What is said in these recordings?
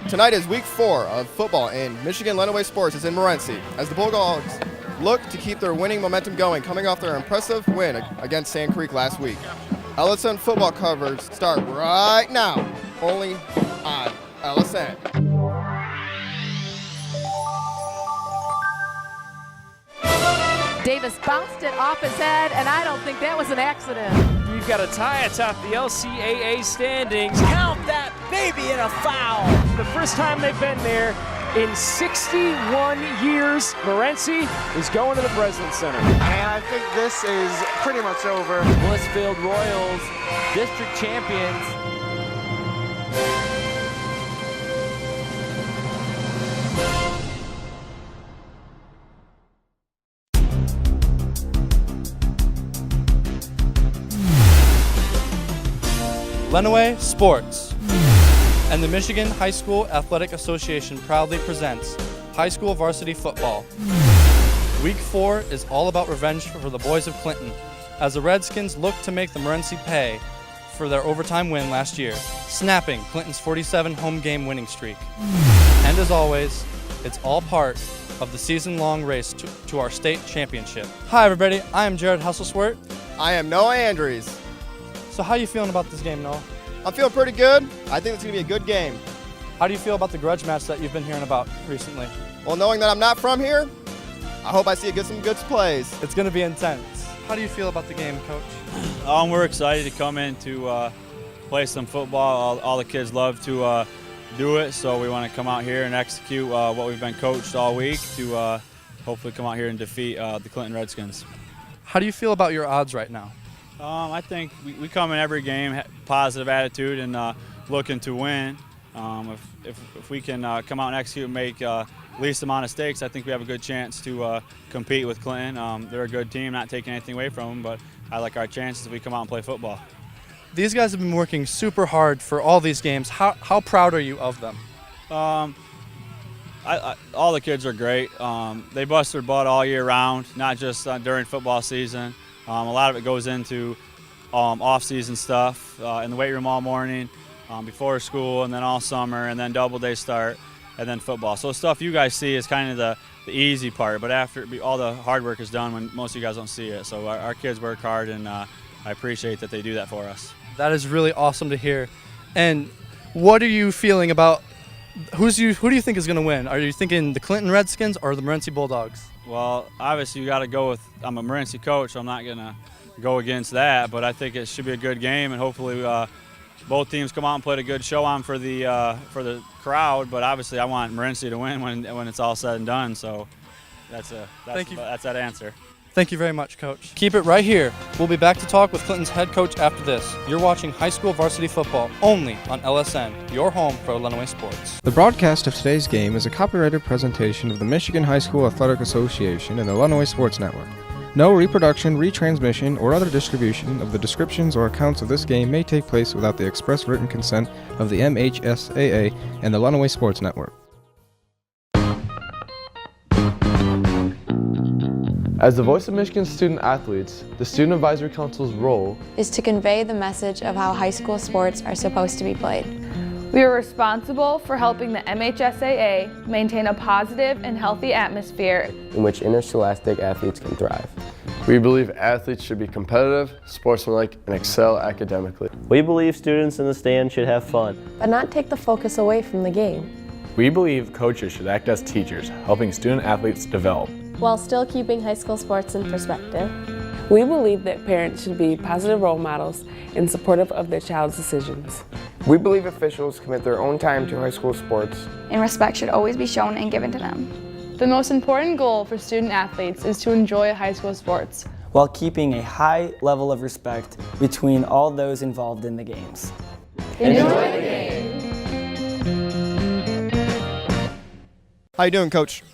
Tonight is week 4 of football, and Michigan Lenawee Sports is in Morenci as the Bulldogs look to keep their winning momentum going, coming off their impressive win against Sand Creek last week. LSN football covers start right now, only on LSN. Davis bounced it off his head, and I don't think that was an accident. You've got a tie atop the LCAA standings. Count that baby in a foul. The first time they've been there in 61 years. Morenci is going to the President's Center. And I think this is pretty much over. Blissfield Royals, district champions. Lenawee Sports and the Michigan High School Athletic Association proudly presents high school varsity football. Week 4 is all about revenge for the boys of Clinton as the Redskins look to make the Morenci pay for their overtime win last year, snapping Clinton's 47 home game winning streak. And as always, it's all part of the season-long race to our state championship. Hi everybody, I am Jared Hesselschwert. I am Noah Andrews. So how are you feeling about this game, Noah? I'm feeling pretty good. I think it's going to be a good game. How do you feel about the grudge match that you've been hearing about recently? Well, knowing that I'm not from here, I hope I see some good plays. It's going to be intense. How do you feel about the game, Coach? We're excited to come in to play some football. All the kids love to do it, so we want to come out here and execute what we've been coached all week to hopefully come out here and defeat the Clinton Redskins. How do you feel about your odds right now? I think we come in every game, positive attitude and looking to win. If we can come out and execute and make least amount of mistakes, I think we have a good chance to compete with Clinton. They're a good team, not taking anything away from them, but I like our chances if we come out and play football. These guys have been working super hard for all these games. How proud are you of them? All the kids are great. They bust their butt all year round, not just during football season. A lot of it goes into off-season stuff in the weight room all morning, before school, and then all summer, and then double day start, and then football. So stuff you guys see is kind of the easy part, but after all the hard work is done when most of you guys don't see it. So our kids work hard, and I appreciate that they do that for us. That is really awesome to hear. And what are you feeling about who do you think is going to win? Are you thinking the Clinton Redskins or the Morenci Bulldogs? Well, obviously you got to go with, I'm a Morenci coach, so I'm not going to go against that, but I think it should be a good game, and hopefully both teams come out and put a good show on for the crowd, but obviously I want Morenci to win when it's all said and done, so that's that answer. Thank you very much, Coach. Keep it right here. We'll be back to talk with Clinton's head coach after this. You're watching high school varsity football only on LSN, your home for Lenawee Sports. The broadcast of today's game is a copyrighted presentation of the Michigan High School Athletic Association and the Lenawee Sports Network. No reproduction, retransmission, or other distribution of the descriptions or accounts of this game may take place without the express written consent of the MHSAA and the Lenawee Sports Network. As the voice of Michigan student athletes, the Student Advisory Council's role is to convey the message of how high school sports are supposed to be played. We are responsible for helping the MHSAA maintain a positive and healthy atmosphere in which interscholastic athletes can thrive. We believe athletes should be competitive, sportsmanlike, and excel academically. We believe students in the stand should have fun, but not take the focus away from the game. We believe coaches should act as teachers, helping student athletes develop, while still keeping high school sports in perspective. We believe that parents should be positive role models and supportive of their child's decisions. We believe officials commit their own time to high school sports, and respect should always be shown and given to them. The most important goal for student athletes is to enjoy high school sports, while keeping a high level of respect between all those involved in the games. Enjoy the game! How you doing, Coach?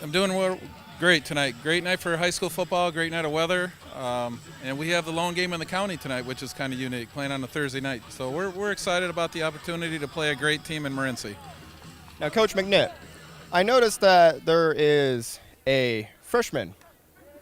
I'm doing well. Great tonight. Great night for high school football, great night of weather. And we have the lone game in the county tonight, which is kind of unique, playing on a Thursday night. So we're excited about the opportunity to play a great team in Morenci. Now, Coach McNitt, I noticed that there is a freshman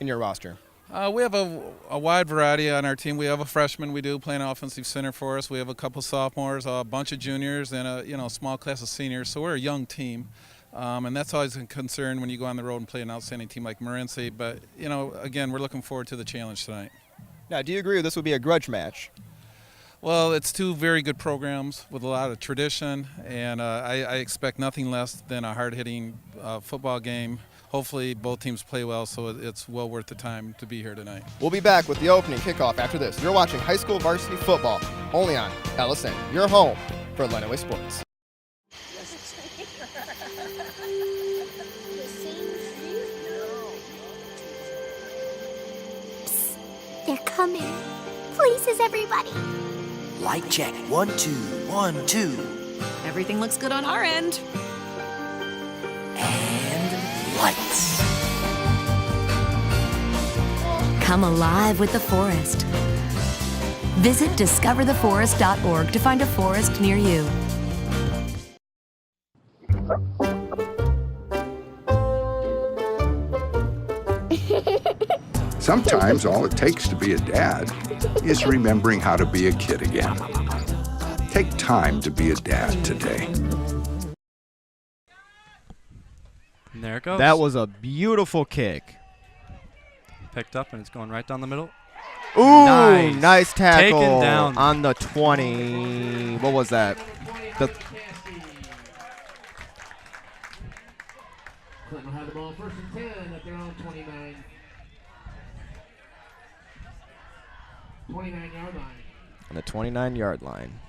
in your roster. We have a wide variety on our team. We have a freshman we do playing offensive center for us. We have a couple sophomores, a bunch of juniors, and a small class of seniors. So we're a young team, and that's always a concern when you go on the road and play an outstanding team like Morenci. But again, we're looking forward to the challenge tonight. Now, do you agree this would be a grudge match? Well, it's two very good programs with a lot of tradition, and I expect nothing less than a hard-hitting football game. Hopefully both teams play well, so it's well worth the time to be here tonight. We'll be back with the opening kickoff after this. You're watching high school varsity football, only on LSN, your home for Lenawee Sports. Psst, they're coming. Places, everybody. Light check. 1, 2, 1, 2. Everything looks good on our end. And lights. Come alive with the forest. Visit discovertheforest.org to find a forest near you. Sometimes all it takes to be a dad is remembering how to be a kid again. Take time to be a dad today. And there it goes. That was a beautiful kick. Picked up, and it's going right down the middle. Ooh, nice tackle. Taken down. On the 20. What was that? Clinton will have the ball first and 10 at their own 29. 29-yard line. On the 29-yard line.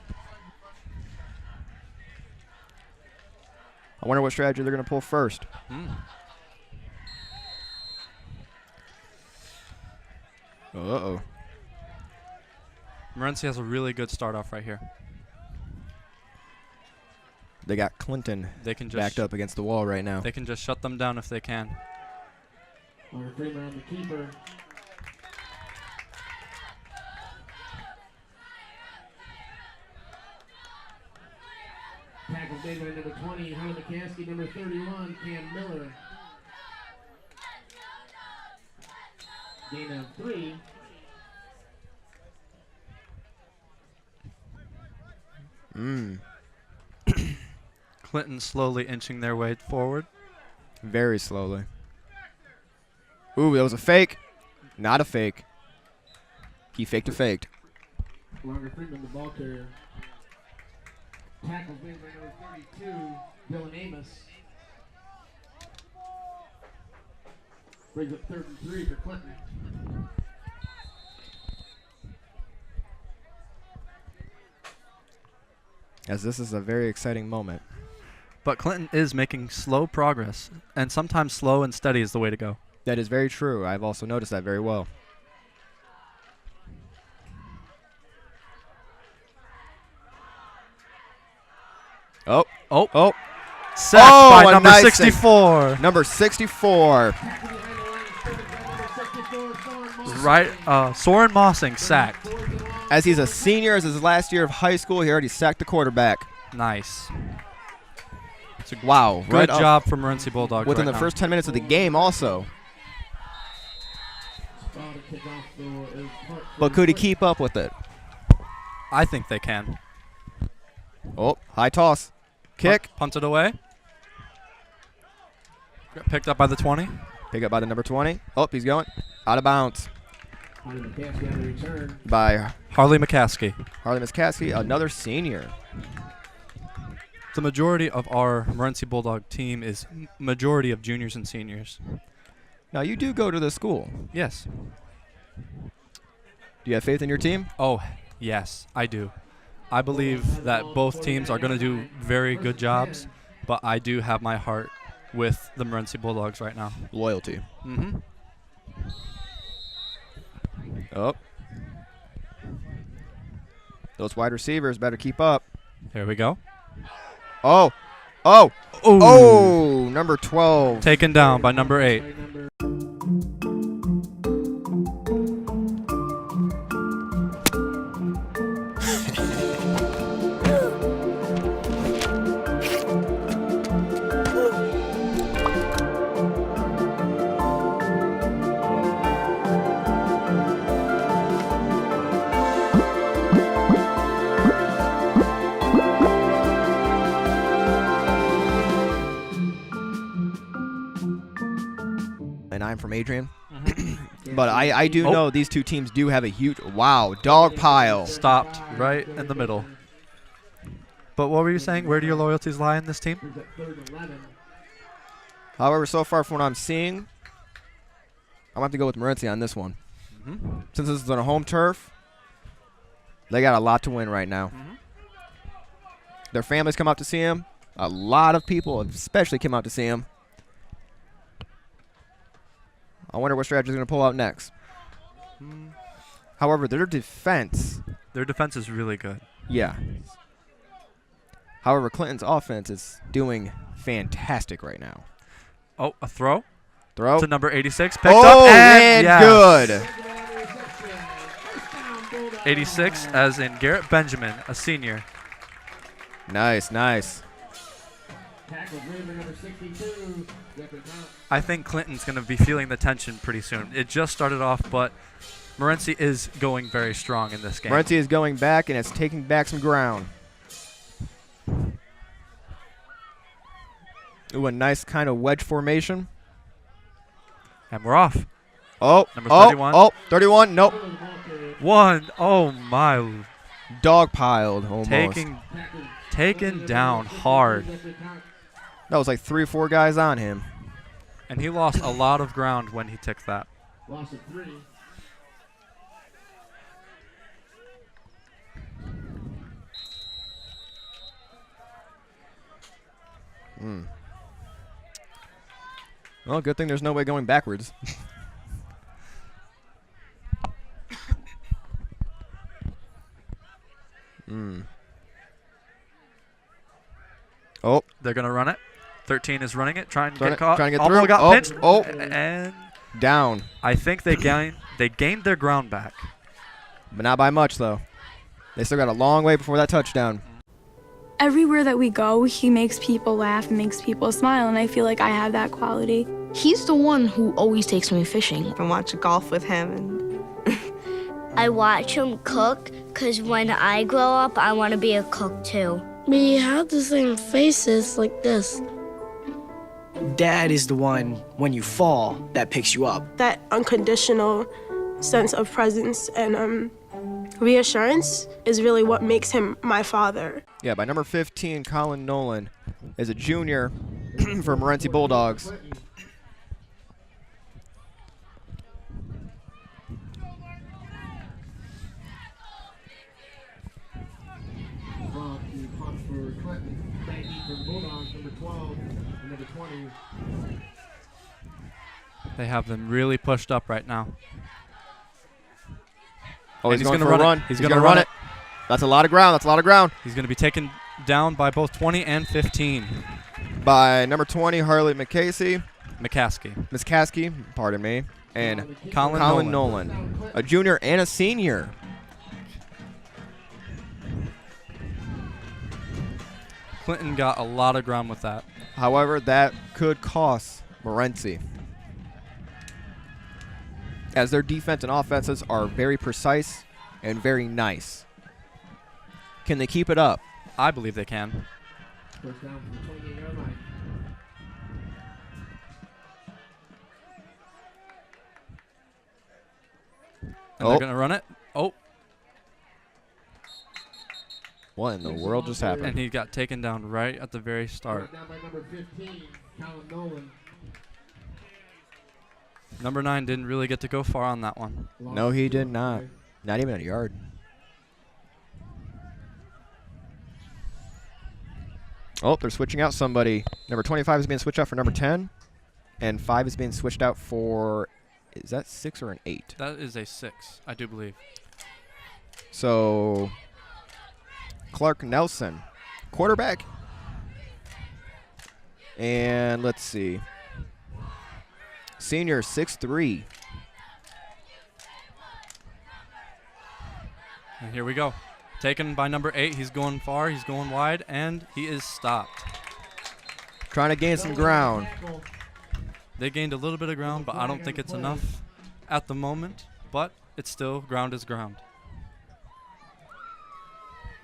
I wonder what strategy they're going to pull first. Uh-oh. Morenci has a really good start off right here. They got Clinton backed up against the wall right now. They can just shut them down if they can. Mark Freeman on the keeper. Tackle made by number 20, Holly McCaskey, number 31, Cam Miller. Gain of 3. Clinton slowly inching their way forward. Very slowly. Ooh, that was a fake. Not a fake. He faked a faked. Longer Freeman, the ball carrier. Tackle made by number 32, Dylan Amos. Brings up 3rd and 3 for Clinton. As this is a very exciting moment. But Clinton is making slow progress, and sometimes slow and steady is the way to go. That is very true. I've also noticed that very well. Oh. Sacked by number 64. Number 64. Right, Soren Mossing sacked. As he's a senior, as his last year of high school, he already sacked the quarterback. Nice. Wow. Good job from Morenci Bulldogs. Within the first 10 minutes of the game also. But could he keep up with it? I think they can. Oh, high toss. Kick. Punted away. Picked up by the 20. Picked up by the number 20. Oh, he's going. Out of bounds. By Harley McCaskey. Harley McCaskey, another senior. The majority of our Morenci Bulldog team is majority of juniors and seniors. Now, you do go to the school. Yes. Do you have faith in your team? Oh, yes, I do. I believe that both teams are going to do very good jobs, but I do have my heart with the Morenci Bulldogs right now. Loyalty. Mm-hmm. Oh. Those wide receivers better keep up. Here we go. Oh. Number 12. Taken down by number 8. and I'm from Adrian. But I do know these two teams do have a huge, dog pile. Stopped right in the middle. But what were you saying? Where do your loyalties lie in this team? However, so far from what I'm seeing, I'm going to have to go with Morenci on this one. Since this is on a home turf, they got a lot to win right now. Their families come out to see him. A lot of people especially came out to see him. I wonder what strategy is going to pull out next. However, their defense. Their defense is really good. Yeah. However, Clinton's offense is doing fantastic right now. Oh, a throw? Throw. To number 86. Picked up and good. 86 as in Garrett Benjamin, a senior. Nice, nice. I think Clinton's going to be feeling the tension pretty soon. It just started off, but Morenci is going very strong in this game. Morenci is going back, and it's taking back some ground. Ooh, a nice kind of wedge formation. And we're off. Oh, number 31. Oh, 31, nope. One, oh my. Dog piled almost. Taken down hard. That was like 3 or 4 guys on him. And he lost a lot of ground when he took that. Loss of 3. Well, good thing there's no way going backwards. Oh. They're going to run it. 13 is running it, trying to get caught. Trying to get Almost through. got pinched. And down. I think they gained their ground back. But not by much, though. They still got a long way before that touchdown. Everywhere that we go, he makes people laugh and makes people smile, and I feel like I have that quality. He's the one who always takes me fishing. I watch golf with him. And I watch him cook because when I grow up, I want to be a cook too. We have the same faces like this. Dad is the one, when you fall, that picks you up. That unconditional sense of presence and reassurance is really what makes him my father. Yeah, by number 15, Colin Nolan is a junior for Morenci Bulldogs. They have them really pushed up right now. Oh, he's going to run. He's going to run it. That's a lot of ground. That's a lot of ground. He's going to be taken down by both 20 and 15. By number 20, Harley McCasey. McCaskey, pardon me. And Colin Nolan, a junior and a senior. Clinton got a lot of ground with that. However, that could cost Morenci, as their defense and offenses are very precise and very nice. Can they keep it up? I believe they can. First down from the 28-yard line. And they're going to run it. Oh. What in the world just happened? And he got taken down right at the very start. Down by number 15, Colin Nolan. Number 9 didn't really get to go far on that one. No, he did not. Not even a yard. Oh, they're switching out somebody. Number 25 is being switched out for number 10. And 5 is being switched out for, is that 6 or an 8? That is a 6, I do believe. So, Clark Nelson, quarterback. And let's see. Senior, 6'3". And here we go. Taken by number 8. He's going far. He's going wide. And he is stopped. Trying to gain some ground. They gained a little bit of ground, but I don't think it's enough at the moment. But it's still ground is ground.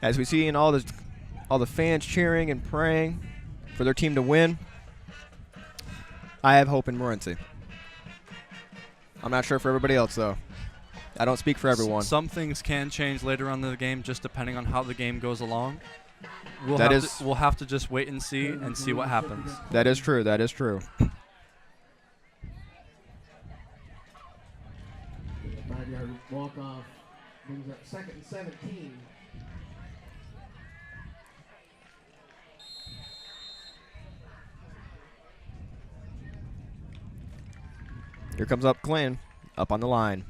As we see in all the fans cheering and praying for their team to win, I have hope in Morenci. I'm not sure for everybody else, though. I don't speak for everyone. Some things can change later on in the game, just depending on how the game goes along. We'll have to just wait and see what happens. That is true. That is true. 5-yard walk-off brings up 2nd and 17. Here comes up Clinton, up on the line.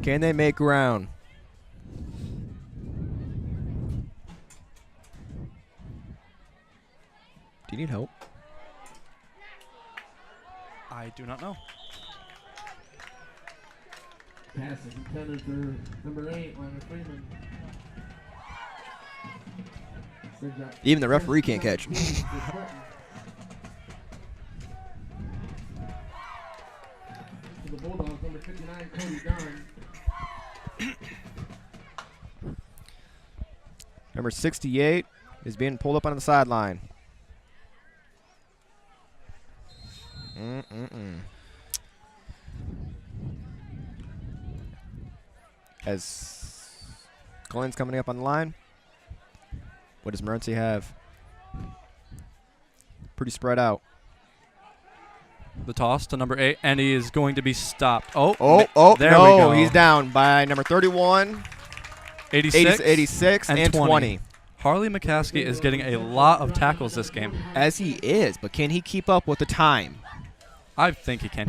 Can they make ground? Do you need help? I do not know. Pass is intended for number 8, Leonard Freeman. Even the referee can't catch. To the Bulldogs, number 59, Cody Dunn. Number 68 is being pulled up on the sideline. As Glenn's coming up on the line, what does Morenci have? Pretty spread out. The toss to number 8, and he is going to be stopped. There no, we go. He's down by number 31, 86 and 20. Harley McCaskey is getting a lot of tackles this game. As he is, but can he keep up with the time? I think he can.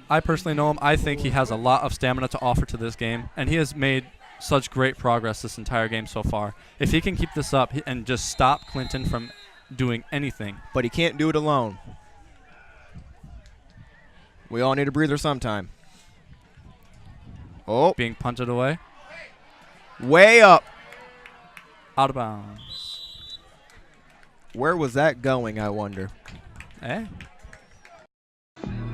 I personally know him. I think he has a lot of stamina to offer to this game, and he has made such great progress this entire game so far. If he can keep this up and just stop Clinton from doing anything. But he can't do it alone. We all need a breather sometime. Being punted away. Way up. Out of bounds. Where was that going, I wonder?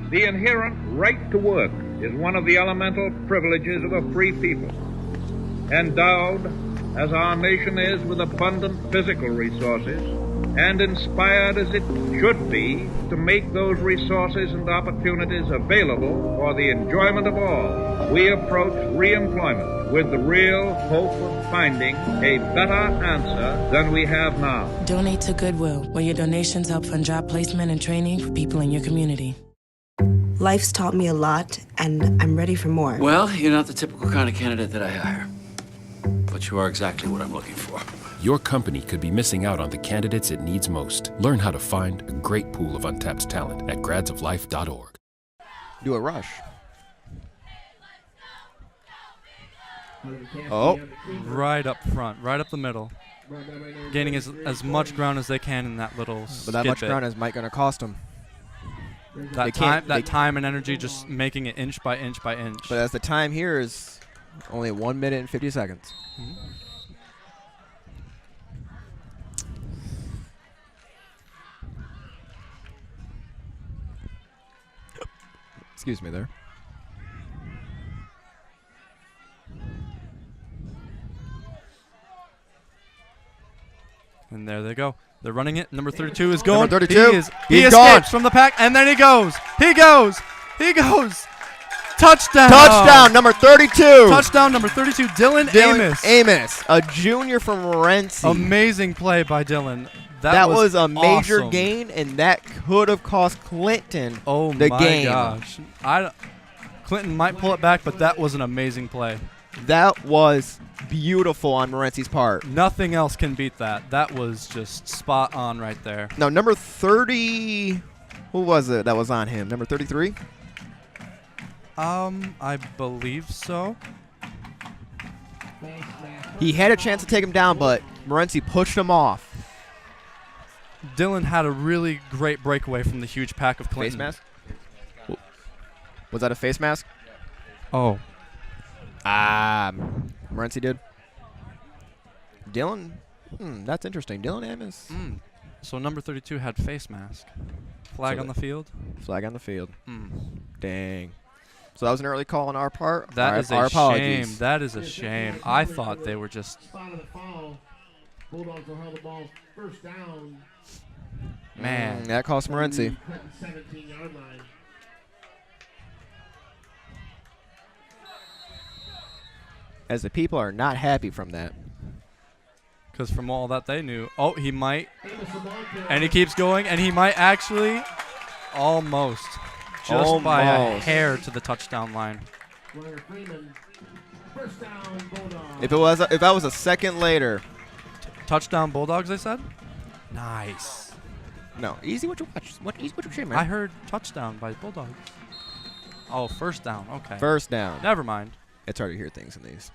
The inherent right to work is one of the elemental privileges of a free people. Endowed, as our nation is, with abundant physical resources, and inspired as it should be to make those resources and opportunities available for the enjoyment of all, we approach reemployment with the real hope of finding a better answer than we have now. Donate to Goodwill, where your donations help fund job placement and training for people in your community. Life's taught me a lot, and I'm ready for more. Well, you're not the typical kind of candidate that I hire. But you are exactly what I'm looking for. Your company could be missing out on the candidates it needs most. Learn how to find a great pool of untapped talent at gradsoflife.org. Do a rush. Right up front, right up the middle. Gaining as much ground as they can in that little But that much ground is going to cost them. That time and energy just making it inch by inch by inch. But as the time here is only 1 minute and 50 seconds. Excuse me there. And there they go. They're running it. Number 32 is going. Number 32. He escapes from the pack, and then he goes. He goes. Touchdown. Touchdown, number 32. Touchdown, number 32, Dylan Amos, a junior from Morenci. Amazing play by Dylan. That was a major awesome gain, and that could have cost Clinton the game. Oh, my gosh. Clinton might pull it back, but that was an amazing play. That was beautiful on Morenci's part. Nothing else can beat that. That was just spot on right there. Now, number 30, who was it that was on him? Number 33? I believe so. He had a chance to take him down, but Morenci pushed him off. Dylan had a really great breakaway from the huge pack of Clinton. Face mask? Was that a face mask? Oh. Morenci did. Dylan? That's interesting. Dylan Amos. So number 32 had face mask. Flag on the field? Flag on the field. Dang. So that was an early call on our part. That is a shame. That is a shame. I thought they were just. Spot of the foul. Bulldogs will have the ball first down Man. That cost Morenci. 17-yard line. As the people are not happy from that. Because from all that they knew, oh, he might. And he keeps going, and he might actually almost. Just by a hair to the touchdown line. If that was a second later. Touchdown Bulldogs, they said? Nice. No, easy what you watch. Easy what you say, man. I heard touchdown by Bulldogs. Oh, first down. Okay. First down. Never mind. It's hard to hear things in these.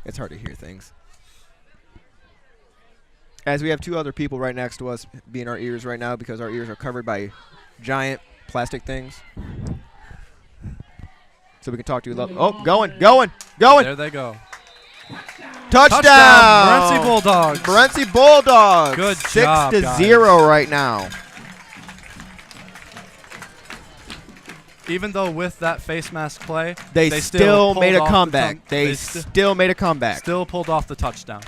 It's hard to hear things. As we have two other people right next to us being our ears right now because our ears are covered by giant plastic things. So we can talk to you. Oh, going. There they go. Touchdown! Morenci Bulldogs. Morenci Bulldogs. Good job, 6-0 right now. Even though with that face mask play, they still made a comeback. They still made a comeback. Still pulled off the touchdown.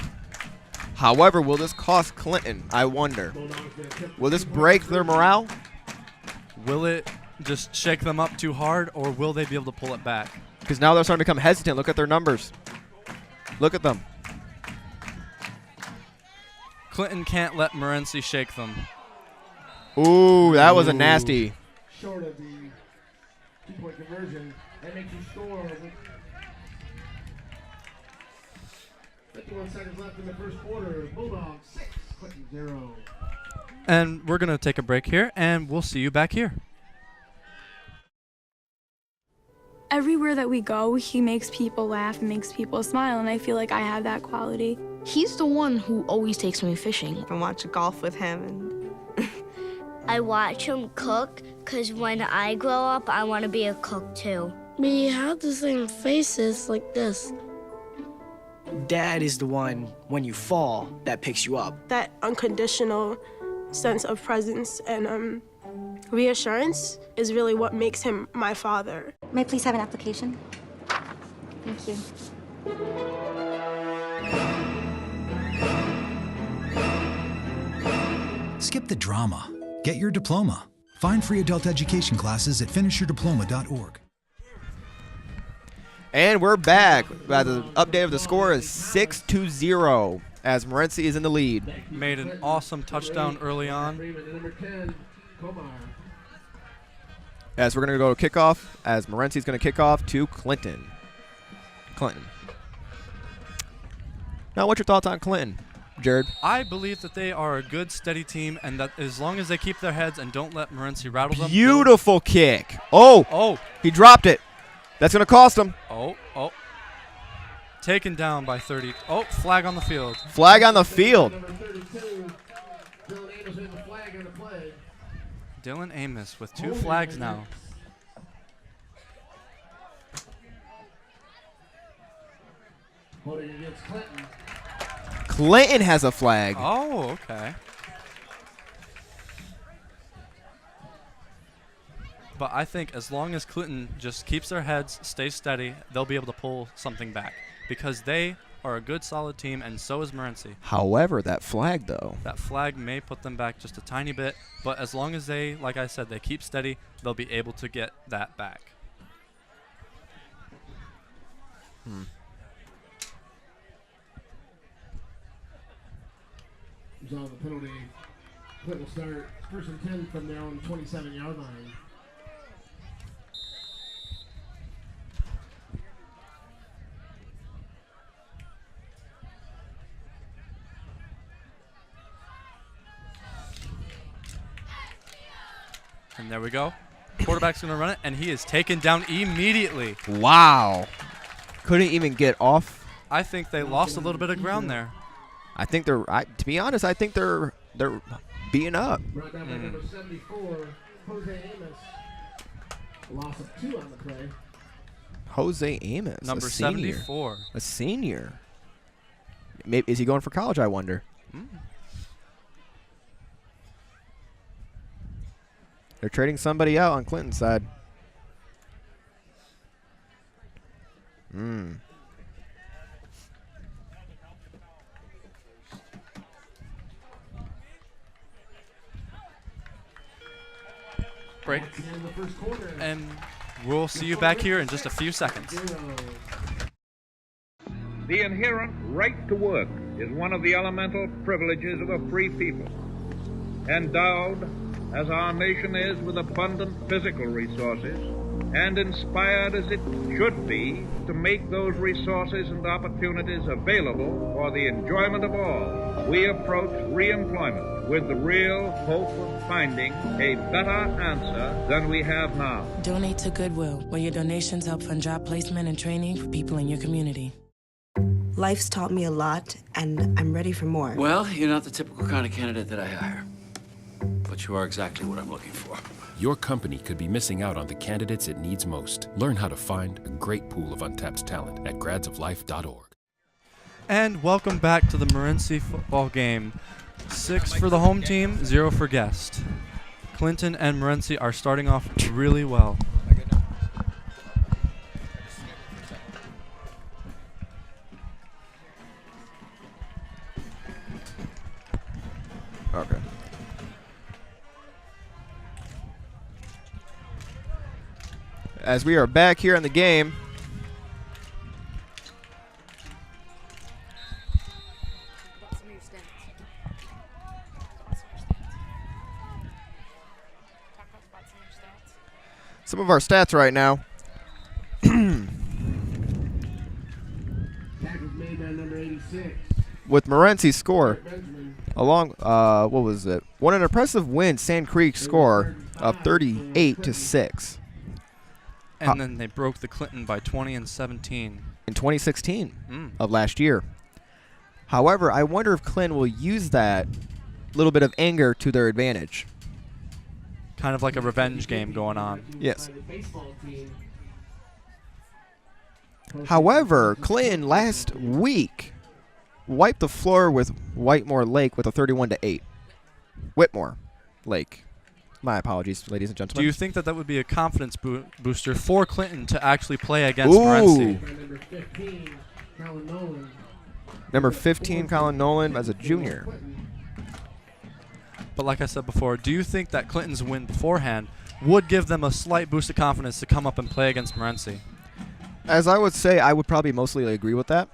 However, will this cost Clinton? I wonder. Will this break their morale? Will it just shake them up too hard, or will they be able to pull it back? Because now they're starting to become hesitant. Look at their numbers. Look at them. Clinton can't let Morenci shake them. Ooh, that was a nasty. Short of the 2-point conversion. That makes you score. 51 seconds left in the first quarter. Bulldogs 6, Clinton 0. And we're going to take a break here, and we'll see you back here. Everywhere that we go, he makes people laugh and makes people smile, and I feel like I have that quality. He's the one who always takes me fishing. I watch golf with him. And I watch him cook because when I grow up, I want to be a cook too. We have the same faces like this. Dad is the one, when you fall, that picks you up. That unconditional sense of presence and reassurance is really what makes him my father. May I please have an application? Thank you. Skip the drama. Get your diploma. Find free adult education classes at finishyourdiploma.org. And we're back. The update of the score is 6-0 as Morenci is in the lead. Made an awesome touchdown early on. As we're going to go to kickoff, as Morenci's going to kick off to Clinton. Now, what's your thoughts on Clinton, Jared? I believe that they are a good, steady team, and that as long as they keep their heads and don't let Morenci rattle them. Beautiful kick. Oh, he dropped it. That's going to cost him. Oh. Taken down by 30. Oh, flag on the field. Flag on the field. Dylan Amos with 2 flags now. Holding against Clinton. Clinton has a flag. Oh, okay. But I think as long as Clinton just keeps their heads, stays steady, they'll be able to pull something back. Because they are a good, solid team, and so is Morenci. However, that flag, though. That flag may put them back just a tiny bit, but as long as they, like I said, they keep steady, they'll be able to get that back. On the penalty. Clinton will start first and 10 from their own 27-yard line. And there we go. Quarterback's going to run it, and he is taken down immediately. Wow. Couldn't even get off. I think they lost a little bit of ground there. I think they're, to be honest, I think they're beating up. Brought down by number 74, Jose Amos. Loss of 2 on the play. Jose Amos, number a senior. 74. A senior. Maybe, is he going for college, I wonder? They're trading somebody out on Clinton's side. break. And we'll see you back here in just a few seconds. The inherent right to work is one of the elemental privileges of a free people. Endowed, as our nation is, with abundant physical resources, and inspired as it should be to make those resources and opportunities available for the enjoyment of all, we approach re-employment with the real hope of finding a better answer than we have now. Donate to Goodwill, where your donations help fund job placement and training for people in your community. Life's taught me a lot, and I'm ready for more. Well, you're not the typical kind of candidate that I hire. But you are exactly what I'm looking for. Your company could be missing out on the candidates it needs most. Learn how to find a great pool of untapped talent at gradsoflife.org. And welcome back to the Morenci football game. 6 for the home team, 0 for guest. Clinton and Morenci are starting off really well. Okay. As we are back here in the game, some of our stats right now. With Morenci's score, along, what was it? Won an impressive win, Sand Creek score of 38-6. And then they broke the Clinton by 20 and 17. In 2016 of last year. However, I wonder if Clinton will use that little bit of anger to their advantage. Kind of like a revenge game going on. Yes. However, Clinton last week wiped the floor with Whitmore Lake with a 31-8. Whitmore Lake. My apologies, ladies and gentlemen. Do you think that that would be a confidence booster for Clinton to actually play against Morenci? Number 15, Colin Nolan, as a junior. But like I said before, do you think that Clinton's win beforehand would give them a slight boost of confidence to come up and play against Morenci? As I would say, I would probably mostly agree with that.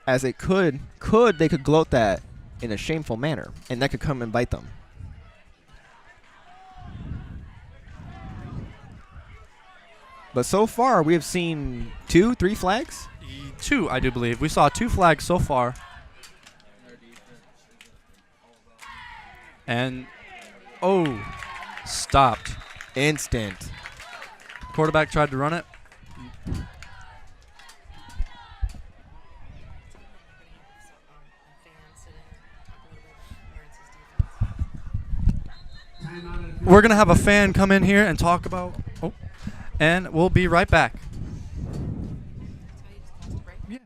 As it they could gloat that in a shameful manner, and that could come and bite them. But so far, we have seen 2, 3 flags? 2, I do believe. We saw 2 flags so far. And, stopped. Instant. Quarterback tried to run it. We're going to have a fan come in here and talk about... And we'll be right back. Yeah.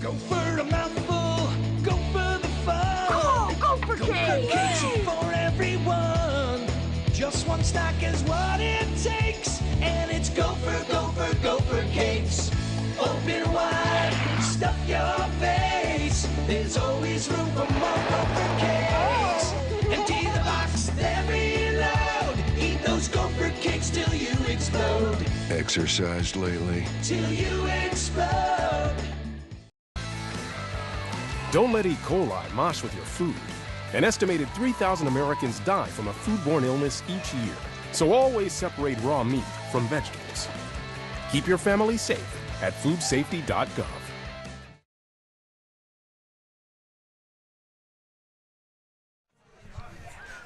Go for a mouthful, go for the fun. Oh, go for cake! Cakes for everyone. Just one stack is what it takes. And it's go for cakes. Open wide, stuff your face. There's always room for more Gopher cakes. Empty the box, then reload. Eat those Gopher cakes till you explode. Exercised lately? Till you explode. Don't let E. coli mosh with your food. An estimated 3,000 Americans die from a foodborne illness each year. So always separate raw meat from vegetables. Keep your family safe at foodsafety.gov.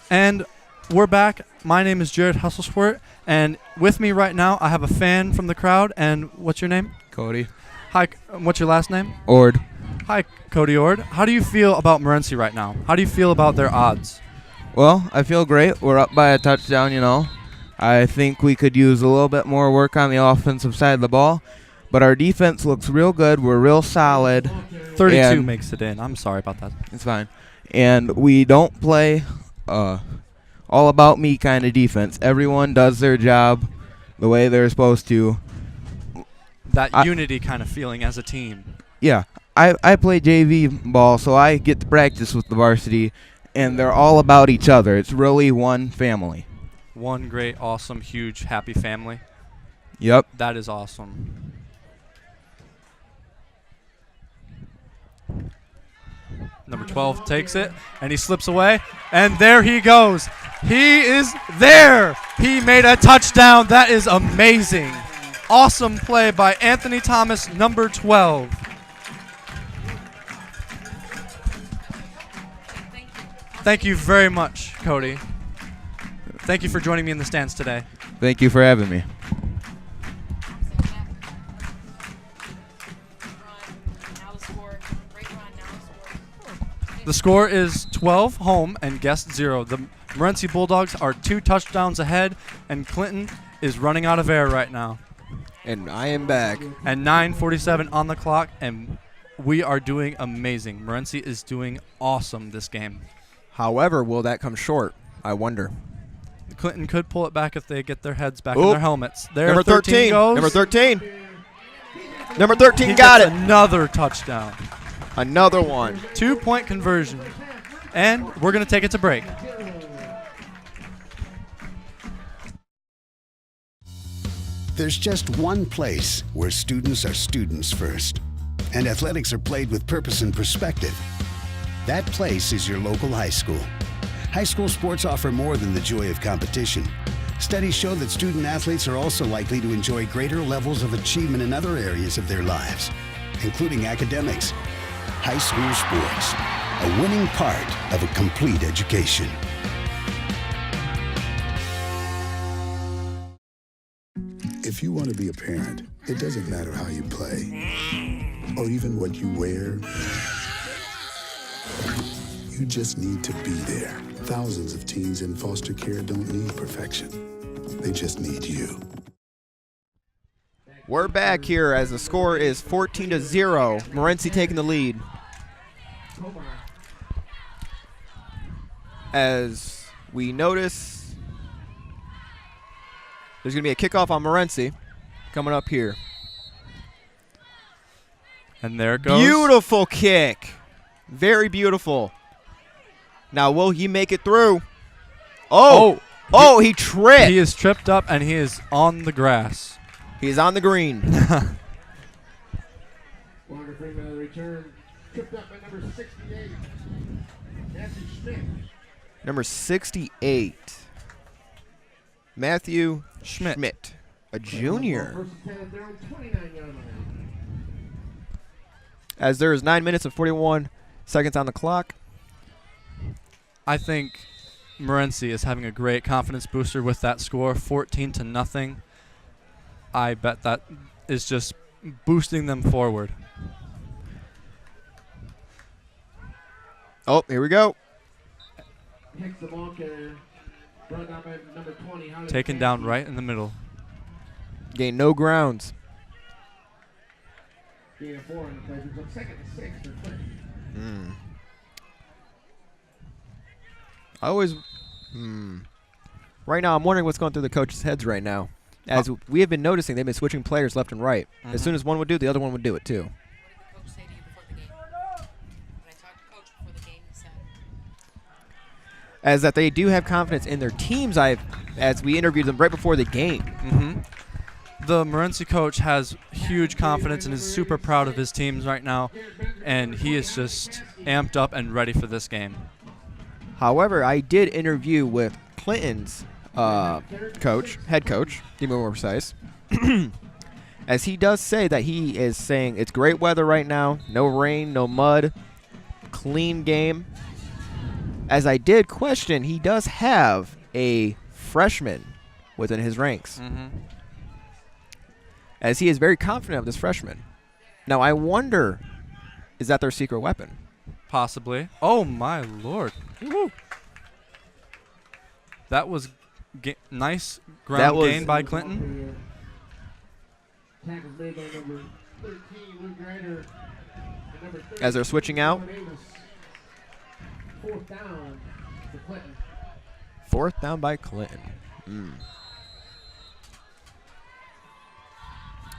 And we're back. My name is Jared Hustlesport, and with me right now I have a fan from the crowd. And what's your name? Cody. Hi, what's your last name? Ord. Hi, Cody Ord. How do you feel about Morenci right now? How do you feel about their odds? Well, I feel great. We're up by a touchdown, you know. I think we could use a little bit more work on the offensive side of the ball, but our defense looks real good. We're real solid. 32 makes it in. I'm sorry about that. It's fine. And we don't play all about me kind of defense. Everyone does their job the way they're supposed to. That unity kind of feeling as a team. Yeah. I play JV ball, so I get to practice with the varsity, and they're all about each other. It's really one family. one great, awesome, huge, happy family. Yep. That is awesome. Number 12 takes it, and he slips away, and there he goes. He is there. He made a touchdown. That is amazing. Awesome play by Anthony Thomas, number 12. Thank you very much, Cody. Thank you for joining me in the stands today. Thank you for having me. The score is 12 home and guest 0. The Morenci Bulldogs are 2 touchdowns ahead, and Clinton is running out of air right now. And I am back. And 9:47 on the clock, and we are doing amazing. Morenci is doing awesome this game. However, will that come short? I wonder. Clinton could pull it back if they get their heads back in their helmets. There, Number 13 goes. Number 13. Number 13 got it. Another touchdown. Another one. 2-point conversion. And we're going to take it to break. There's just one place where students are students first, and athletics are played with purpose and perspective. That place is your local high school. High school sports offer more than the joy of competition. Studies show that student athletes are also likely to enjoy greater levels of achievement in other areas of their lives, including academics. High school sports, a winning part of a complete education. If you want to be a parent, it doesn't matter how you play or even what you wear. You just need to be there. Thousands of teens in foster care don't need perfection. They just need you. We're back here as the score is 14-0. Morenci taking the lead. As we notice, there's going to be a kickoff on Morenci coming up here. And there it goes. Beautiful kick. Very beautiful. Now, will he make it through? Oh, he tripped. He is tripped up, and he is on the grass. He's on the green. Return, tripped up by number 68, Matthew Schmidt. Number 68, Matthew Schmidt, a junior. As there is 9 minutes and 41 seconds on the clock. I think Morenci is having a great confidence booster with that score, 14-0. I bet that is just boosting them forward. Oh, here we go. Taken down right in the middle. Gain no grounds. Right now, I'm wondering what's going through the coaches' heads right now. As we have been noticing, they've been switching players left and right. As soon as one would do it, the other one would do it too. As that they do have confidence in their teams, as we interviewed them right before the game. The Morenci coach has huge confidence and is super proud of his teams right now, and he is just amped up and ready for this game. However, I did interview with Clinton's head coach, to be more precise, as he does say that he is saying it's great weather right now, no rain, no mud, clean game. As I did question, he does have a freshman within his ranks. As he is very confident of this freshman. Now, I wonder, is that their secret weapon? Possibly. Oh, my Lord. Woo-hoo. That was nice ground gain by Clinton. As they're switching out. Fourth down by Clinton.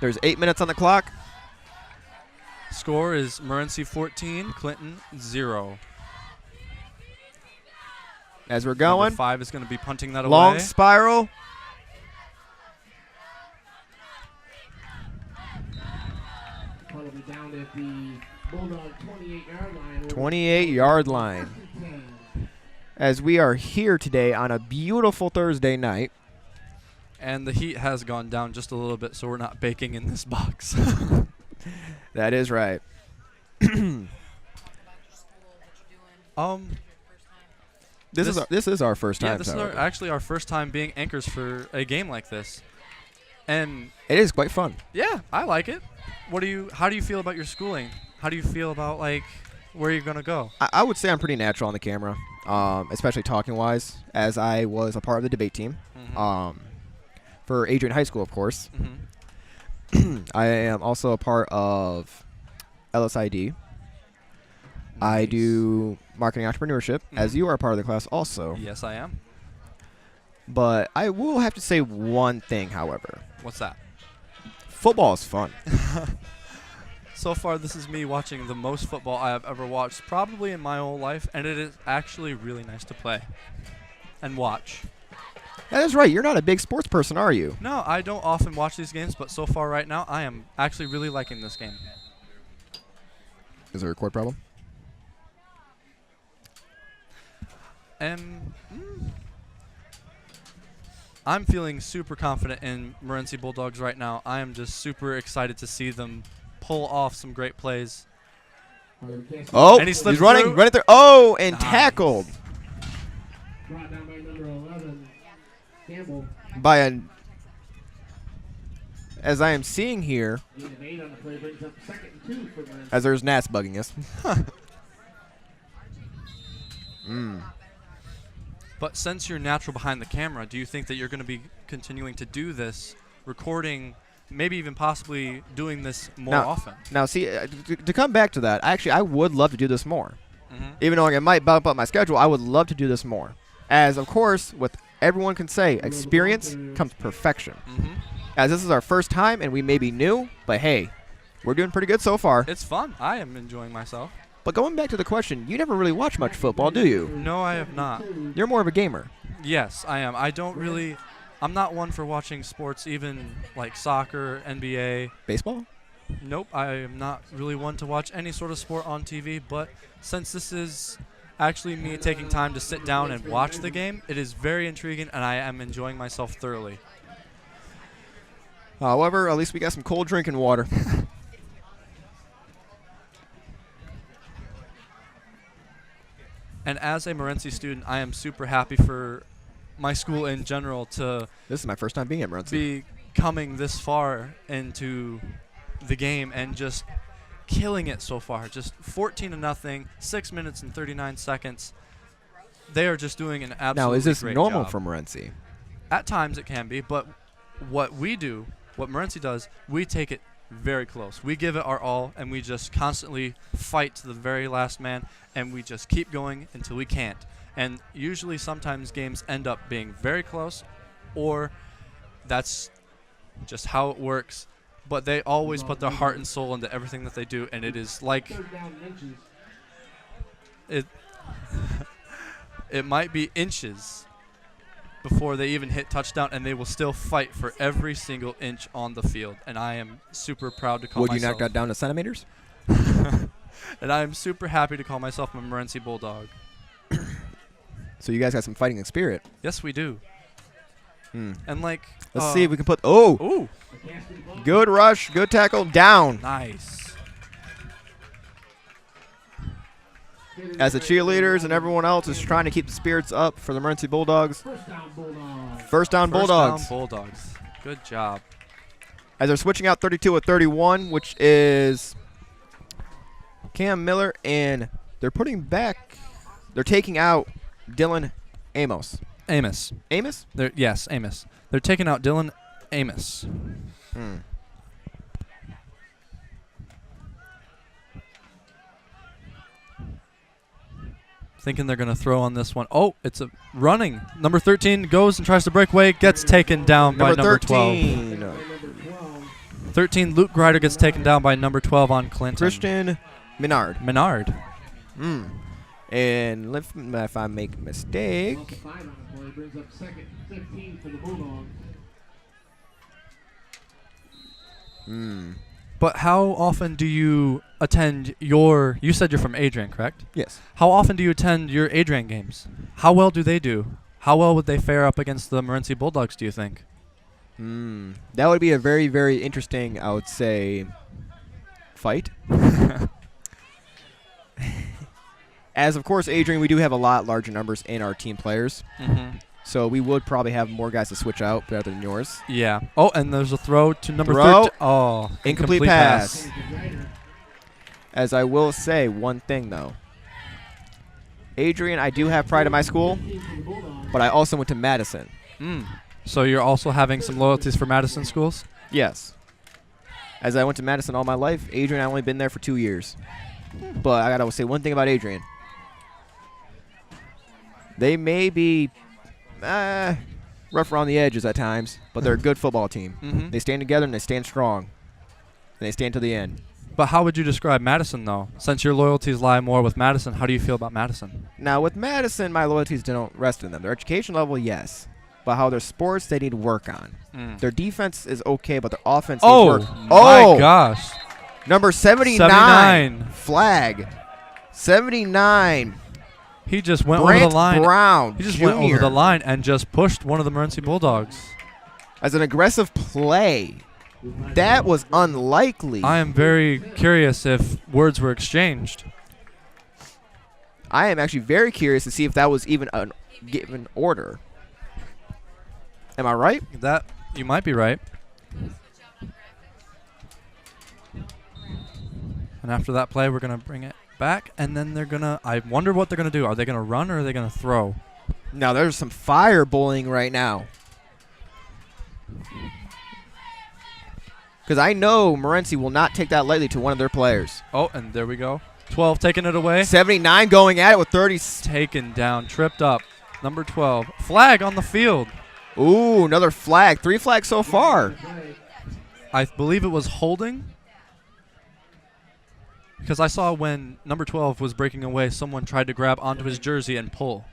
There's 8 minutes on the clock. Score is Morenci 14, Clinton 0. As we're going. Number 5 is going to be punting that Long away. spiral. Ball will be down at the Bulldog 28-yard line. 28-yard line. As we are here today on a beautiful Thursday night. And the heat has gone down just a little bit, so we're not baking in this box. That is right. This is our first time. Yeah, this is actually our first time being anchors for a game like this, and it is quite fun. Yeah, I like it. How do you feel about your schooling? How do you feel about where you're gonna go? I would say I'm pretty natural on the camera, especially talking wise, as I was a part of the debate team for Adrian High School, of course. I am also a part of LSID. I do marketing entrepreneurship, as you are a part of the class also. Yes, I am. But I will have to say one thing, however. What's that? Football is fun. So far, this is me watching the most football I have ever watched, probably in my whole life, and it is actually really nice to play and watch. That is right. You're not a big sports person, are you? No, I don't often watch these games, but so far right now, I am actually really liking this game. Is there a cord problem? I'm feeling super confident in Morenci Bulldogs right now. I am just super excited to see them pull off some great plays. Oh, and he's running through. Oh, and nice. Tackled. Brought down by number 11, Campbell. As I am seeing here, as there's gnats bugging us. But since you're natural behind the camera, do you think that you're going to be continuing to do this, recording, maybe even possibly doing this more often? Now, see, to come back to that, actually, I would love to do this more. Even though it might bump up my schedule, I would love to do this more. As, of course, what everyone can say, experience comes perfection. As this is our first time, and we may be new, but hey, we're doing pretty good so far. It's fun. I am enjoying myself. But going back to the question, you never really watch much football, do you? No, I have not. You're more of a gamer. Yes, I am. I'm not one for watching sports, even like soccer, NBA. Baseball? Nope, I am not really one to watch any sort of sport on TV, but since this is actually me taking time to sit down and watch the game, it is very intriguing, and I am enjoying myself thoroughly. However, at least we got some cold drinking water. And as a Morenci student, I am super happy for my school in general to This is my first time being at Morenci. be coming this far into the game and just killing it so far. Just 14-0, 6 minutes and 39 seconds. They are just doing an absolutely Now, is this great normal job. for Morenci? At times it can be, but what we do, what Morenci does, we take it very close. We give it our all, and we just constantly fight to the very last man, and we just keep going until we can't. And usually sometimes games end up being very close, or that's just how it works. But they always put their heart and soul into everything that they do, and it is like it might be inches before they even hit touchdown, and they will still fight for every single inch on the field. And I am super proud to call Would myself. you knock that down to centimeters? And I am super happy to call myself a Morenci Bulldog. So you guys got some fighting spirit. Yes, we do. And like, let's see if we can put. Oh, good rush, good tackle, down. Nice. As the cheerleaders and everyone else is trying to keep the spirits up for the Morenci Bulldogs. First down Bulldogs. First down Bulldogs. Good job. As they're switching out 32 with 31, which is Cam Miller, and they're putting back. They're taking out Dylan Amos. Amos. Yes, Amos. They're taking out Dylan Amos. Thinking they're going to throw on this one. Oh, it's a running. Number 13 goes and tries to break away. Gets taken down by number 12. 13, Luke Grider gets taken down by number 12 on Clinton. Christian Menard. And if I make a mistake. Loss of 5 on the play brings up second 15 for the Bulldogs. But how often do you attend you said you're from Adrian, correct? Yes. How often do you attend your Adrian games? How well do they do? How well would they fare up against the Morenci Bulldogs, do you think? That would be a very, very interesting, I would say, fight. As, of course, Adrian, we do have a lot larger numbers in our team players. So we would probably have more guys to switch out rather than yours. Yeah. Oh, and there's a throw to number 13. Oh, incomplete pass. As I will say one thing, though. Adrian, I do have pride in my school, but I also went to Madison. So you're also having some loyalties for Madison schools? Yes. As I went to Madison all my life, Adrian, I've only been there for 2 years. But I got to say one thing about Adrian. They may be rough around the edges at times, but they're a good football team. They stand together and they stand strong. And they stand to the end. But how would you describe Madison, though? Since your loyalties lie more with Madison, how do you feel about Madison? Now, with Madison, my loyalties don't rest in them. Their education level, yes. But how their sports, they need work on. Their defense is okay, but their offense needs work. Oh, my gosh. Number 79. Flag. 79. He just went Brant over the line. Brown He just Jr. went over the line and just pushed one of the Morenci Bulldogs. As an aggressive play. That was unlikely. I am very curious if words were exchanged. I am actually very curious to see if that was even a given order. Am I right? That you might be right. And after that play, we're going to bring it back, and then they're going to – I wonder what they're going to do. Are they going to run or are they going to throw? Now, there's some fire bowling right now. Because I know Morenci will not take that lightly to one of their players. Oh, and there we go. 12 taking it away. 79 going at it with 30. Taken down, tripped up. Number 12. Flag on the field. Ooh, another flag. 3 flags so far. I believe it was holding. Because I saw when number 12 was breaking away, someone tried to grab onto his jersey and pull.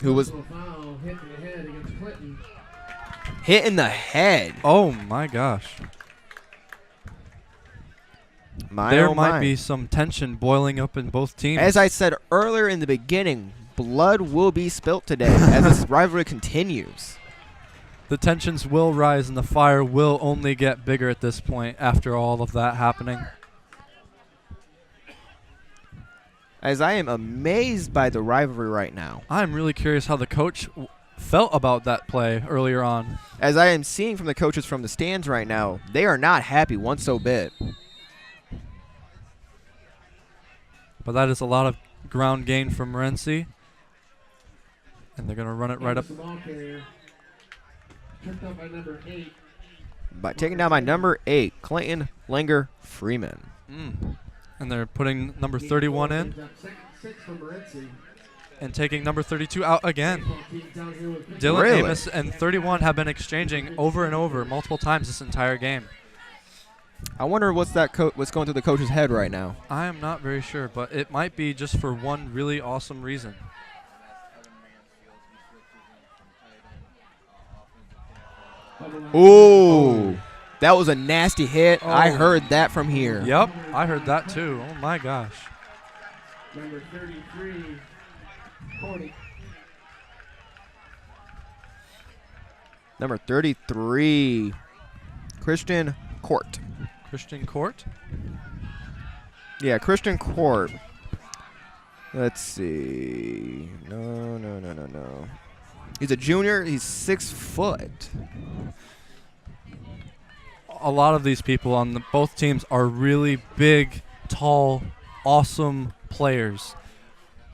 Who was hit in the head? Oh my gosh! There might be some tension boiling up in both teams. As I said earlier in the beginning, blood will be spilt today as this rivalry continues. The tensions will rise and the fire will only get bigger at this point after all of that happening. As I am amazed by the rivalry right now. I'm really curious how the coach felt about that play earlier on. As I am seeing from the coaches from the stands right now, they are not happy one so bit. But that is a lot of ground gain from Morenci. And they're going to run it right up. By taking down by number 8, Clayton Langer Freeman. And they're putting number 31 in. And taking number 32 out again. Dylan Amos and 31 have been exchanging over and over multiple times this entire game. I wonder what's going through the coach's head right now. I am not very sure, but it might be just for one really awesome reason. Ooh, that was a nasty hit. Oh. I heard that from here. Yep, I heard that too. Oh my gosh. Number 33, Cody. Number 33, Christian Court. Christian Court? Yeah, Christian Court. Let's see. No. He's a junior. He's 6 foot. A lot of these people on both teams are really big, tall, awesome players.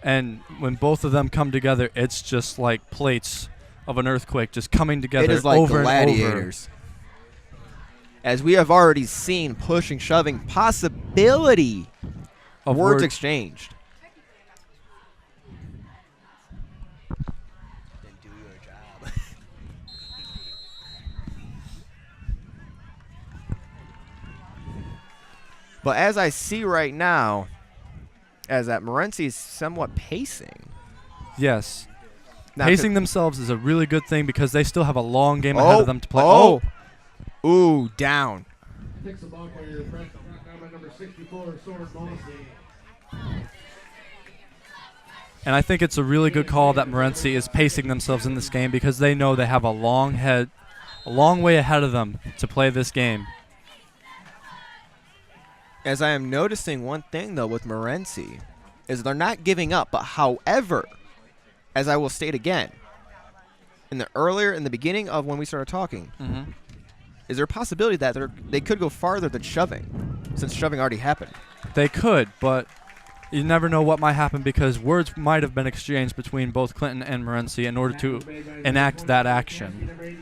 And when both of them come together, it's just like plates of an earthquake just coming together it is like over gladiators. And over. As we have already seen, pushing, shoving, possibility of words exchanged. Then do your job. But as I see right now, as that Morenci is somewhat pacing. Yes. Now Pacing themselves is a really good thing because they still have a long game ahead of them to play. Oh. Ooh, down. Takes the ball carrier, press down by number 64, Sword Mossy. And I think it's a really good call that Morenci is pacing themselves in this game because they know they have a long way ahead of them to play this game. As I am noticing one thing, though, with Morenci, is they're not giving up. But however, as I will state again, in the beginning of when we started talking, is there a possibility that they could go farther than shoving, since shoving already happened? They could, but you never know what might happen because words might have been exchanged between both Clinton and Morenci in order to enact that action.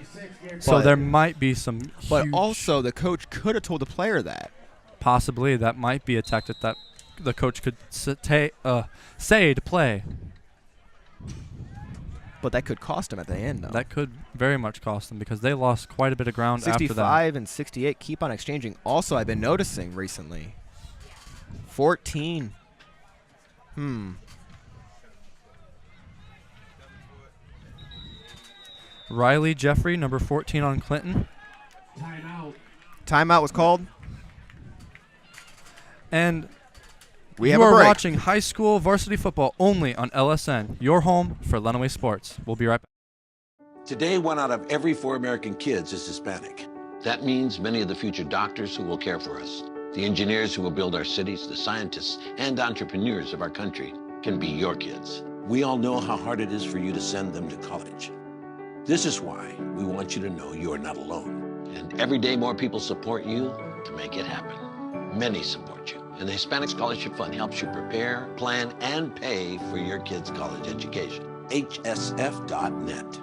So there might be some But also, the coach could have told the player that. Possibly that might be a tactic that the coach could say to play. But that could cost him at the end, though. That could very much cost them because they lost quite a bit of ground after that. 65 and 68 keep on exchanging. Also, I've been noticing recently. 14. Riley Jeffrey, number 14 on Clinton. Timeout was called. And we you have a are break. watching high school varsity football only on LSN, your home for Lenawee Sports. We'll be right back. Today, 1 out of every 4 American kids is Hispanic. That means many of the future doctors who will care for us, the engineers who will build our cities, the scientists and entrepreneurs of our country can be your kids. We all know how hard it is for you to send them to college. This is why we want you to know you are not alone. And every day more people support you to make it happen. Many support you. And the Hispanic Scholarship Fund helps you prepare, plan, and pay for your kids' college education. HSF.net.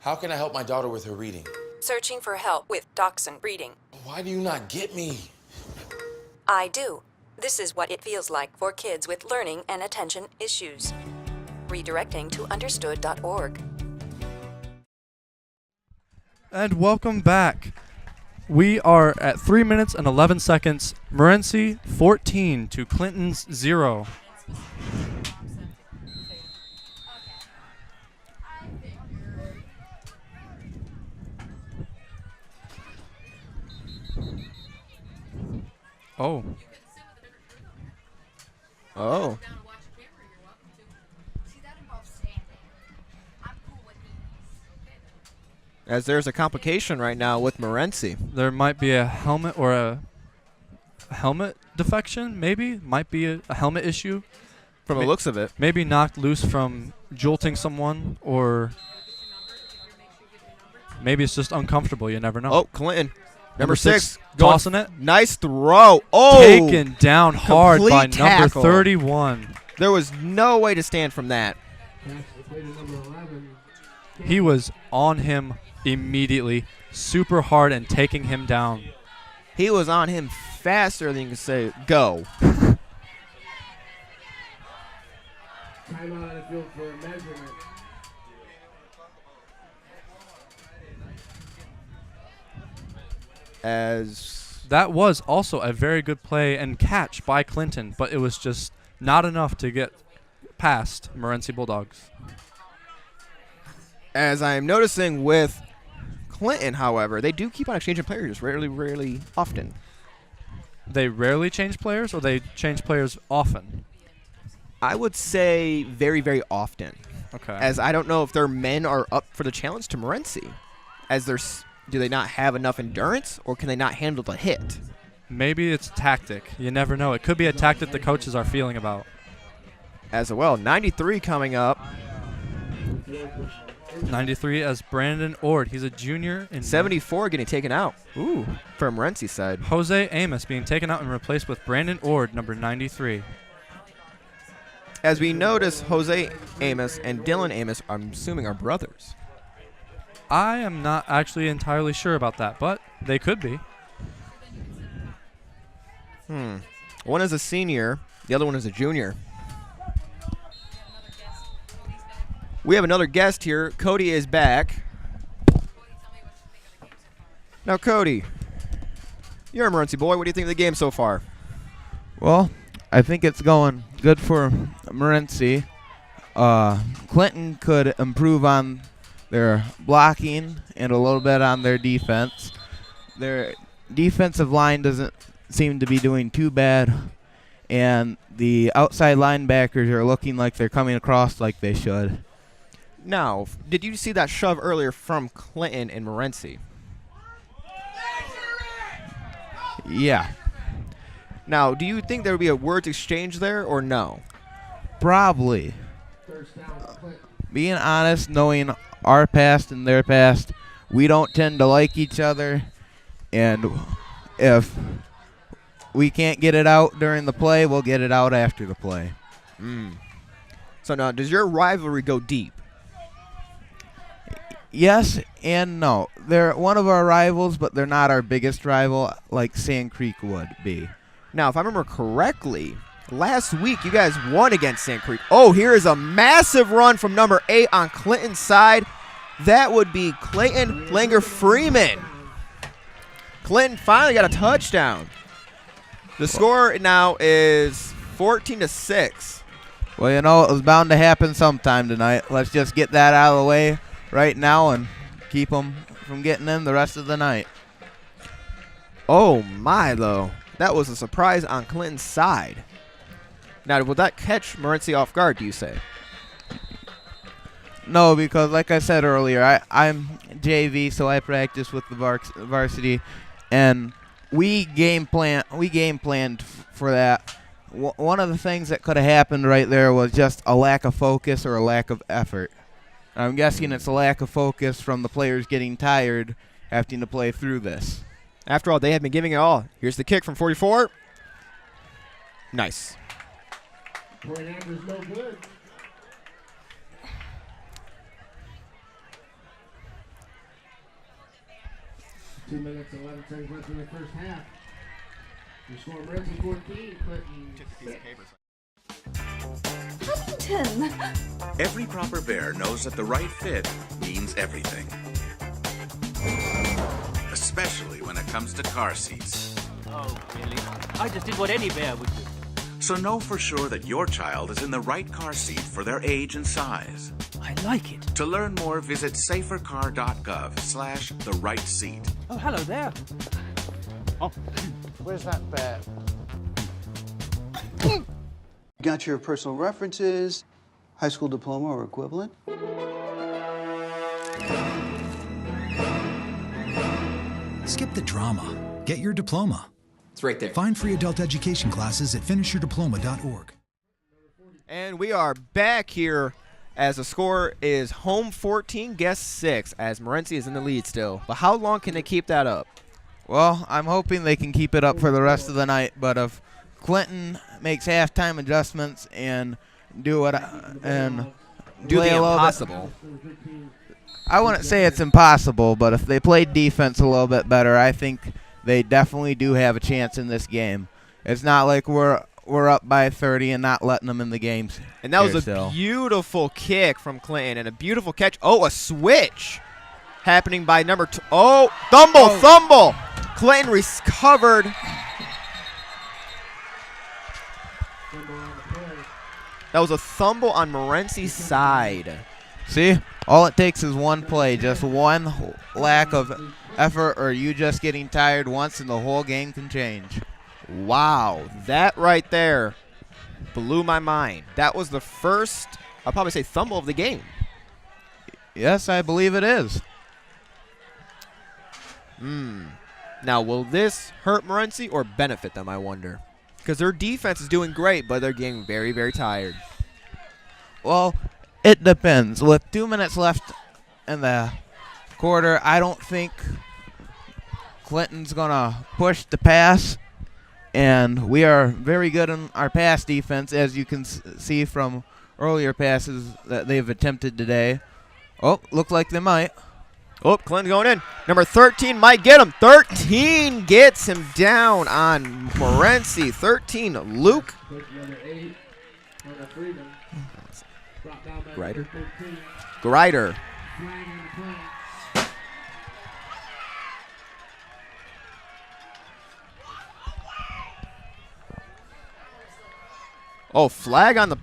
How can I help my daughter with her reading? Searching for help with Dachshund Reading. Why do you not get me? I do. This is what it feels like for kids with learning and attention issues. Redirecting to understood.org. And welcome back. We are at 3 minutes and 11 seconds. Morenci 14 to Clinton's 0. Oh. Oh. As there's a complication right now with Morenci. There might be a helmet or a helmet defection, maybe. Might be a helmet issue. From the looks of it. Maybe knocked loose from jolting someone, or maybe it's just uncomfortable. You never know. Oh, Clinton. Number 6. Tossing it. Nice throw. Oh. Taken down hard by tackle. number 31. There was no way to stand from that. He was on him immediately, super hard, and taking him down. He was on him faster than you can say, go. Timeout on the field for a measurement. As that was also a very good play and catch by Clinton, but it was just not enough to get past Morenci Bulldogs. As I am noticing with Clinton, however, they do keep on exchanging players rarely often. They rarely change players, or they change players often? I would say very, very often. Okay. As I don't know if their men are up for the challenge to Morenci. As do they not have enough endurance, or can they not handle the hit? Maybe it's tactic. You never know. It could be a tactic the coaches are feeling about. As well, 93 coming up. 93 as Brandon Ord. He's a junior. In 74 getting taken out. Ooh. From Morenci's side. Jose Amos being taken out and replaced with Brandon Ord, number 93. As we notice, Jose Amos and Dylan Amos, I'm assuming, are brothers. I am not actually entirely sure about that, but they could be. One is a senior. The other one is a junior. We have another guest here. Cody is back. Now, Cody, You're a Morenci boy. What do you think of the game so far? Well, I think it's going good for Morenci. Clinton could improve on their blocking and a little bit on their defense. Their defensive line doesn't seem to be doing too bad, and the outside linebackers are looking like they're coming across like they should. Now, did you see that shove earlier from Clinton and Morenci? Yeah. Now, do you think there would be a words exchange there or no? Probably. Being honest, knowing our past and their past, we don't tend to like each other, and if we can't get it out during the play, we'll get it out after the play. So now, does your rivalry go deep? Yes and no. They're one of our rivals, but they're not our biggest rival like Sand Creek would be. Now, if I remember correctly, last week you guys won against Sand Creek. Oh, here is a massive run from number 8 on Clinton's side. That would be Clayton Langer-Freeman. Clinton finally got a touchdown. The score now is 14-6. Well, you know, it was bound to happen sometime tonight. Let's just get that out of the way right now and keep them from getting in the rest of the night. Oh, my, though. That was a surprise on Clinton's side. Now, will that catch Morenci off guard, do you say? No, because like I said earlier, I'm JV, so I practice with the varsity, and we game planned for that. One of the things that could have happened right there was just a lack of focus or a lack of effort. I'm guessing it's a lack of focus from the players getting tired having to play through this. After all, they have been giving it all. Here's the kick from 44. Nice. Point after's no good. Two minutes, 11 seconds left in the first half. You score Morenci 14, Clinton 6. Huntington. Every proper bear knows that the right fit means everything. Especially when it comes to car seats. Oh, really? I just did what any bear would do. So know for sure that your child is in the right car seat for their age and size. I like it. To learn more, visit safercar.gov/the right seat. Oh, hello there. Oh, where's that bear? Got your personal references, high school diploma or equivalent? Skip the drama. Get your diploma. It's right there. Find free adult education classes at finishyourdiploma.org. And we are back here as the score is home 14, guest 6, as Morenci is in the lead still. But how long can they keep that up? Well, I'm hoping they can keep it up for the rest of the night, but if Clinton makes halftime adjustments and do the impossible. I wouldn't say it's impossible, but if they play defense a little bit better, I think they definitely do have a chance in this game. It's not like we're up by 30 and not letting them in the games. And that was a beautiful kick from Clinton and a beautiful catch. Oh, a switch happening by number 2. Oh, Thumble. Clinton recovered. That was a fumble on Morenci's side. See, all it takes is one play, just one lack of effort or you just getting tired once and the whole game can change. Wow, that right there blew my mind. That was the first, I'll probably say, fumble of the game. Yes, I believe it is. Now, will this hurt Morenci or benefit them, I wonder? Because their defense is doing great, but they're getting very, very tired. Well, it depends. With 2 minutes left in the quarter, I don't think Clinton's going to push the pass. And we are very good in our pass defense, as you can see from earlier passes that they've attempted today. Oh, look like they might. Oh, Clinton going in. Number 13 might get him. 13 gets him down on Morenci. 13, Luke. Grider. Oh, flag on the...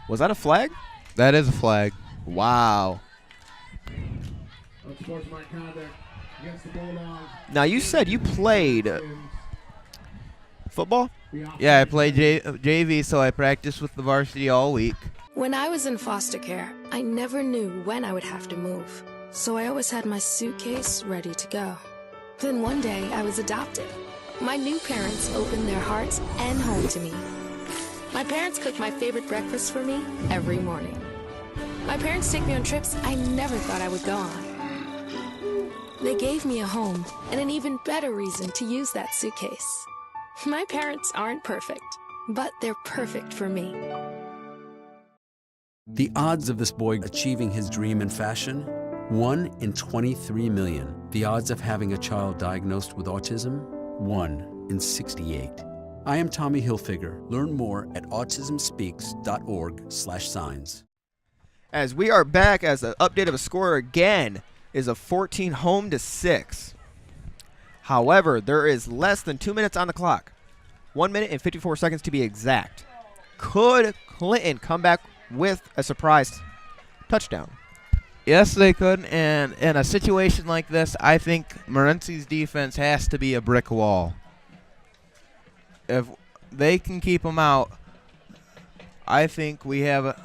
Was that a flag? That is a flag. Wow. Unsportsmanlike conduct against the Bulldogs. Now, you said you played football? Yeah, I played JV, so I practiced with the varsity all week. When I was in foster care, I never knew when I would have to move, so I always had my suitcase ready to go. Then one day, I was adopted. My new parents opened their hearts and home to me. My parents cook my favorite breakfast for me every morning. My parents take me on trips I never thought I would go on. They gave me a home and an even better reason to use that suitcase. My parents aren't perfect, but they're perfect for me. The odds of this boy achieving his dream in fashion? 1 in 23 million. The odds of having a child diagnosed with autism? 1 in 68. I am Tommy Hilfiger. Learn more at autismspeaks.org/signs. As we are back, as the update of a score again is a 14 home to 6. However, there is less than 2 minutes on the clock. 1 minute and 54 seconds to be exact. Could Clinton come back with a surprise touchdown? Yes, they could, and in a situation like this, I think Morenci's defense has to be a brick wall. If they can keep them out, I think we have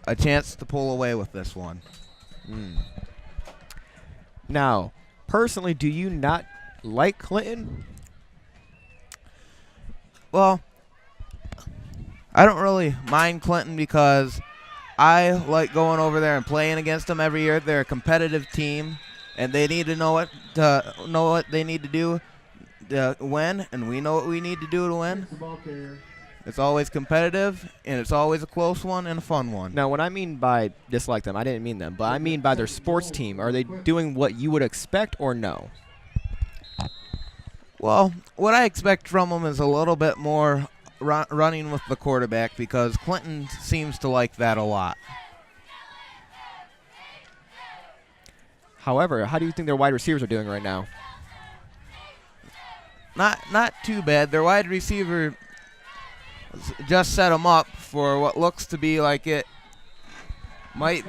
a chance to pull away with this one. Now, personally, do you not like Clinton? Well, I don't really mind Clinton because I like going over there and playing against them every year. They're a competitive team, and they need to know what they need to do to win, and we know what we need to do to win. It's always competitive, and it's always a close one and a fun one. Now, what I mean by dislike them, I didn't mean them, but I mean by their sports team. Are they doing what you would expect or no? Well, what I expect from them is a little bit more running with the quarterback because Clinton seems to like that a lot. However, how do you think their wide receivers are doing right now? Not too bad. Their wide receiver just set them up for what looks to be like it might.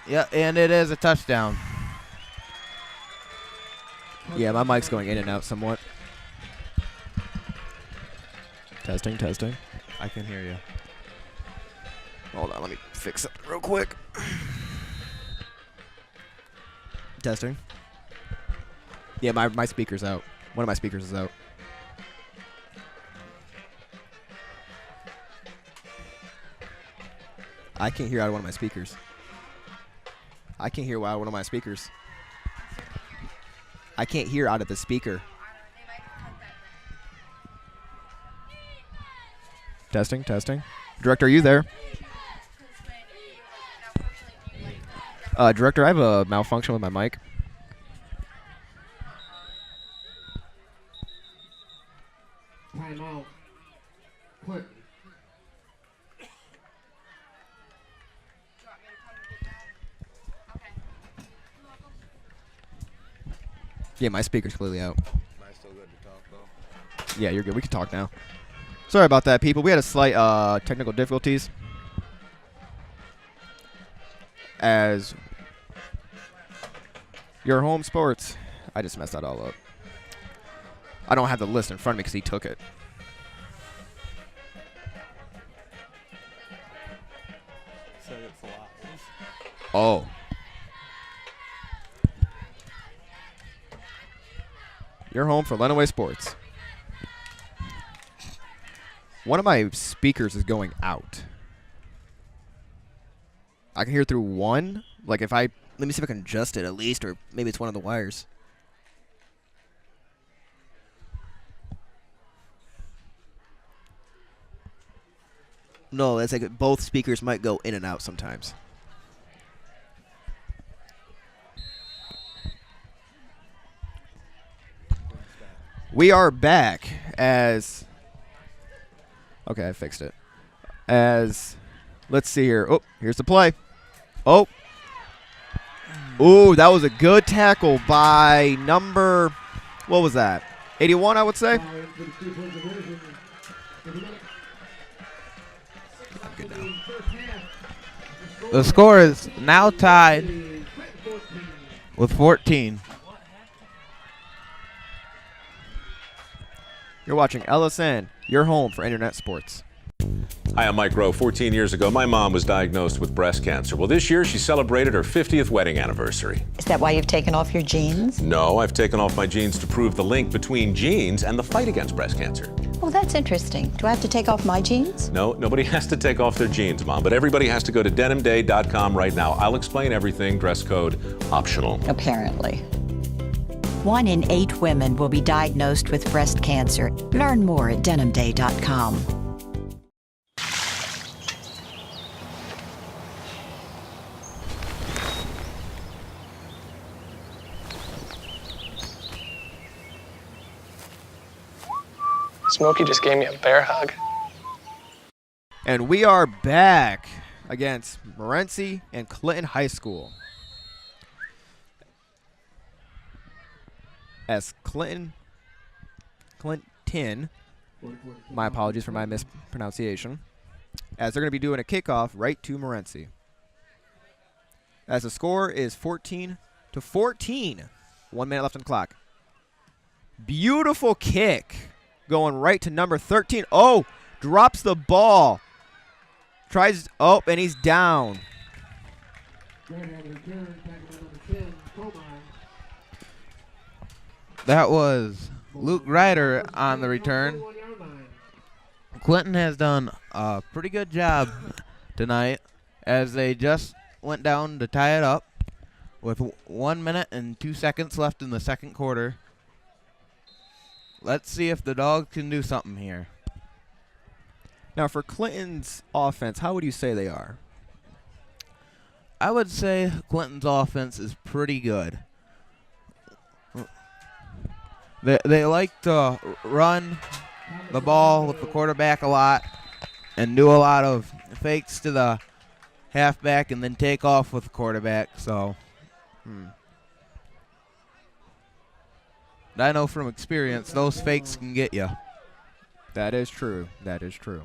Yeah, and it is a touchdown. Yeah, my mic's going in and out somewhat. Testing, testing. I can hear you. Hold on, let me fix it real quick. Testing. Yeah, my speaker's out. One of my speakers is out. I can't hear out of one of my speakers. I can't hear out of one of my speakers. I can't hear out of the speaker. Testing, testing. Director, are you there? Director, I have a malfunction with my mic. Timeout. Clinton. Yeah, my speaker's clearly out. Am I still good to talk, though? Yeah, you're good. We can talk now. Sorry about that, people. We had a slight technical difficulties. As your home sports. I just messed that all up. I don't have the list in front of me because he took it. Oh. You're home for Lenawee Sports. One of my speakers is going out. I can hear through one. Like if I... Let me see if I can adjust it at least, or maybe it's one of the wires. No, it's like both speakers might go in and out sometimes. We are back as... Okay, I fixed it. As... Let's see here. Oh, here's the play. Oh. Ooh, that was a good tackle by number... What was that? 81, I would say. The score is now tied with 14. You're watching LSN, your home for internet sports. Hi, I'm Mike Rowe. 14 years ago, my mom was diagnosed with breast cancer. Well, this year she celebrated her 50th wedding anniversary. Is that why you've taken off your jeans? No, I've taken off my jeans to prove the link between jeans and the fight against breast cancer. Oh, that's interesting. Do I have to take off my jeans? No, nobody has to take off their jeans, Mom, but everybody has to go to denimday.com right now. I'll explain everything, dress code optional. Apparently. 1 in 8 women will be diagnosed with breast cancer. Learn more at denimday.com. Smokey just gave me a bear hug. And we are back against Morenci and Clinton High School. As Clinton, my apologies for my mispronunciation, as they're going to be doing a kickoff right to Morenci. As the score is 14-14. 1 minute left on the clock. Beautiful kick. Going right to number 13. Oh, drops the ball. Tries, oh, and he's down. That was Luke Ryder on the return. Clinton has done a pretty good job tonight as they just went down to tie it up with 1 minute and 2 seconds left in the second quarter. Let's see if the Dogs can do something here. Now, for Clinton's offense, how would you say they are? I would say Clinton's offense is pretty good. They like to run the ball with the quarterback a lot and do a lot of fakes to the halfback and then take off with the quarterback. So, I know from experience those fakes can get you. That is true. That is true.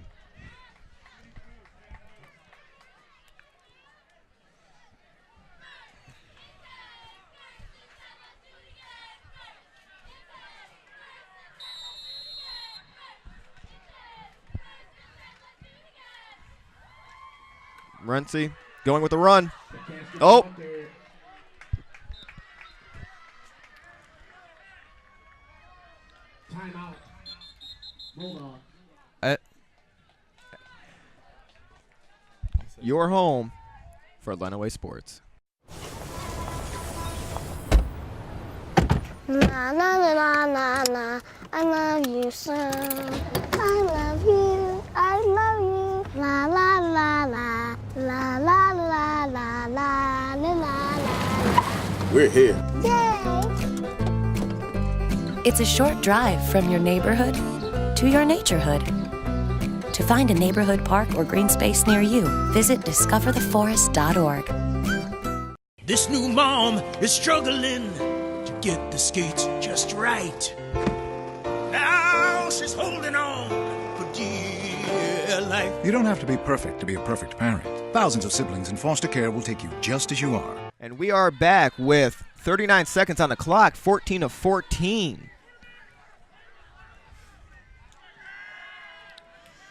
Morenci going with the run. Oh. Timeout. Bulldogs. Your home for Lenawee Sports. Na na na na na, I love you so. I love you, I love you. La la la la, la la la la la la la. We're here. Yay! It's a short drive from your neighborhood to your naturehood. To find a neighborhood park or green space near you, visit discovertheforest.org. This new mom is struggling to get the skates just right. Now she's holding on for dear life. You don't have to be perfect to be a perfect parent. Thousands of siblings in foster care will take you just as you are. And we are back with 39 seconds on the clock, 14-14.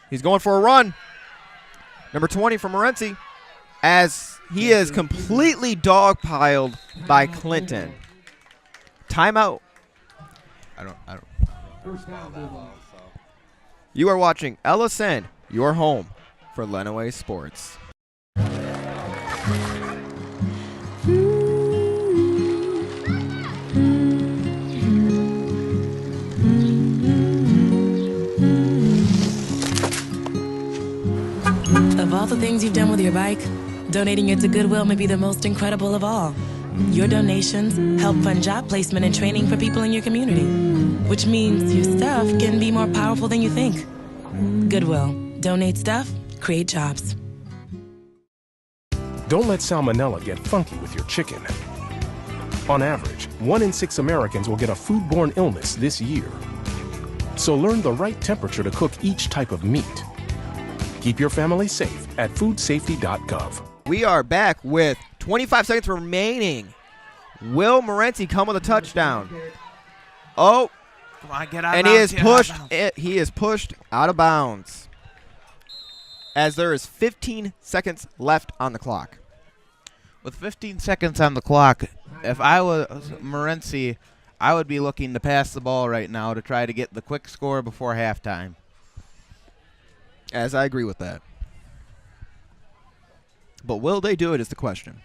He's going for a run. Number 20 from Morenci, as he is completely dogpiled by Clinton. Timeout. I don't. You are watching LSN, your home for Lenawee Sports. Of all the things you've done with your bike, donating it to Goodwill may be the most incredible of all. Your donations help fund job placement and training for people in your community, which means your stuff can be more powerful than you think. Goodwill. Donate stuff, create jobs. Don't let salmonella get funky with your chicken. On average, 1 in 6 Americans will get a foodborne illness this year. So learn the right temperature to cook each type of meat. Keep your family safe at foodsafety.gov. We are back with 25 seconds remaining. Will Morenci come with a touchdown? Oh, come on, get out and of he bounds, is pushed. He is pushed out of bounds. As there is 15 seconds left on the clock. With 15 seconds on the clock, if I was Morenci, I would be looking to pass the ball right now to try to get the quick score before halftime. As I agree with that. But will they do it is the question.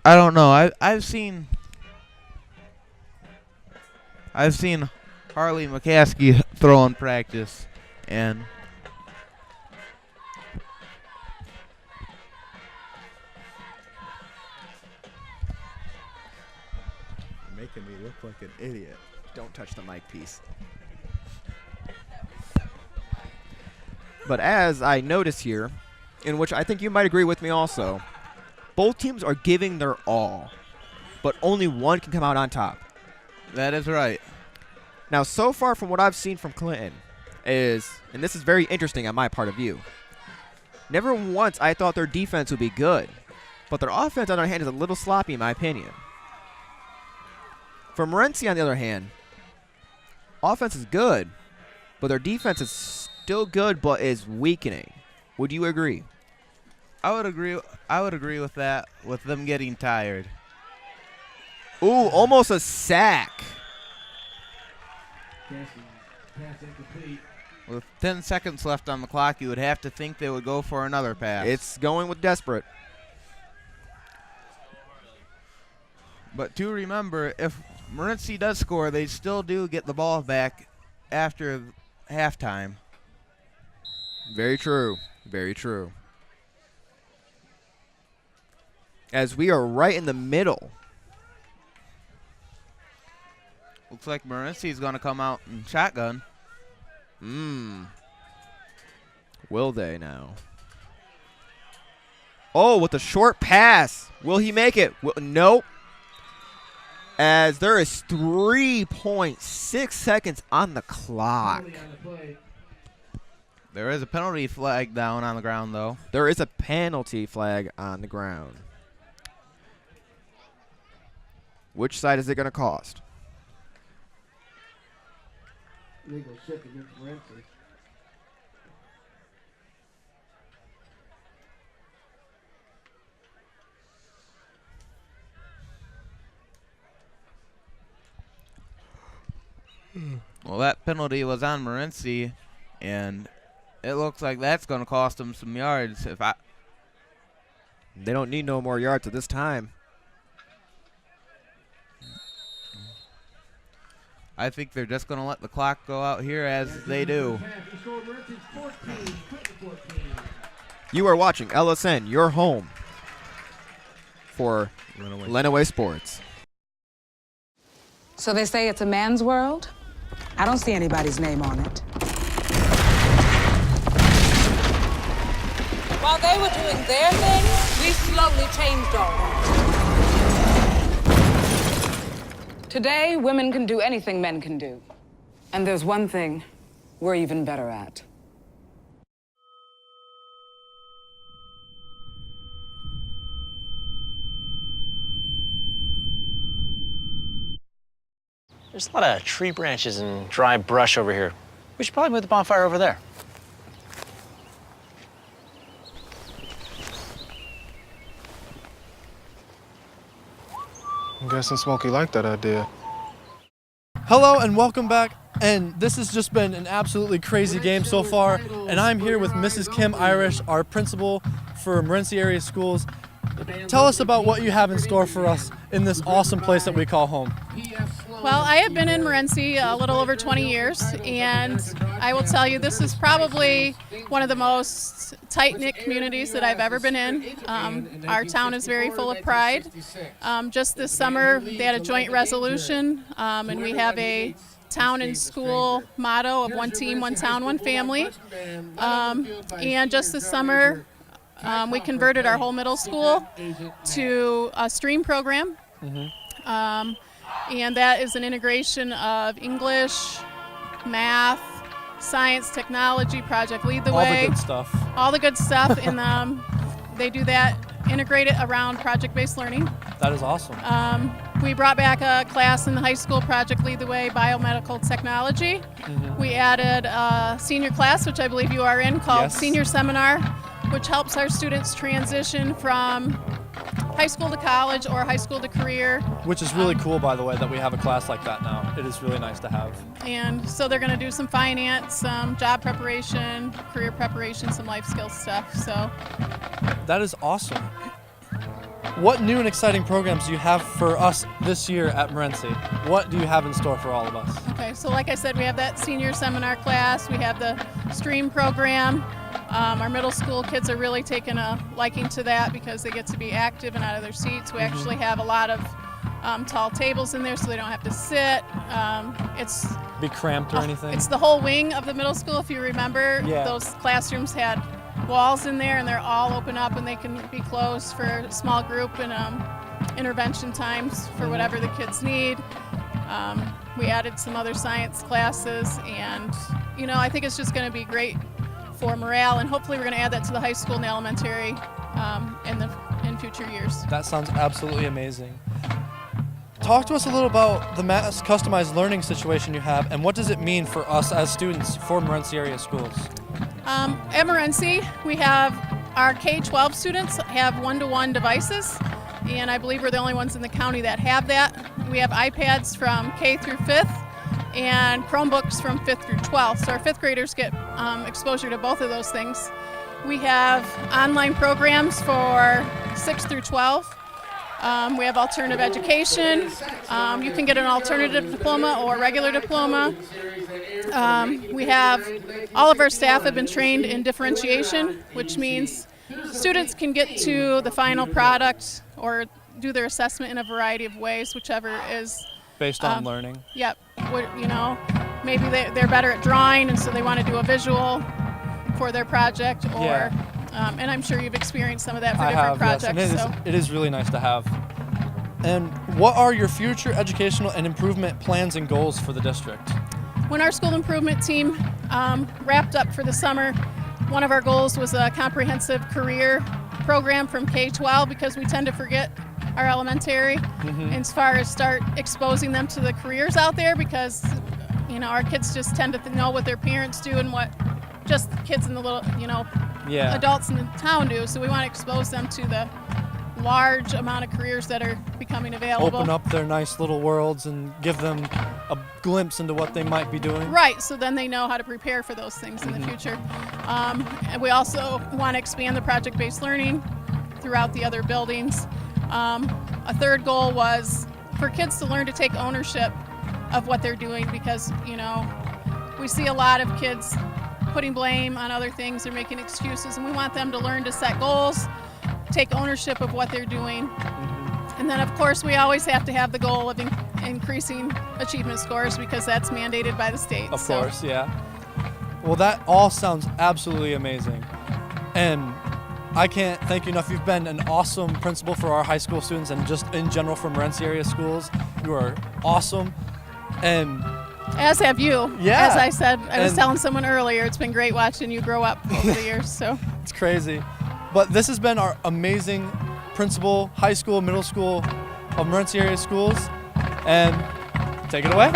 I don't know. I've seen Harley McCaskey throw in practice, and making me look like an idiot. Don't touch the mic piece. But as I notice here, in which I think you might agree with me also, both teams are giving their all, but only one can come out on top. That is right. Now, so far from what I've seen from Clinton is, and this is very interesting on my part of view, never once I thought their defense would be good, but their offense on the other hand is a little sloppy in my opinion. For Morenci on the other hand, offense is good, but their defense is still good but is weakening. Would you agree? I would agree with that, with them getting tired. Ooh, almost a sack. With 10 seconds left on the clock, you would have to think they would go for another pass. It's going with desperate. But to remember, if Morenci does score, they still do get the ball back after halftime. Very true. Very true. As we are right in the middle. Looks like Morenci is going to come out in shotgun. Will they now? Oh, with a short pass. Will he make it? Nope. As there is 3.6 seconds on the clock. There is a penalty flag down on the ground, though. There is a penalty flag on the ground. Which side is it going to cost? Legal shift against Morenci. Well, that penalty was on Morenci, and it looks like that's going to cost them some yards. They don't need no more yards at this time. I think they're just going to let the clock go out here as they do. You are watching LSN, your home for Lenawee Sports. So they say it's a man's world? I don't see anybody's name on it. While they were doing their thing, we slowly changed all that. Today, women can do anything men can do. And there's one thing we're even better at. There's a lot of tree branches and dry brush over here. We should probably move the bonfire over there. I'm guessing Smokey liked that idea. Hello and welcome back. And this has just been an absolutely crazy game so far. And I'm here with Mrs. Kim Irish, our principal for Morenci area schools. Tell us about what you have in store for us in this awesome place that we call home. Well, I have been in Morenci a little over 20 years, and I will tell you this is probably one of the most tight-knit communities that I've ever been in. Our town is very full of pride. Just this summer, they had a joint resolution, and we have a town and school motto of one team, one town, one family. And just this summer, we converted our whole middle school to a STREAM program. And that is an integration of English, math, science, technology, Project Lead the All Way. the good stuff. All the good stuff, and they do that integrated around project-based learning. That is awesome. We brought back a class in the high school, Project Lead the Way, Biomedical Technology. We added a senior class, which I believe you are in, called Yes. Senior Seminar, which helps our students transition from high school to college or high school to career. Which is really cool, by the way, that we have a class like that now. It is really nice to have. And so they're going to do some finance, some job preparation, career preparation, some life skills stuff. So That is awesome. What new and exciting programs do you have for us this year at Morenci? What do you have in store for all of us? Okay, so like I said, we have that senior seminar class. We have the STREAM program. Our middle school kids are really taking a liking to that because they get to be active and out of their seats. We actually have a lot of tall tables in there so they don't have to sit. It's Be cramped or anything? It's the whole wing of the middle school. If you remember, Yeah. those classrooms had walls in there and they're all open up and they can be closed for a small group and intervention times for whatever the kids need. We added some other science classes, and I think it's just going to be great for morale, and hopefully we're going to add that to the high school and the elementary in future years. That sounds absolutely amazing. Talk to us a little about the mass customized learning situation you have, and what does it mean for us as students for Morenci area schools? At Morenci, we have our K-12 students have one-to-one devices, and I believe we're the only ones in the county that have that. We have iPads from K through 5th and Chromebooks from 5th through 12th, so our 5th graders get exposure to both of those things. We have online programs for 6th through 12. We have alternative education. You can get an alternative diploma or a regular diploma. We have, all of our staff have been trained in differentiation, which means students can get to the final product or do their assessment in a variety of ways, whichever is Based on learning? Yep. Maybe they're better at drawing, and so they want to do a visual for their project, or Yeah. and I'm sure you've experienced some of that for I different have, projects. yes, and it is really nice to have. And what are your future educational and improvement plans and goals for the district? When our school improvement team wrapped up for the summer, one of our goals was a comprehensive career program from K-12, because we tend to forget our elementary as far as start exposing them to the careers out there, because our kids just tend to know what their parents do and what just the kids in the little adults in the town do. So we want to expose them to the large amount of careers that are becoming available. Open up their nice little worlds and give them a glimpse into what they might be doing. Right, so then they know how to prepare for those things in the future. And we also want to expand the project-based learning throughout the other buildings. A third goal was for kids to learn to take ownership of what they're doing, because we see a lot of kids putting blame on other things or making excuses, and we want them to learn to set goals, take ownership of what they're doing. And then of course we always have to have the goal of increasing achievement scores, because that's mandated by the state. Of course, yeah. Well, that all sounds absolutely amazing. And I can't thank you enough. You've been an awesome principal for our high school students and just in general for Morenci area schools. You are awesome. And as have you. Yeah. As I said, I was telling someone earlier, it's been great watching you grow up over the years. So it's crazy. But this has been our amazing principal, high school, middle school of Morenci area schools. And take it away.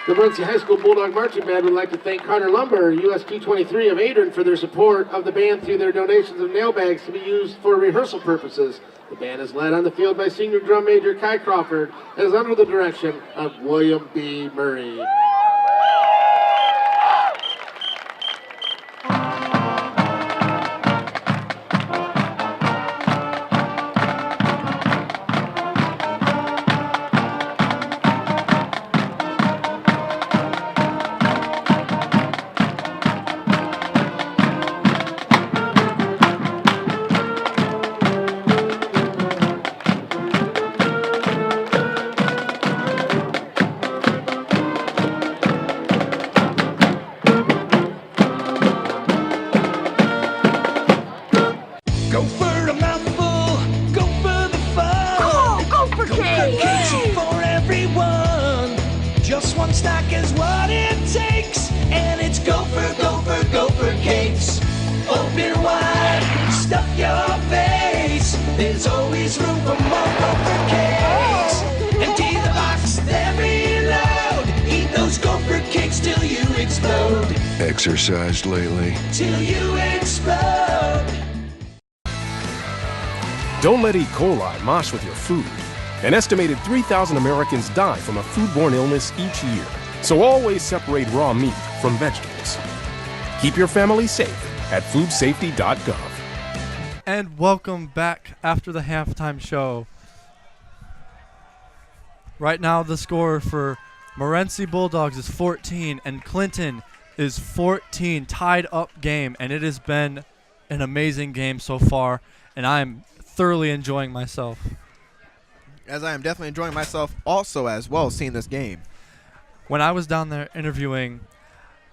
The Morenci High School Bulldog Marching Band would like to thank Carter Lumber, US 223 of Adrian, for their support of the band through their donations of nail bags to be used for rehearsal purposes. The band is led on the field by senior drum major Kai Crawford and is under the direction of William B. Murray. one stack is what it takes, and it's Gopher, Gopher, Gopher Cakes. Open wide, stuff your face. There's always room for more Gopher Cakes. Empty the box, then reload. Eat those Gopher Cakes till you explode. Exercised lately? Till you explode. Don't let E. coli mosh with your food. An estimated 3,000 Americans die from a foodborne illness each year. So always separate raw meat from vegetables. Keep your family safe at foodsafety.gov. And welcome back after the halftime show. Right now the score for Morenci Bulldogs is 14 and Clinton is 14. Tied up game, and it has been an amazing game so far, and I'm thoroughly enjoying myself. As I am definitely enjoying myself also as well seeing this game. When I was down there interviewing,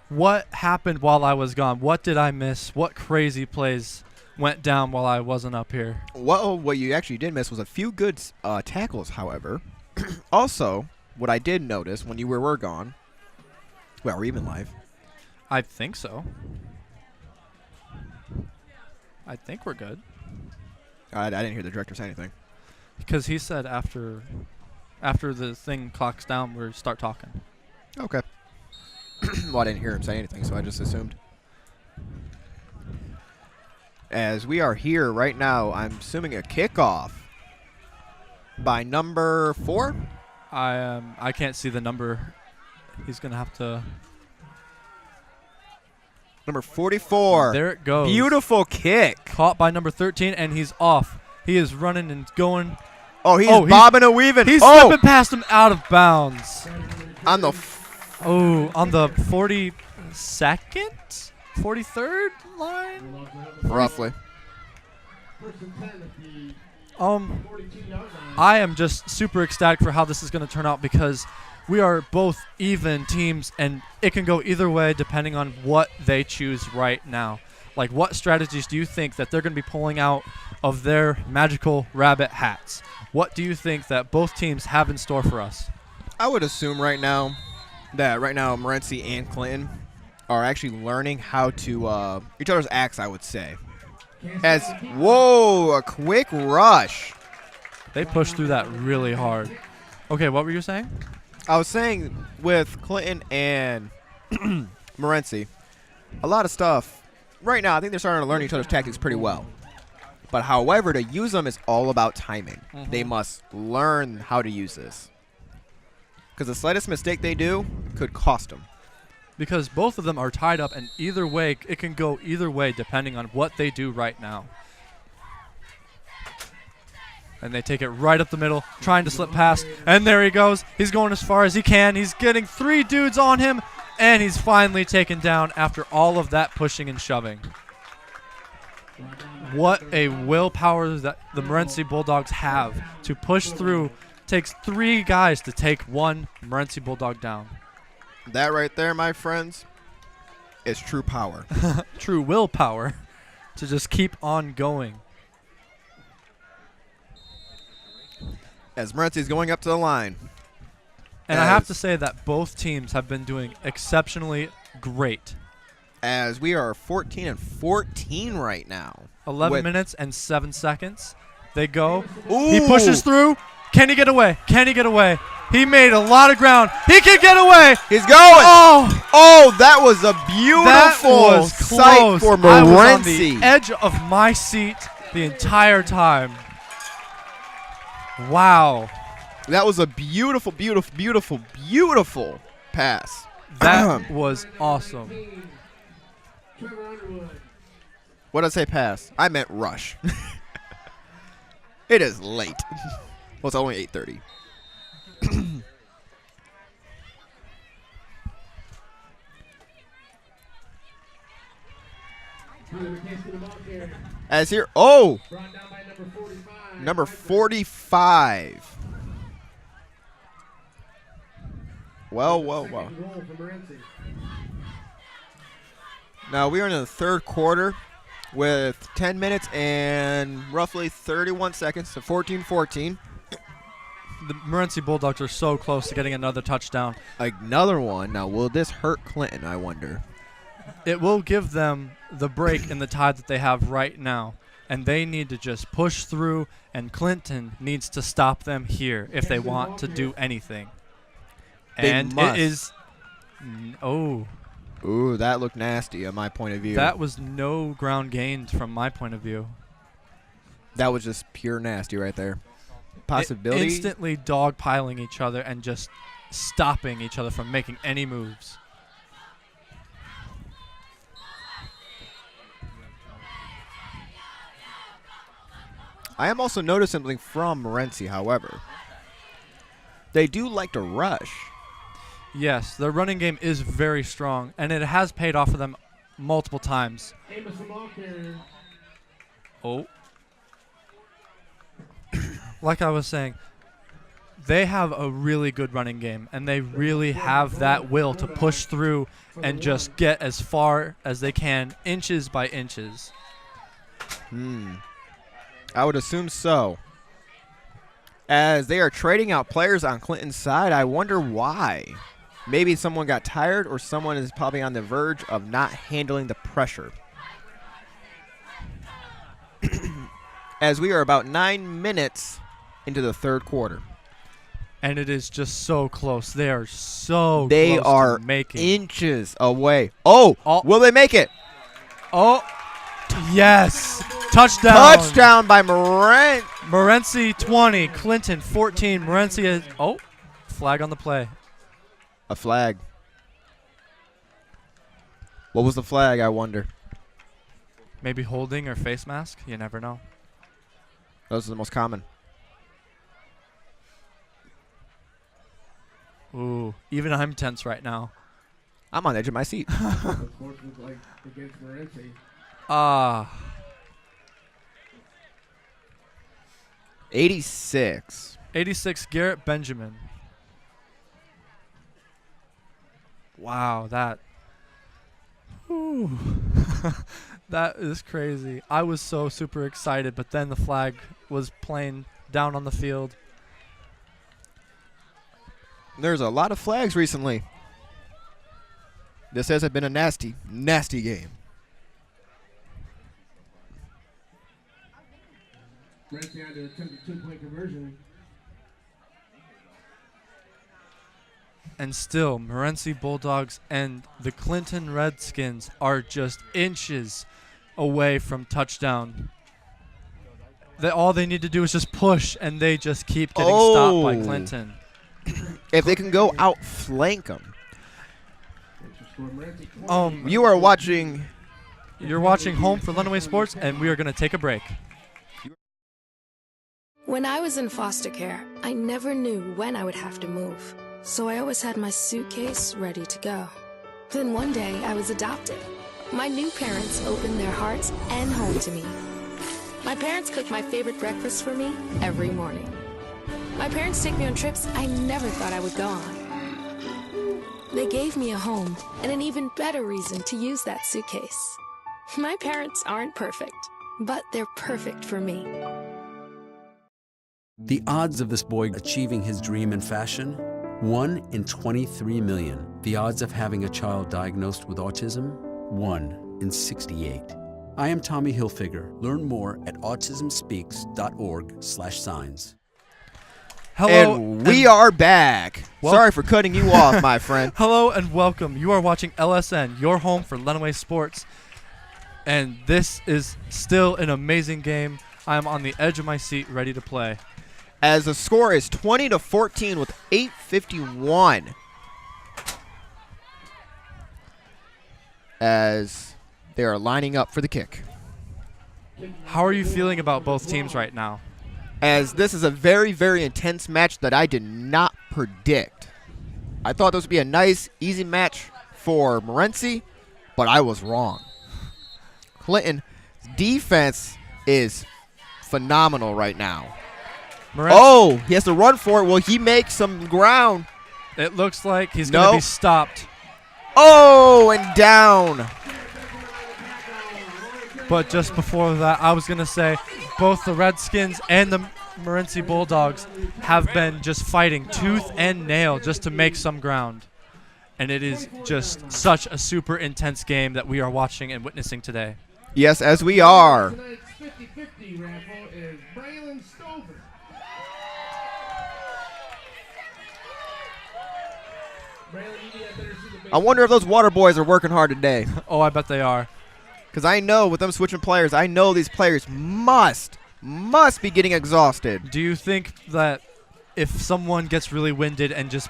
what happened while I was gone? What did I miss? What crazy plays went down while I wasn't up here? Well, what you actually did miss was a few good tackles, however. Also, what I did notice when you were gone, well, we're even live. I think so. I think we're good. I didn't hear the director say anything. Because he said after the thing clocks down, we start talking. Okay. Well, I didn't hear him say anything, so I just assumed. As we are here right now, I'm assuming a kickoff by number 4. I can't see the number. He's gonna have to. Number 44. There it goes. Beautiful kick. Caught by number 13, and he's off. He is running and going. Oh, he's bobbing and weaving. He's slipping past him out of bounds. On the on the 42nd, 43rd line, roughly. I am just super ecstatic for how this is going to turn out because we are both even teams, and it can go either way depending on what they choose right now. Like, what strategies do you think that they're going to be pulling out of their magical rabbit hats? What do you think that both teams have in store for us? I would assume right now Morenci and Clinton are actually learning how to each other's acts, I would say. A quick rush. They pushed through that really hard. Okay, what were you saying? I was saying with Clinton and Morenci, a lot of stuff. Right now, I think they're starting to learn each other's tactics pretty well. But however, to use them is all about timing. Mm-hmm. They must learn how to use this. Because the slightest mistake they do could cost them. Because both of them are tied up, and either way, it can go either way depending on what they do right now. And they take it right up the middle, trying to slip past. And there he goes. He's going as far as he can. He's getting 3 dudes on him, and he's finally taken down after all of that pushing and shoving. What a willpower that the Morenci Bulldogs have to push through. Takes 3 guys to take one Morenci Bulldog down. That right there, my friends, is true power. True willpower to just keep on going. As Morenci's going up to the line. And I have to say that both teams have been doing exceptionally great. As we are 14 and 14 right now. 11 minutes and 7 seconds. They go. Ooh. He pushes through. Can he get away? Can he get away? He made a lot of ground. He can get away. He's going. Oh, that was a beautiful sight for Morenci. I was on the edge of my seat the entire time. Wow. That was a beautiful, beautiful, beautiful, beautiful pass. That was awesome. What did I say pass? I meant rush. It is late. Well, it's only 8:30. As here, number 45. Well. Now we are in the 3rd quarter with 10 minutes and roughly 31 seconds, so 14-14. the Morenci Bulldogs are so close to getting another touchdown. Another one. Now, will this hurt Clinton, I wonder? It will give them the break in the tide that they have right now. And they need to just push through, and Clinton needs to stop them here if they want to do anything. And it is... Oh. Ooh, that looked nasty on my point of view. That was no ground gained from my point of view. That was just pure nasty right there. Possibility. Instantly dogpiling each other and just stopping each other from making any moves. I am also noticing something from Morenci, however. They do like to rush. Yes, their running game is very strong, and it has paid off for them multiple times. Oh. Like I was saying, they have a really good running game, and they really have that will to push through and just get as far as they can, inches by inches. I would assume so. As they are trading out players on Clinton's side, I wonder why. Maybe someone got tired, or someone is probably on the verge of not handling the pressure. As we are about 9 minutes into the third quarter. And it is just so close. They are so they close are to making. Inches away. Oh, will they make it? Oh, yes. Touchdown. Touchdown by Morenci. Morenci 20, Clinton 14. Morenci is, flag on the play. A flag. What was the flag, I wonder? Maybe holding or face mask. You never know. Those are the most common. Ooh, even I'm tense right now. I'm on the edge of my seat. 86. 86, Garrett Benjamin. Wow, that. Ooh. That is crazy. I was so super excited, but then the flag was playing down on the field. There's a lot of flags recently. This hasn't been a nasty, nasty game. Morenci had to attempt a 2-point conversion. And still, Morenci Bulldogs and the Clinton Redskins are just inches away from touchdown. All they need to do is just push, and they just keep getting stopped by Clinton. If they can go outflank them. You are watching. You're watching Home for Lenawee Sports, and we are going to take a break. When I was in foster care, I never knew when I would have to move. So I always had my suitcase ready to go. Then one day, I was adopted. My new parents opened their hearts and home to me. My parents cook my favorite breakfast for me every morning. My parents take me on trips I never thought I would go on. They gave me a home and an even better reason to use that suitcase. My parents aren't perfect, but they're perfect for me. The odds of this boy achieving his dream in fashion? 1 in 23 million. The odds of having a child diagnosed with autism? 1 in 68. I am Tommy Hilfiger. Learn more at autismspeaks.org/signs. Hello, and we are back. Sorry for cutting you off, my friend. Hello and welcome. You are watching LSN, your home for Lenawee Sports. And this is still an amazing game. I am on the edge of my seat, ready to play. As the score is 20-14 with 8:51. As they are lining up for the kick. How are you feeling about both teams right now? As this is a very, very intense match that I did not predict. I thought this would be a nice, easy match for Morenci, but I was wrong. Clinton's defense is phenomenal right now. Oh, he has to run for it. Will he make some ground? It looks like he's going to be stopped. Oh, and down. But just before that, I was going to say both the Redskins and the Morenci Bulldogs have been just fighting tooth and nail just to make some ground. And it is just such a super intense game that we are watching and witnessing today. Yes, as we are. Tonight's 50-50 raffle is Braylon Stover. I wonder if those water boys are working hard today. Oh, I bet they are. Because I know with them switching players, I know these players must be getting exhausted. Do you think that if someone gets really winded and just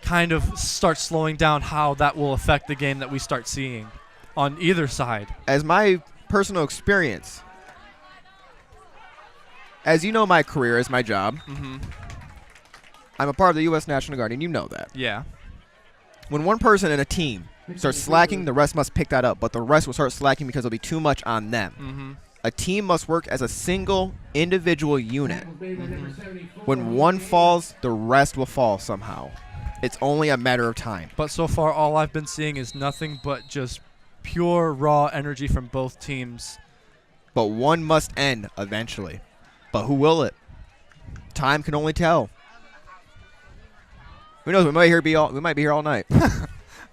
kind of starts slowing down, how that will affect the game that we start seeing on either side? As my personal experience, as you know, my career is my job. Mm-hmm. I'm a part of the U.S. National Guard, and you know that. Yeah. When one person in a team starts slacking, the rest must pick that up, but the rest will start slacking because it'll be too much on them. Mm-hmm. A team must work as a single individual unit. Mm-hmm. When one falls, the rest will fall somehow. It's only a matter of time. But so far, all I've been seeing is nothing but just pure, raw energy from both teams. But one must end eventually. But who will it? Time can only tell. Who knows? We might be here all night.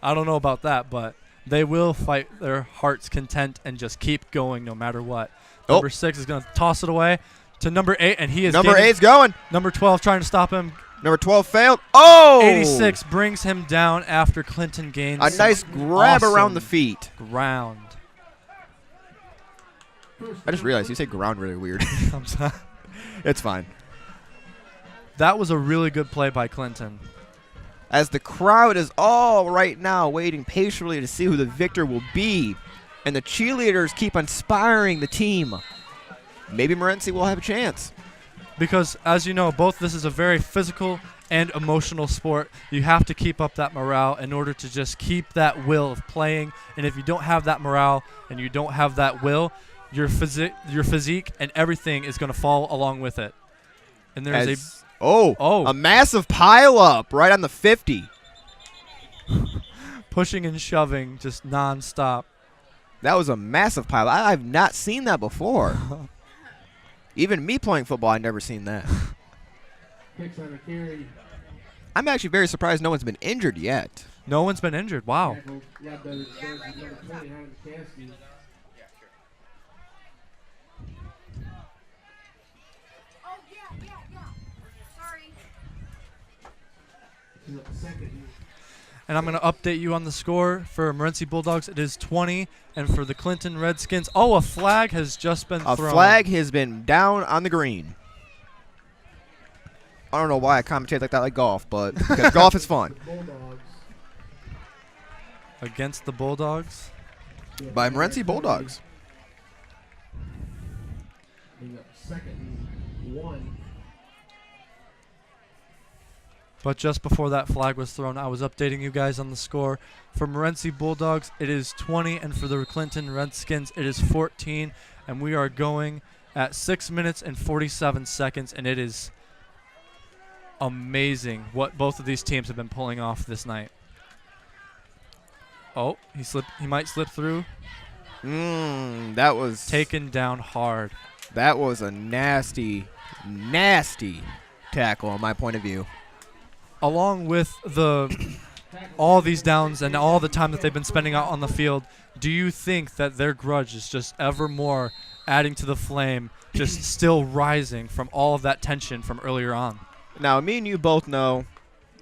I don't know about that, but they will fight their heart's content and just keep going no matter what. Number 6 is going to toss it away to number 8, and he is Number 8's going. Number 12 trying to stop him. Number 12 failed. Oh! 86 brings him down after Clinton gains a nice grab around the feet. Ground. I just realized you say ground really weird. I'm sorry. It's fine. That was a really good play by Clinton. As the crowd is all right now waiting patiently to see who the victor will be, and the cheerleaders keep inspiring the team, maybe Morenci will have a chance. Because, as you know, this is a very physical and emotional sport. You have to keep up that morale in order to just keep that will of playing. And if you don't have that morale and you don't have that will, your physique and everything is going to fall along with it. And there's a massive pile up right on the 50. Pushing and shoving just nonstop. That was a massive pile. I've not seen that before. Even me playing football, I've never seen that. I'm actually very surprised no one's been injured yet. No one's been injured. Wow. And I'm going to update you on the score for Morenci Bulldogs. It is 20, and for the Clinton Redskins, a flag has just been thrown. A flag has been down on the green. I don't know why I commentate like that like golf, but because golf is fun. Against the Bulldogs? By Morenci Bulldogs. But just before that flag was thrown, I was updating you guys on the score. For Morenci Bulldogs, it is 20, and for the Clinton Redskins, it is 14. And we are going at 6 minutes and 47 seconds, and it is amazing what both of these teams have been pulling off this night. Oh, he might slip through. That was taken down hard. That was a nasty, nasty tackle on my point of view. Along with all these downs and all the time that they've been spending out on the field, do you think that their grudge is just ever more adding to the flame, just still rising from all of that tension from earlier on? Now, me and you both know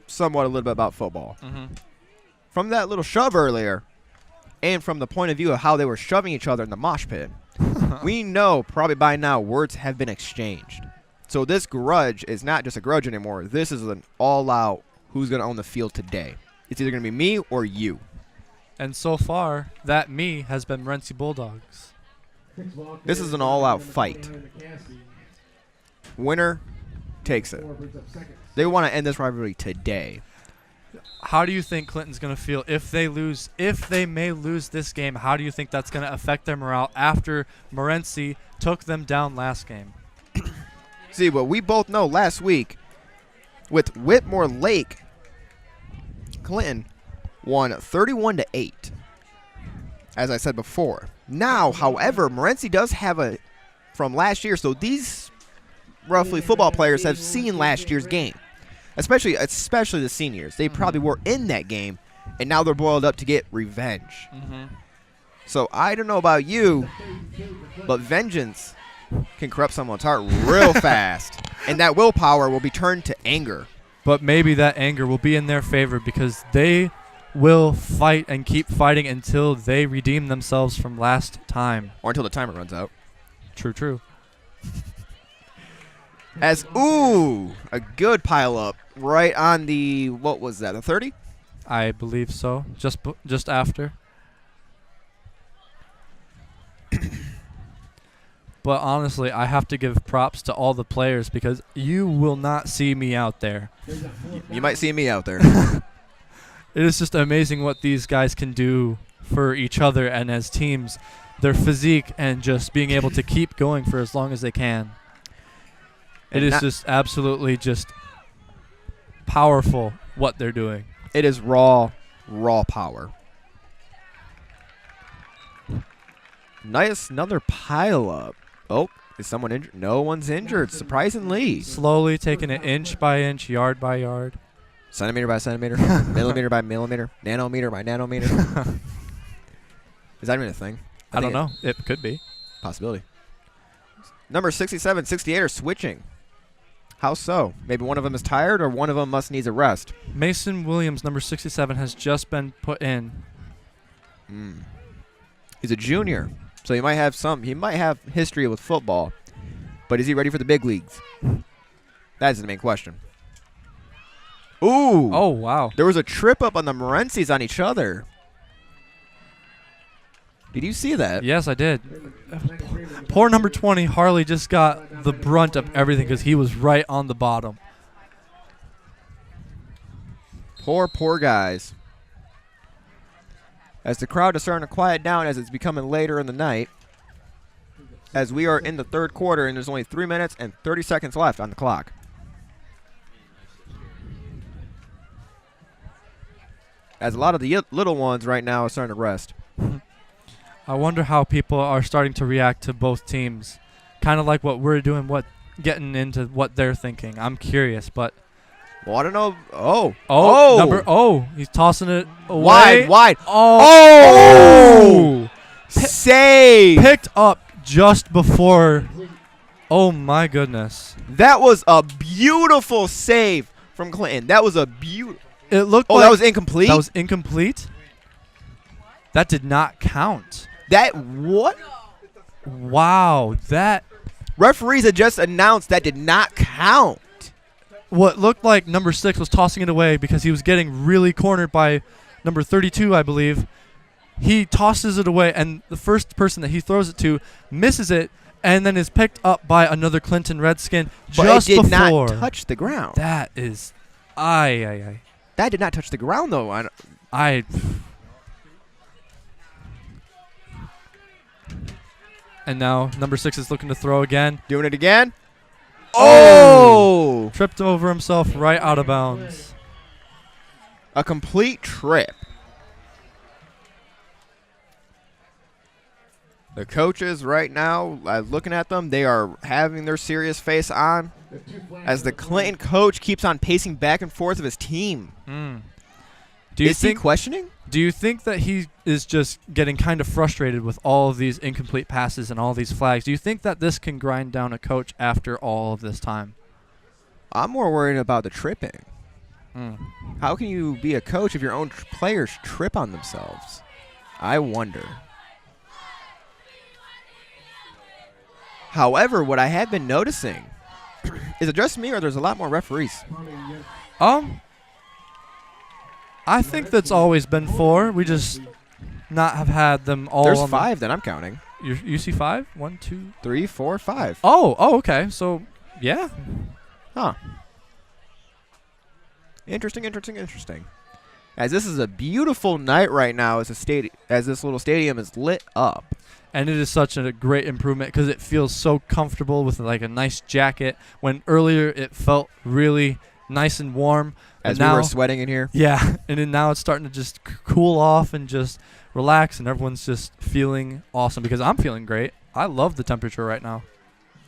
somewhat a little bit about football. Mm-hmm. From that little shove earlier, and from the point of view of how they were shoving each other in the mosh pit, we know probably by now words have been exchanged. So this grudge is not just a grudge anymore. This is an all-out who's going to own the field today. It's either going to be me or you. And so far, that me has been Morenci Bulldogs. This is an all-out fight. Winner takes it. They want to end this rivalry today. How do you think Clinton's going to feel if they lose? If they may lose this game, how do you think that's going to affect their morale after Morenci took them down last game? See, what we both know last week, with Whitmore Lake, Clinton won 31-8, as I said before. Now, however, Morenci does have from last year, so these roughly football players have seen last year's game, especially the seniors. They probably were in that game, and now they're boiled up to get revenge. So I don't know about you, but vengeance can corrupt someone's heart real fast, and that willpower will be turned to anger. But maybe that anger will be in their favor because they will fight and keep fighting until they redeem themselves from last time. Or until the timer runs out. True. As, a good pile up right on the, what was that, a 30? I believe so. Just after. But honestly, I have to give props to all the players because you will not see me out there. You might see me out there. It is just amazing what these guys can do for each other and as teams. Their physique and just being able to keep going for as long as they can. It is just absolutely just powerful what they're doing. It is raw power. Nice, another pile up. Oh, is someone injured? No one's injured, surprisingly. Slowly taking it inch by inch, yard by yard. Centimeter by centimeter, millimeter by millimeter, nanometer by nanometer. Is that even a thing? I don't know. It could be. Possibility. Number 67, 68 are switching. How so? Maybe one of them is tired or one of them must needs a rest. Mason Williams, number 67, has just been put in. He's a junior, so he might have history with football, but is he ready for the big leagues? That is the main question. Ooh. Oh, wow. There was a trip up on the Morencis on each other. Did you see that? Yes, I did. Poor number 20, Harley, just got the brunt of everything because he was right on the bottom. Poor guys. As the crowd is starting to quiet down as it's becoming later in the night, as we are in the third quarter and there's only 3 minutes and 30 seconds left on the clock. As a lot of the little ones right now are starting to rest. I wonder how people are starting to react to both teams. Kind of like what we're doing, getting into what they're thinking. I'm curious, but... Well, I don't know. He's tossing it away. Wide. Save. Picked up just before. Oh, my goodness. That was a beautiful save from Clinton. That was a beautiful... It looked that was incomplete? That was incomplete? That did not count. That what? Wow, that... Referees had just announced that did not count. What looked like number 6 was tossing it away because he was getting really cornered by number 32, I believe. He tosses it away, and the first person that he throws it to misses it, and then is picked up by another Clinton Redskin just before. But it did not touch the ground. That is... Aye. That did not touch the ground, though. And now number 6 is looking to throw again. Doing it again. Oh! Tripped over himself right out of bounds. A complete trip. The coaches right now, looking at them, they are having their serious face on as the Clinton coach keeps on pacing back and forth of his team. Is he questioning? Do you think that he is just getting kind of frustrated with all of these incomplete passes and all these flags? Do you think that this can grind down a coach after all of this time? I'm more worried about the tripping. How can you be a coach if your own players trip on themselves? I wonder. However, what I have been noticing, is it just me or there's a lot more referees? I think that's always been 4. We just not have had them all. There's 5 that I'm counting. You see 5? 1, 2, 3, 4, 5. Oh, okay. So, yeah. Huh. Interesting. As this is a beautiful night right now as this little stadium is lit up. And it is such a great improvement because it feels so comfortable with like a nice jacket. When earlier it felt really nice and warm. As we were sweating in here. Yeah, and then now it's starting to just cool off and just relax, and everyone's just feeling awesome because I'm feeling great. I love the temperature right now.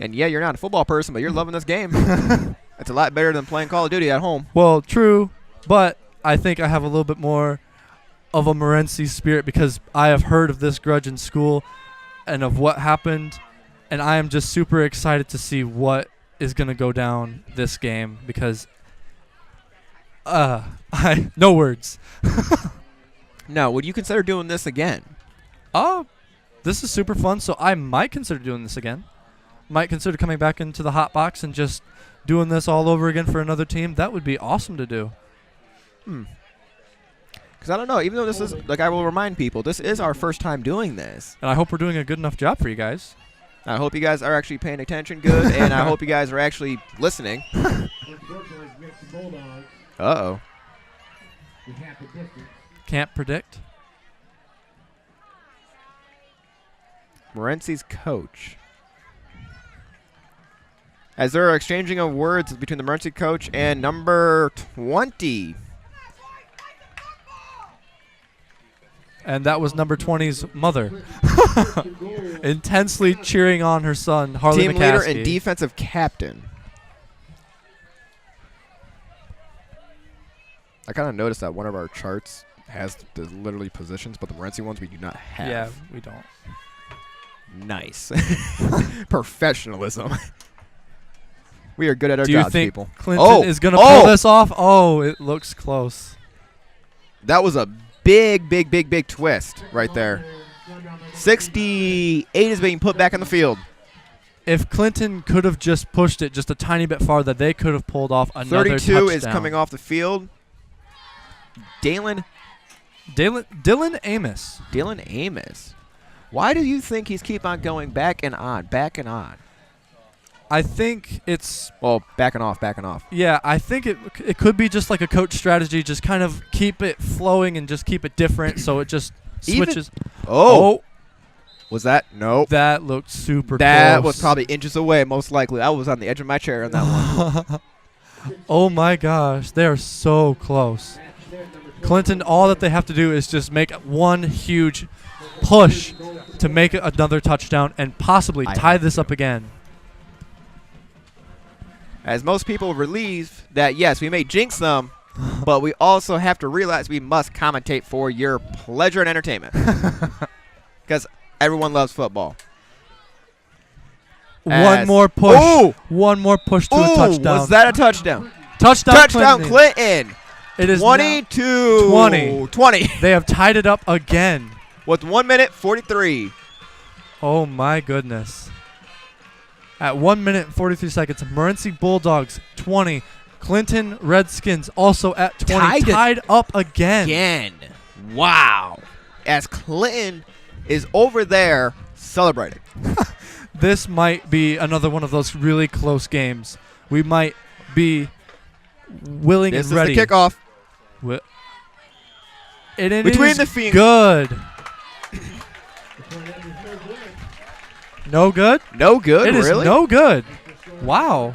And yeah, you're not a football person, but you're loving this game. It's a lot better than playing Call of Duty at home. Well, true, but I think I have a little bit more of a Morenci spirit because I have heard of this grudge in school and of what happened, and I am just super excited to see what is going to go down this game because no words. Now, would you consider doing this again? This is super fun, so I might consider doing this again. Might consider coming back into the hot box and just doing this all over again for another team. That would be awesome to do. Because I don't know, even though this is, like I will remind people, this is our first time doing this. And I hope we're doing a good enough job for you guys. I hope you guys are actually paying attention good, and I hope you guys are actually listening. Uh-oh. Can't predict. Morenci's coach. As they're exchanging of words between the Morenci coach and number 20. And that was number 20's mother. Intensely cheering on her son, Harley Team McCaskey. leader and defensive captain. I kind of noticed that one of our charts has the literally positions, but the Morenci ones we do not have. Yeah, we don't. Nice. Professionalism. We are good at our Do you jobs, think people. Clinton is going to pull this off? Oh, it looks close. That was a big twist right there. 68 is being put back on the field. If Clinton could have just pushed it just a tiny bit farther, they could have pulled off another 32 touchdown. is coming off the field. Dylan Amos. Dylan Amos. Why do you think he's keep on going back and on? I think it's... Well, backing off. Yeah, I think it could be just like a coach strategy, just kind of keep it flowing and just keep it different so it just switches. Was that? Nope. That looked super That close. was probably inches away, most likely. I was on the edge of my chair on that one. Oh, my gosh. They are so close. Clinton, all that they have to do is just make one huge push to make another touchdown and possibly tie this up again. As most people relieve that, yes, we may jinx them, but we also have to realize we must commentate for your pleasure and entertainment. Because everyone loves football. One more push. One more push to a touchdown. Was that a touchdown? Touchdown Clinton. It is 20. They have tied it up again. With 1 minute 43. Oh, my goodness. At 1 minute and 43 seconds, Morenci Bulldogs 20. Clinton Redskins also at 20. Tied up again. Wow. As Clinton is over there celebrating. This might be another one of those really close games. We might be willing and ready. This is the kickoff. Between the fingers. Good. No good? No good, It is really? no good. Wow.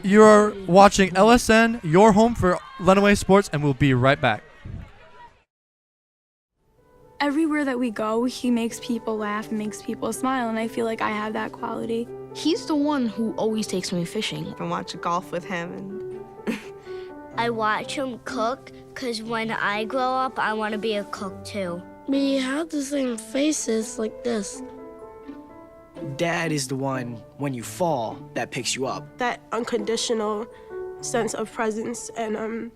You're watching LSN, your home for Lenawee Sports, and we'll be right back. Everywhere that we go, he makes people laugh and makes people smile, and I feel like I have that quality. He's the one who always takes me fishing. I watch golf with him. And I watch him cook because when I grow up, I want to be a cook too. We have the same faces like this. Dad is the one, when you fall, that picks you up. That unconditional sense of presence and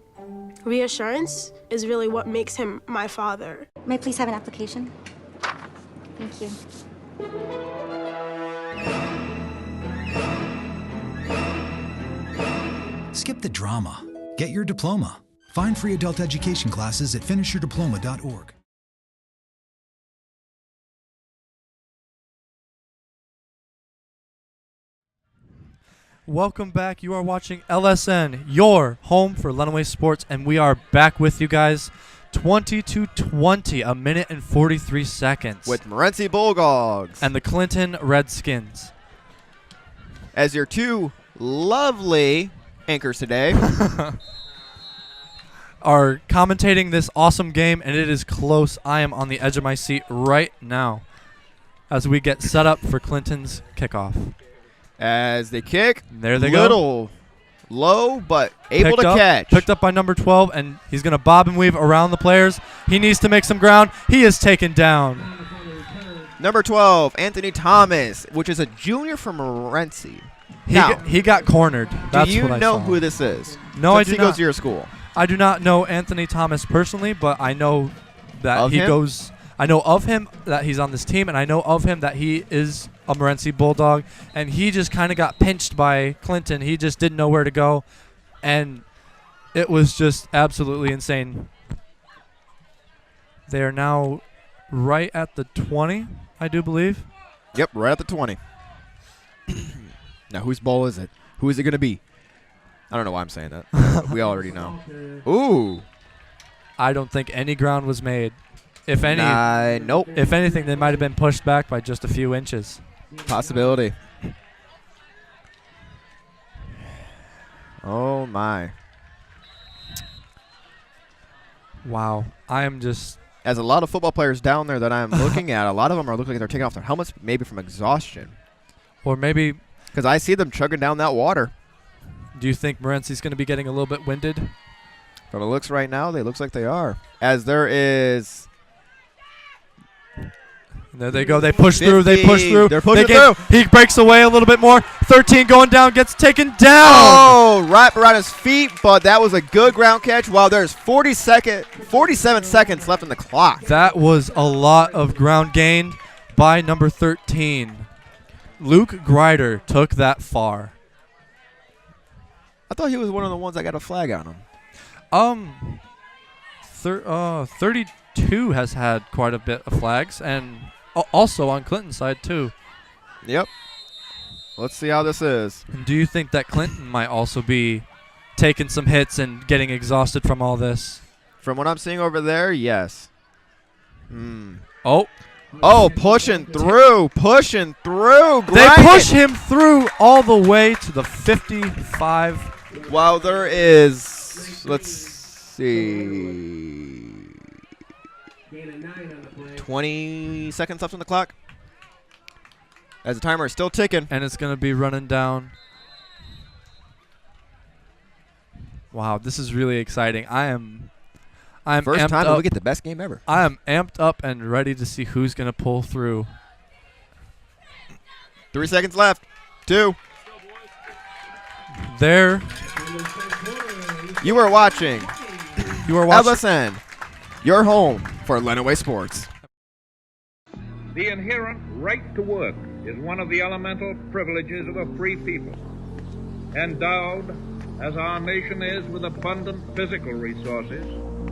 reassurance is really what makes him my father. May I please have an application? Thank you. Skip the drama. Get your diploma. Find free adult education classes at finishyourdiploma.org. Welcome back. You are watching LSN, your home for Lenawee Sports, and we are back with you guys. 20-20, a minute and 43 seconds. With Morenci Bulldogs. And the Clinton Redskins. As your two lovely anchors today are commentating this awesome game, and it is close. I am on the edge of my seat right now. as we get set up for Clinton's kickoff. As they kick, there they go. Little low, but able to catch. Picked up by number 12, and he's going to bob and weave around the players. He needs to make some ground. He is taken down. Number 12, Anthony Thomas, which is a junior from Morenci. He got cornered. That's do you what I know saw. who this is? No, Since I do he not. goes to your school. I do not know Anthony Thomas personally, but I know that Of he him? goes. I know of him that he's on this team, and I know of him that he is a Morenci Bulldog, and he just kind of got pinched by Clinton. He just didn't know where to go, and it was just absolutely insane. They are now right at the 20, I do believe. Yep, right at the 20. Now, whose ball is it? Who is it going to be? I don't know why I'm saying that. But we already know. Ooh. I don't think any ground was made. If any, nope. If anything, they might have been pushed back by just a few inches. Possibility. Oh, my. Wow. I am just... As a lot of football players down there that I'm looking at, a lot of them are looking like they're taking off their helmets, maybe from exhaustion. Or maybe... Because I see them chugging down that water. Do you think Morenci's going to be getting a little bit winded? From the looks right now, they looks like they are. As there is... There they go. They push through. They 50. push through. They're pushing through. He breaks away a little bit more. 13 going down. Gets taken down. Oh, right around his feet, but that was a good ground catch. Wow, there's 47 seconds left on the clock. That was a lot of ground gained by number 13. Luke Greider took that far. I thought he was one of the ones that got a flag on him. 32 has had quite a bit of flags, and also on Clinton's side too. Yep. Let's see how this is. And do you think that Clinton might also be taking some hits and getting exhausted from all this? From what I'm seeing over there, yes. Oh, pushing through. They push him through all the way to the 55. Well, there is, let's see, 20 seconds left on the clock. As the timer is still ticking. And it's going to be running down. Wow, this is really exciting. I'm First amped time up. we get the best game ever. I am amped up and ready to see who's going to pull through. 3 seconds left. 2. There. You are watching. LSN, your home for Lenawee Sports. The inherent right to work is one of the elemental privileges of a free people. Endowed, as our nation is, with abundant physical resources,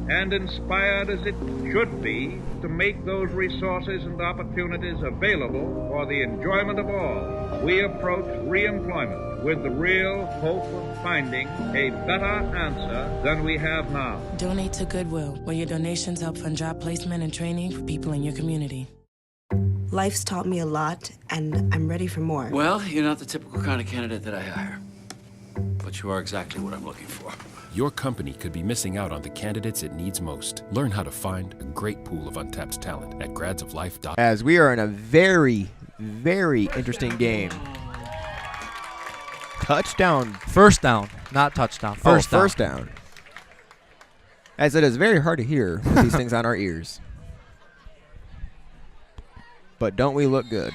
and inspired as it should be to make those resources and opportunities available for the enjoyment of all, we approach reemployment with the real hope of finding a better answer than we have now. Donate to Goodwill, where your donations help fund job placement and training for people in your community. Life's taught me a lot, and I'm ready for more. Well, you're not the typical kind of candidate that I hire. But you are exactly what I'm looking for. Your company could be missing out on the candidates it needs most. Learn how to find a great pool of untapped talent at gradsoflife.com. As we are in a very, very interesting game. Touchdown. First down, not touchdown. First down. As it is very hard to hear with these things on our ears. But don't we look good?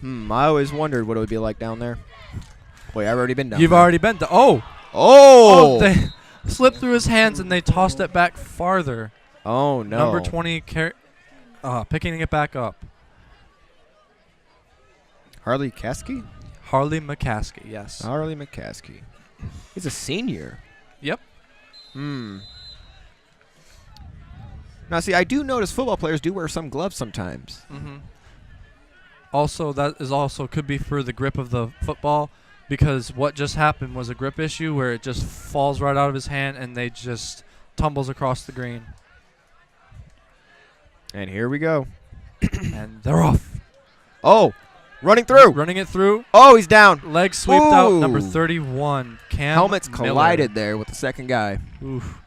I always wondered what it would be like down there. Wait, I've already been down You've there. already been to. Oh! They slipped through his hands and they tossed it back farther. Oh, no. Number 20 picking it back up. Harley Caskey? Harley McCaskey, yes. Harley McCaskey. He's a senior. Yep. Now, see, I do notice football players do wear some gloves sometimes. Also, that is also could be for the grip of the football, because what just happened was a grip issue where it just falls right out of his hand and they just tumbles across the green. And here we go. And they're off. Oh, running through. Running it through. Oh, he's down. Leg sweeped out. Number 31. Cam Helmets Miller. collided there with the second guy. Oof.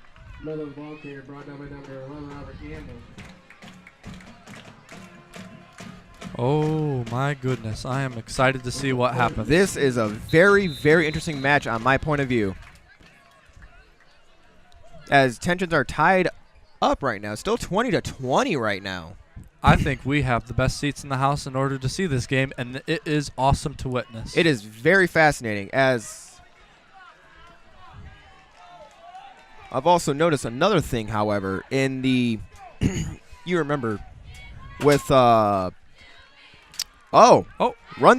Middle of the ball carrier brought down by number 11, Robert Gamble. Oh my goodness, I am excited to see what happens. This is a very, very interesting match on my point of view. As tensions are tied up right now, still 20-20 right now. I think we have the best seats in the house in order to see this game, and it is awesome to witness. It is very fascinating, as I've also noticed another thing, however, in the you remember with run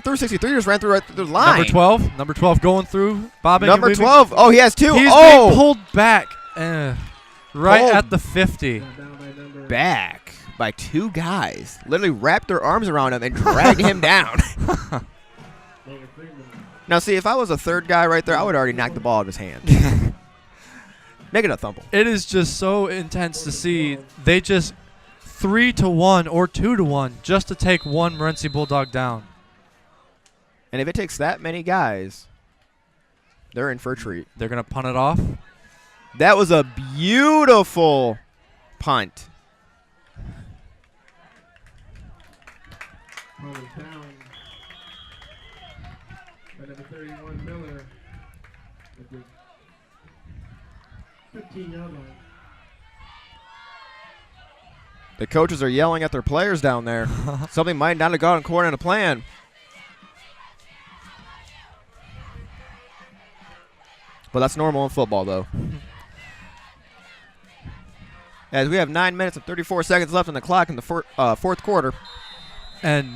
through 63 just ran through right through the line. Number 12 going through, bobbing. Number 12. Oh, he has two. He's being pulled back right at the 50. Back by two guys. Literally wrapped their arms around him and dragged him down. Now, see, if I was a third guy right there, I would already knock the ball out of his hand. Make it a thumble. It is just so intense to see. They just 3-1 or 2-1 just to take one Morenci Bulldog down. And if it takes that many guys, they're in for a treat. They're going to punt it off. That was a beautiful punt. Down. By number 31, Miller. With the 15-yard line. The coaches are yelling at their players down there. Something might not have gone according to plan. But that's normal in football, though. As we have 9 minutes and 34 seconds left on the clock in the fourth quarter. And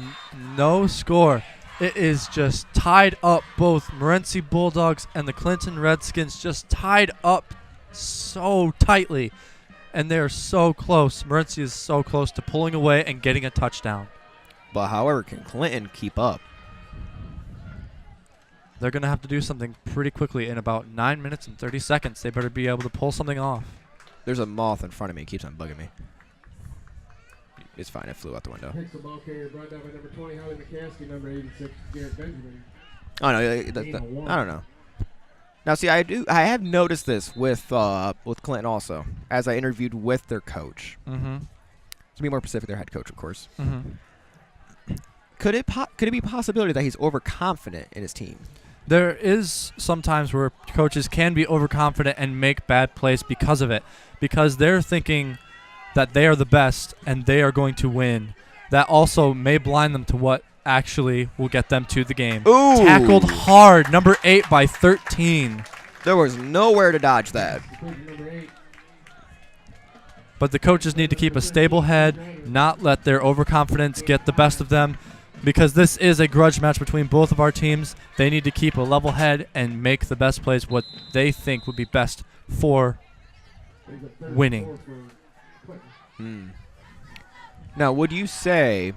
no score. It is just tied up. Both Morenci Bulldogs and the Clinton Redskins just tied up so tightly. And they're so close. Morenci is so close to pulling away and getting a touchdown. But however, can Clinton keep up? They're going to have to do something pretty quickly in about 9 minutes and 30 seconds. They better be able to pull something off. There's a moth in front of me. It keeps on bugging me. It's fine. It flew out the window. Takes the ball carrier brought down by number 20, Holly McCaskey, number 86, Garrett Benjamin. Oh, no. I don't know. Now, see, I have noticed this with Clinton also, as I interviewed with their coach. Mm-hmm. To be more specific, their head coach, of course. Mm-hmm. Could it be a possibility that he's overconfident in his team? There is some times where coaches can be overconfident and make bad plays because of it, because they're thinking that they are the best and they are going to win. That also may blind them to what actually will get them to the game. Ooh. Tackled hard, number 8 by 13. There was nowhere to dodge that. But the coaches need to keep a stable head, not let their overconfidence get the best of them, because this is a grudge match between both of our teams. They need to keep a level head and make the best plays, what they think would be best for winning. Now, would you say,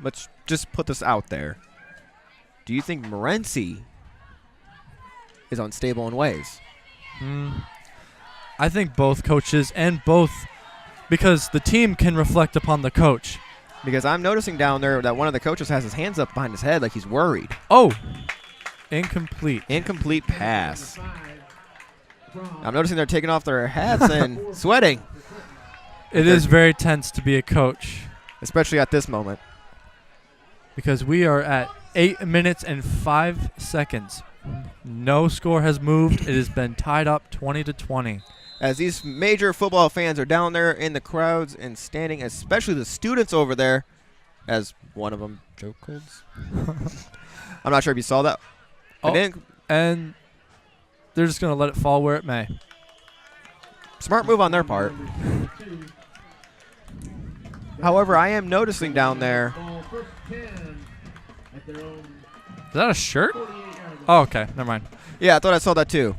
let's just put this out there, do you think Morenci is unstable in ways? I think both coaches and both, because the team can reflect upon the coach. Because I'm noticing down there that one of the coaches has his hands up behind his head like he's worried. Oh, incomplete. Incomplete pass. I'm noticing they're taking off their hats and sweating. It is very tense to be a coach. Especially at this moment. Because we are at 8 minutes and 5 seconds. No score has moved. It has been tied up 20-20. As these major football fans are down there in the crowds and standing, especially the students over there, as one of them chokeholds. I'm not sure if you saw that. And they're just going to let it fall where it may. Smart move on their part. However, I am noticing down there. Is that a shirt? Oh, okay. Never mind. Yeah, I thought I saw that too.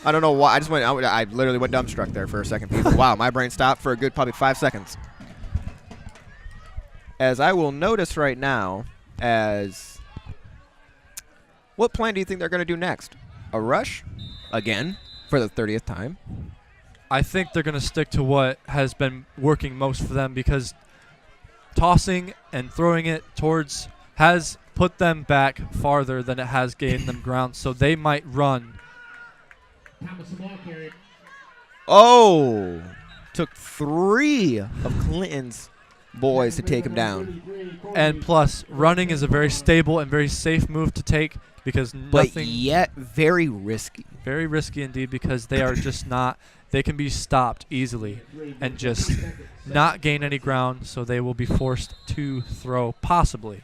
I don't know why. I literally went dumbstruck there for a second. Wow, my brain stopped for a good probably 5 seconds. As I will notice right now, what plan do you think they're going to do next? A rush? Again? For the 30th time? I think they're going to stick to what has been working most for them, because tossing and throwing it towards has put them back farther than it has gained them ground. So they might run. Oh, took 3 of Clinton's boys to take him down. And plus, running is a very stable and very safe move to take because But yet very risky. Very risky indeed because they are just not, they can be stopped easily and just not gain any ground, so they will be forced to throw possibly.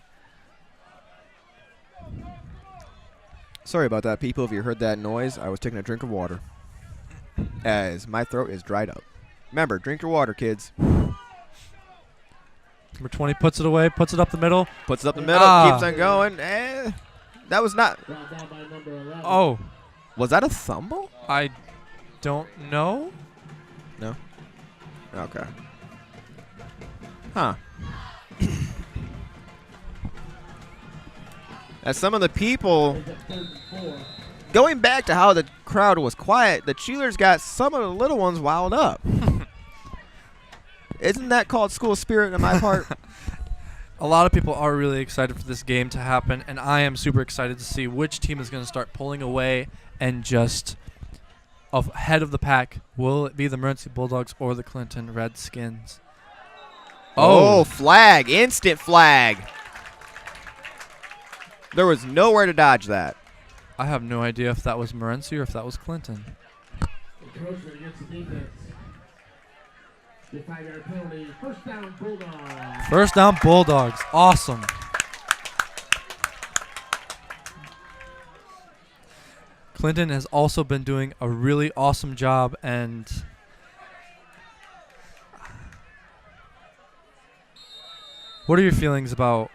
Sorry about that, people. If you heard that noise, I was taking a drink of water as my throat is dried up. Remember, drink your water, kids. Number 20 puts it away, puts it up the middle. Puts it up the middle, keeps on going. That was not. Oh. Was that a fumble? I don't know. No? Okay. Huh. As some of the people, going back to how the crowd was quiet, the cheerleaders got some of the little ones wild up. Isn't that called school spirit on my part? A lot of people are really excited for this game to happen, and I am super excited to see which team is going to start pulling away and just ahead of the pack. Will it be the Morenci Bulldogs or the Clinton Redskins? Oh, flag. Instant flag. There was nowhere to dodge that. I have no idea if that was Morenci or if that was Clinton. First down Bulldogs. Awesome. Clinton has also been doing a really awesome job, and what are your feelings about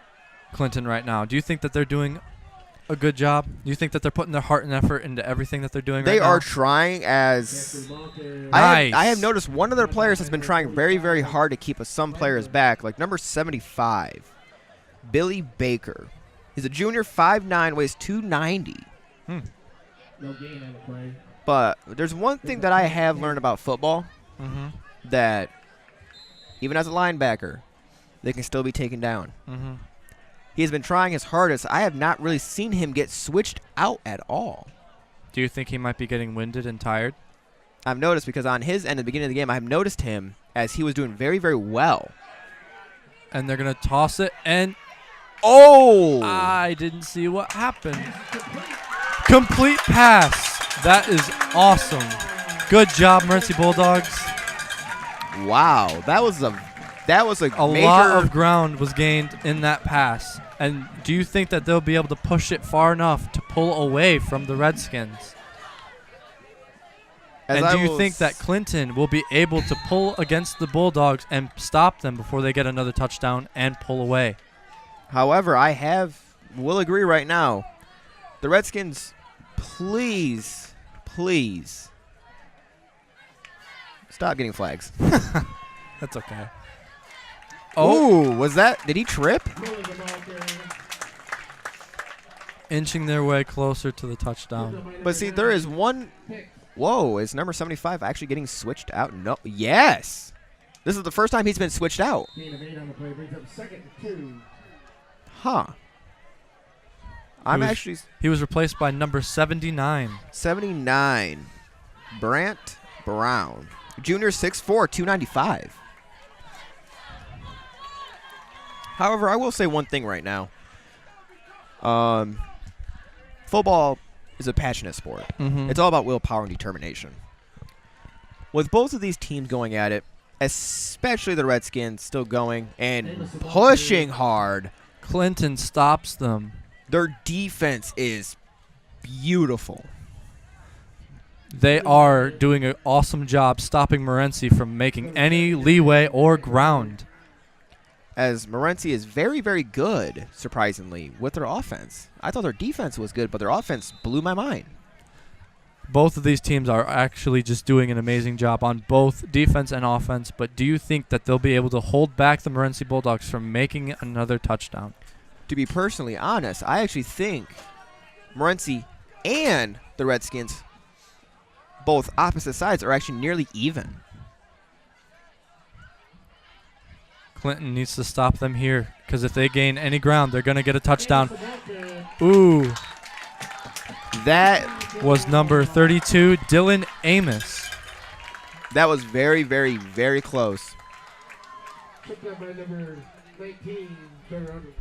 Clinton right now? Do you think that they're doing a good job? Do you think that they're putting their heart and effort into everything that they're doing right now? They are trying as nice. I have noticed one of their players has been trying very, very hard to keep some players back, like number 75, Billy Baker. He's a junior, 5'9", weighs 290. But there's one thing that I have learned about football, that even as a linebacker, they can still be taken down. He has been trying his hardest. I have not really seen him get switched out at all. Do you think he might be getting winded and tired? I've noticed because on his end at the beginning of the game, I've noticed him as he was doing very, very well. And they're going to toss it, and oh! I didn't see what happened. Complete pass. That is awesome. Good job, Morenci Bulldogs. Wow, that was a major lot of ground was gained in that pass. And do you think that they'll be able to push it far enough to pull away from the Redskins? And do you think that Clinton will be able to pull against the Bulldogs and stop them before they get another touchdown and pull away? However, will agree right now, the Redskins, please stop getting flags. That's okay. Oh, did he trip? Inching their way closer to the touchdown. But see, there is one. Whoa, is number 75 actually getting switched out? No. Yes. This is the first time he's been switched out. Huh. He was replaced by number 79. 79. Brant Brown. Junior, 6'4", 295. However, I will say one thing right now. Football is a passionate sport. It's all about willpower and determination. With both of these teams going at it, especially the Redskins still going and pushing hard, Clinton stops them. Their defense is beautiful. They are doing an awesome job stopping Morenci from making any leeway or ground. As Morenci is very, very good, surprisingly, with their offense. I thought their defense was good, but their offense blew my mind. Both of these teams are actually just doing an amazing job on both defense and offense, but do you think that they'll be able to hold back the Morenci Bulldogs from making another touchdown? To be personally honest, I actually think Morenci and the Redskins, both opposite sides, are actually nearly even. Clinton needs to stop them here because if they gain any ground, they're going to get a touchdown. Ooh. That was number 32, Dylan Amos. That was very, very, very close. Picked up by number 19, Trevor Underwood.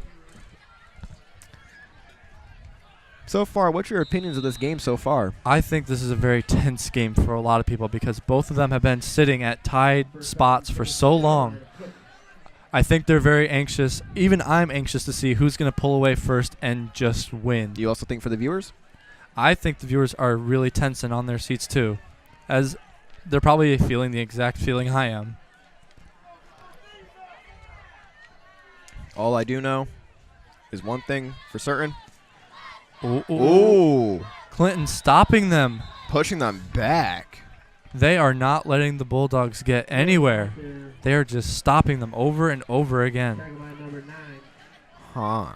So far, what's your opinions of this game so far? I think this is a very tense game for a lot of people because both of them have been sitting at tied spots for so long. I think they're very anxious. Even I'm anxious to see who's going to pull away first and just win. You also think for the viewers? I think the viewers are really tense and on their seats too, as they're probably feeling the exact feeling I am. All I do know is one thing for certain. Ooh. Clinton stopping them. Pushing them back. They are not letting the Bulldogs get anywhere. They are just stopping them over and over again. Huh.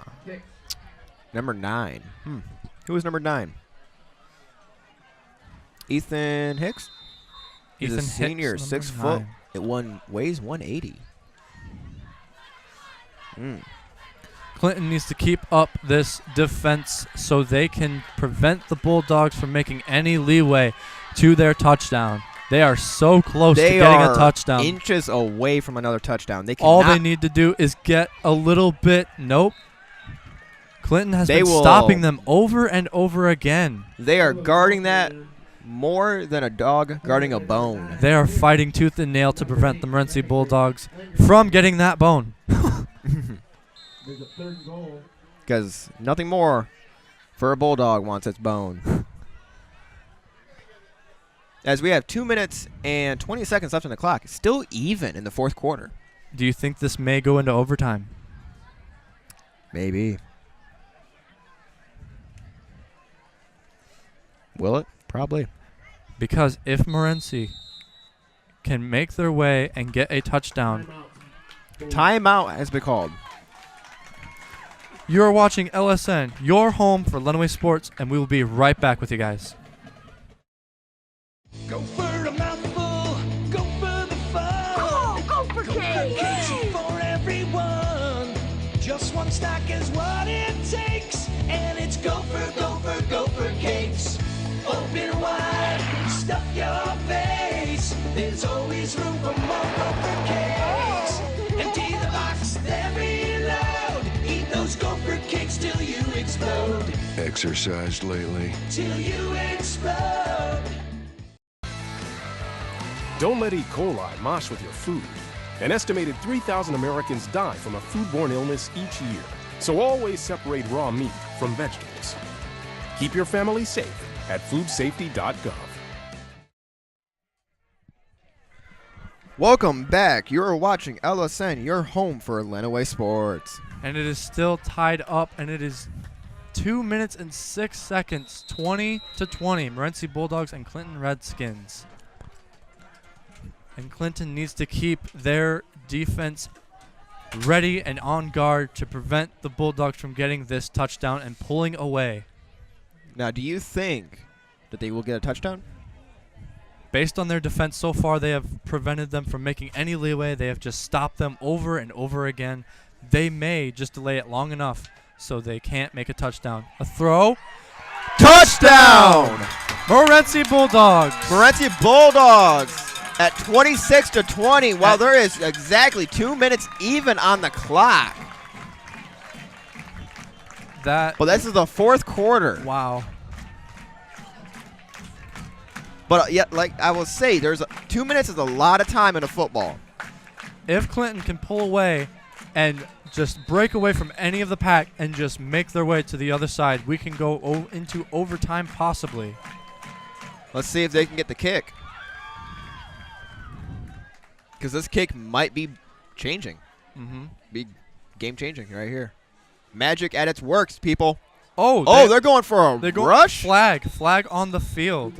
Number 9. Who is number 9? Ethan Hicks? He's Ethan a senior, Hicks, 6 number foot. 9. It weighs 180. Clinton needs to keep up this defense so they can prevent the Bulldogs from making any leeway to their touchdown. They are so close to getting a touchdown. Inches away from another touchdown. All they need to do is get a little bit. Nope. Clinton has been stopping them over and over again. They are guarding that more than a dog guarding a bone. They are fighting tooth and nail to prevent the Morenci Bulldogs from getting that bone. There's a third goal. Because nothing more for a Bulldog wants its bone. As we have 2 minutes and 20 seconds left on the clock. Still even in the fourth quarter. Do you think this may go into overtime? Maybe. Will it? Probably. Because if Morenci can make their way and get a touchdown. Timeout has been called. You're watching LSN, your home for Lenawee Sports, and we will be right back with you guys. Go for a mouthful, go for the fun. Go for cakes. Cakes for everyone. Just one stack is what it takes. And it's go for cakes. Open wide, stuff your face. There's always room for more Gopher cakes. Empty the box, then reload. Eat those Gopher cakes till you explode. Exercised lately? Till you explode. Don't let E. coli mosh with your food. An estimated 3,000 Americans die from a foodborne illness each year. So always separate raw meat from vegetables. Keep your family safe at foodsafety.gov. Welcome back. You're watching LSN, your home for Lenawee Sports. And it is still tied up, and it is 2 minutes and 6 seconds, 20-20. Morenci Bulldogs and Clinton Redskins. And Clinton needs to keep their defense ready and on guard to prevent the Bulldogs from getting this touchdown and pulling away. Now, do you think that they will get a touchdown? Based on their defense so far, they have prevented them from making any leeway. They have just stopped them over and over again. They may just delay it long enough so they can't make a touchdown. A throw. Touchdown! Morenci Bulldogs. Morenci Bulldogs at 26-20 while there is exactly 2 minutes even on the clock. Well, this is the fourth quarter. Wow. But yet, like I will say, 2 minutes is a lot of time in a football. If Clinton can pull away and just break away from any of the pack and just make their way to the other side, we can go into overtime possibly. Let's see if they can get the kick. Because this kick might be changing. Be game-changing right here. Magic at its works, people. Oh, they're going for a rush? Flag on the field.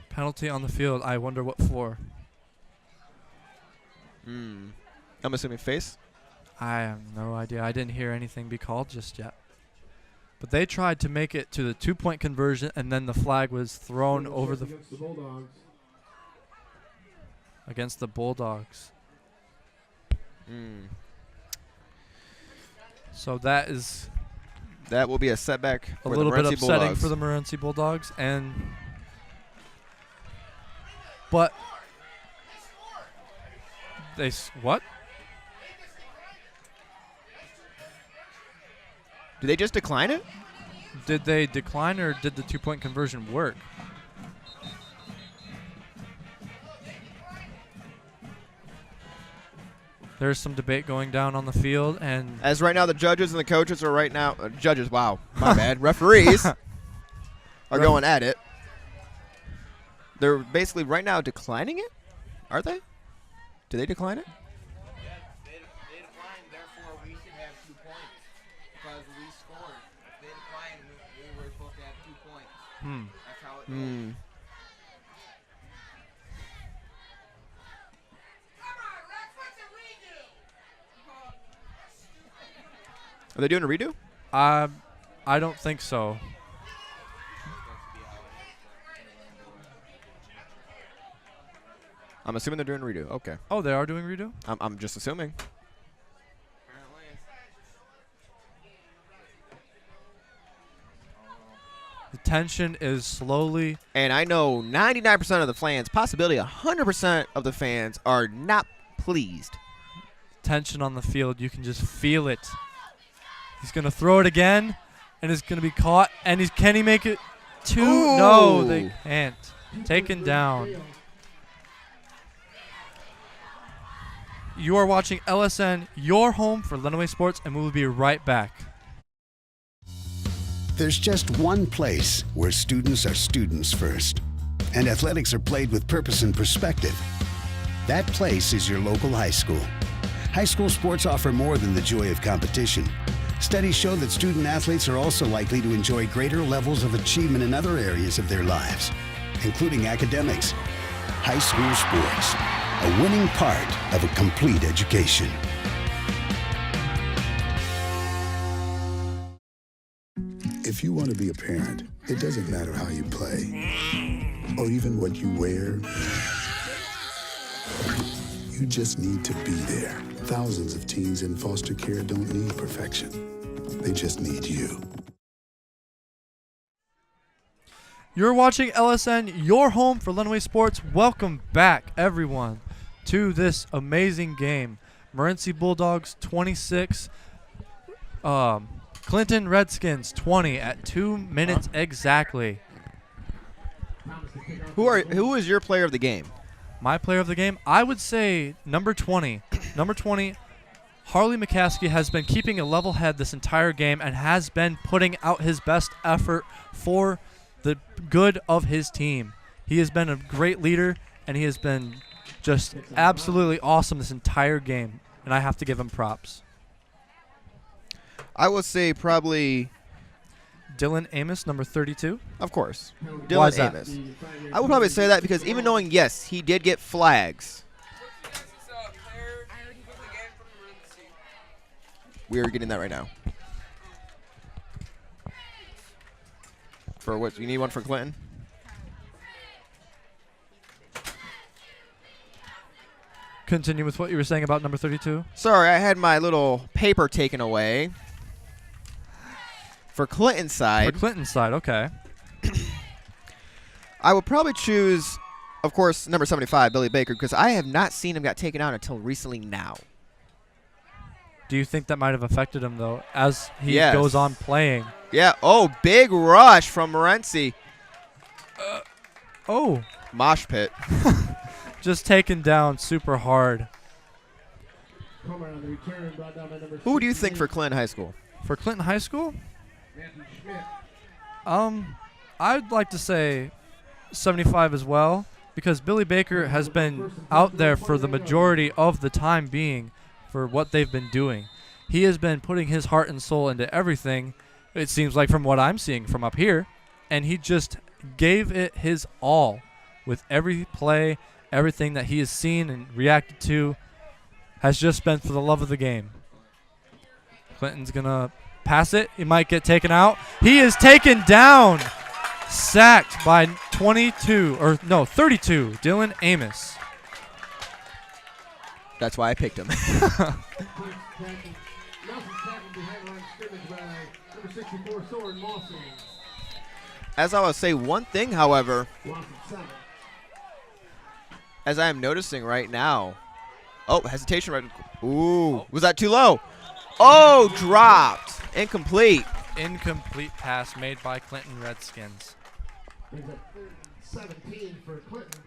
Penalty on the field. I wonder what for. I'm assuming face. I have no idea. I didn't hear anything be called just yet. But they tried to make it to the 2-point conversion, and then the flag was thrown over the against the Bulldogs. So that That will be a setback A for the little bit Morenci upsetting Bulldogs. for the Morenci Bulldogs, but what? Did they just decline it? Did they decline, or did the 2-point conversion work? There's some debate going down on the field, and as right now the judges and the coaches are right now judges. Wow, my bad. Referees are going at it. They're basically right now declining it. Are they? Do they decline it? Yeah, they declined. Therefore, we should have 2 points because we scored. If they declined, we were supposed to have 2 points. That's how it goes. Are they doing a redo? I don't think so. I'm assuming they're doing a redo. Okay. Oh, they are doing redo? I'm just assuming. The tension is slowly. And I know 99% of the fans, possibility 100% of the fans are not pleased. Tension on the field. You can just feel it. He's going to throw it again, and it's going to be caught. And can he make it 2? Ooh. No, they can't. Taken down. You are watching LSN, your home for Lenawee Sports, and we will be right back. There's just one place where students are students first, and athletics are played with purpose and perspective. That place is your local high school. High school sports offer more than the joy of competition. Studies show that student athletes are also likely to enjoy greater levels of achievement in other areas of their lives, including academics. High school sports, a winning part of a complete education. If you want to be a parent, it doesn't matter how you play or even what you wear. You just need to be there. Thousands of teens in foster care don't need perfection. They just need you. You're watching LSN, your home for Lenawee Sports. Welcome back, everyone, to this amazing game. Morenci Bulldogs 26, Clinton Redskins 20 at 2 minutes exactly. Who is your player of the game? My player of the game, I would say number 20. Number 20, Harley McCaskey has been keeping a level head this entire game and has been putting out his best effort for the good of his team. He has been a great leader, and he has been just absolutely awesome this entire game, and I have to give him props. I would say probably Dylan Amos, number 32. Of course. Why is Dylan that? Amos. I would probably say that because even knowing, yes, he did get flags. We are getting that right now. For what? You need one for Clinton? Continue with what you were saying about number 32. Sorry, I had my little paper taken away. For Clinton's side. For Clinton's side, okay. I would probably choose, of course, number 75, Billy Baker, because I have not seen him get taken out until recently now. Do you think that might have affected him, though, as he goes on playing? Yeah. Oh, big rush from Morenci. Oh. Mosh pit. Just taken down super hard. Who do you think for Clinton High School? For Clinton High School? I'd like to say 75 as well, because Billy Baker has been out there for the majority of the time being for what they've been doing. He has been putting his heart and soul into everything, it seems like, from what I'm seeing from up here, and he just gave it his all with every play. Everything that he has seen and reacted to has just been for the love of the game. Clinton's going to pass it. He might get taken out. He is taken down. Sacked by 32, Dylan Amos. That's why I picked him. As I will say, one thing, however, as I am noticing right now. Oh, hesitation right. Ooh, was that too low? Oh, dropped. Incomplete. Incomplete pass made by Clinton Redskins. 17 for Clinton.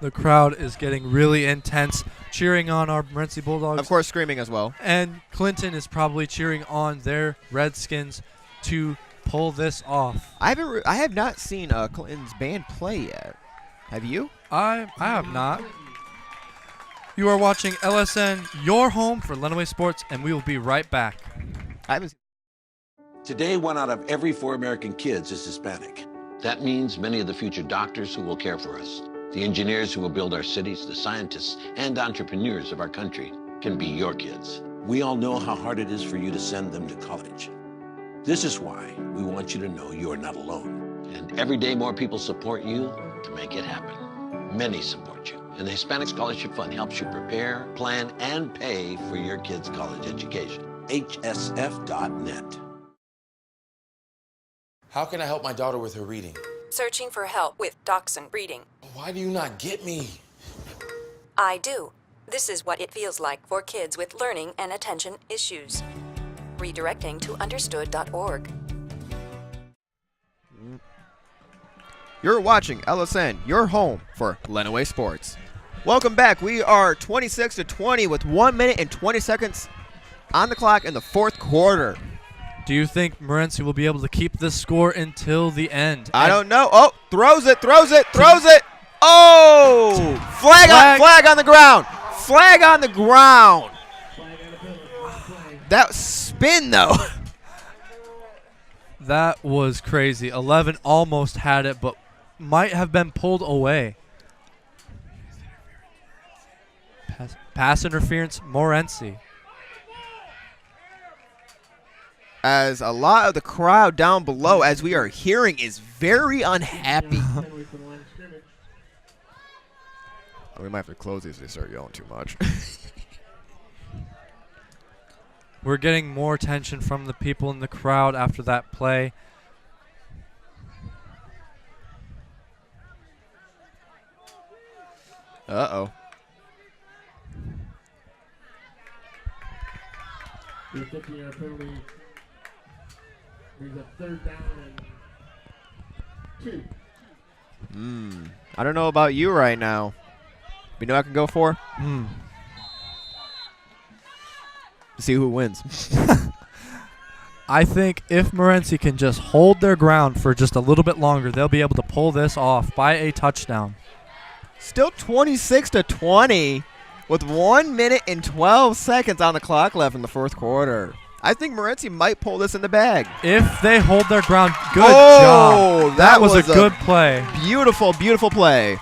The crowd is getting really intense, cheering on our Morenci Bulldogs. Of course, screaming as well. And Clinton is probably cheering on their Redskins to pull this off. I have not seen Clinton's band play yet. Have you? I have not. You are watching LSN, your home for Lenawee Sports, and we will be right back. Today, 1 out of every 4 American kids is Hispanic. That means many of the future doctors who will care for us, the engineers who will build our cities, the scientists and entrepreneurs of our country can be your kids. We all know how hard it is for you to send them to college. This is why we want you to know you are not alone. And every day more people support you to make it happen. Many support you. And the Hispanic Scholarship Fund helps you prepare, plan, and pay for your kids' college education. HSF.net. How can I help my daughter with her reading? Searching for help with dachshund breeding. Why do you not get me? I do. This is what it feels like for kids with learning and attention issues. Redirecting to understood.org. You're watching LSN, your home for Lenawee Sports. Welcome back. We are 26-20 with 1 minute and 20 seconds on the clock in the fourth quarter. Do you think Morenci will be able to keep this score until the end? I don't know. Oh, throws it. Oh! Flag on the ground. Flag on the ground. That spin, though. That was crazy. 11 almost had it, but might have been pulled away. Pass interference, Morenci. As a lot of the crowd down below, as we are hearing, is very unhappy. We might have to close these if they start yelling too much. We're getting more attention from the people in the crowd after that play. Uh-oh. The 50-yard penalty brings up 3rd down and 2. I don't know about you right now. You know what I can go for? See who wins. I think if Morenci can just hold their ground for just a little bit longer, they'll be able to pull this off by a touchdown. Still 26-20 with 1 minute and 12 seconds on the clock left in the fourth quarter. I think Morenci might pull this in the bag. If they hold their ground, good job. That was a good play. Beautiful, beautiful play.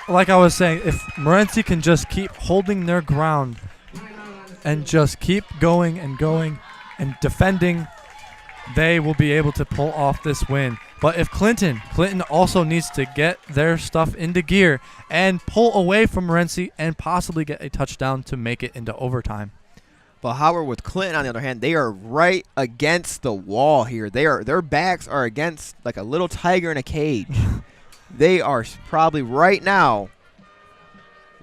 Like I was saying, if Morenci can just keep holding their ground and just keep going and defending, they will be able to pull off this win. But if Clinton also needs to get their stuff into gear and pull away from Morenci and possibly get a touchdown to make it into overtime. But Howard with Clinton, on the other hand, they are right against the wall here. Their backs are against like a little tiger in a cage. They are probably right now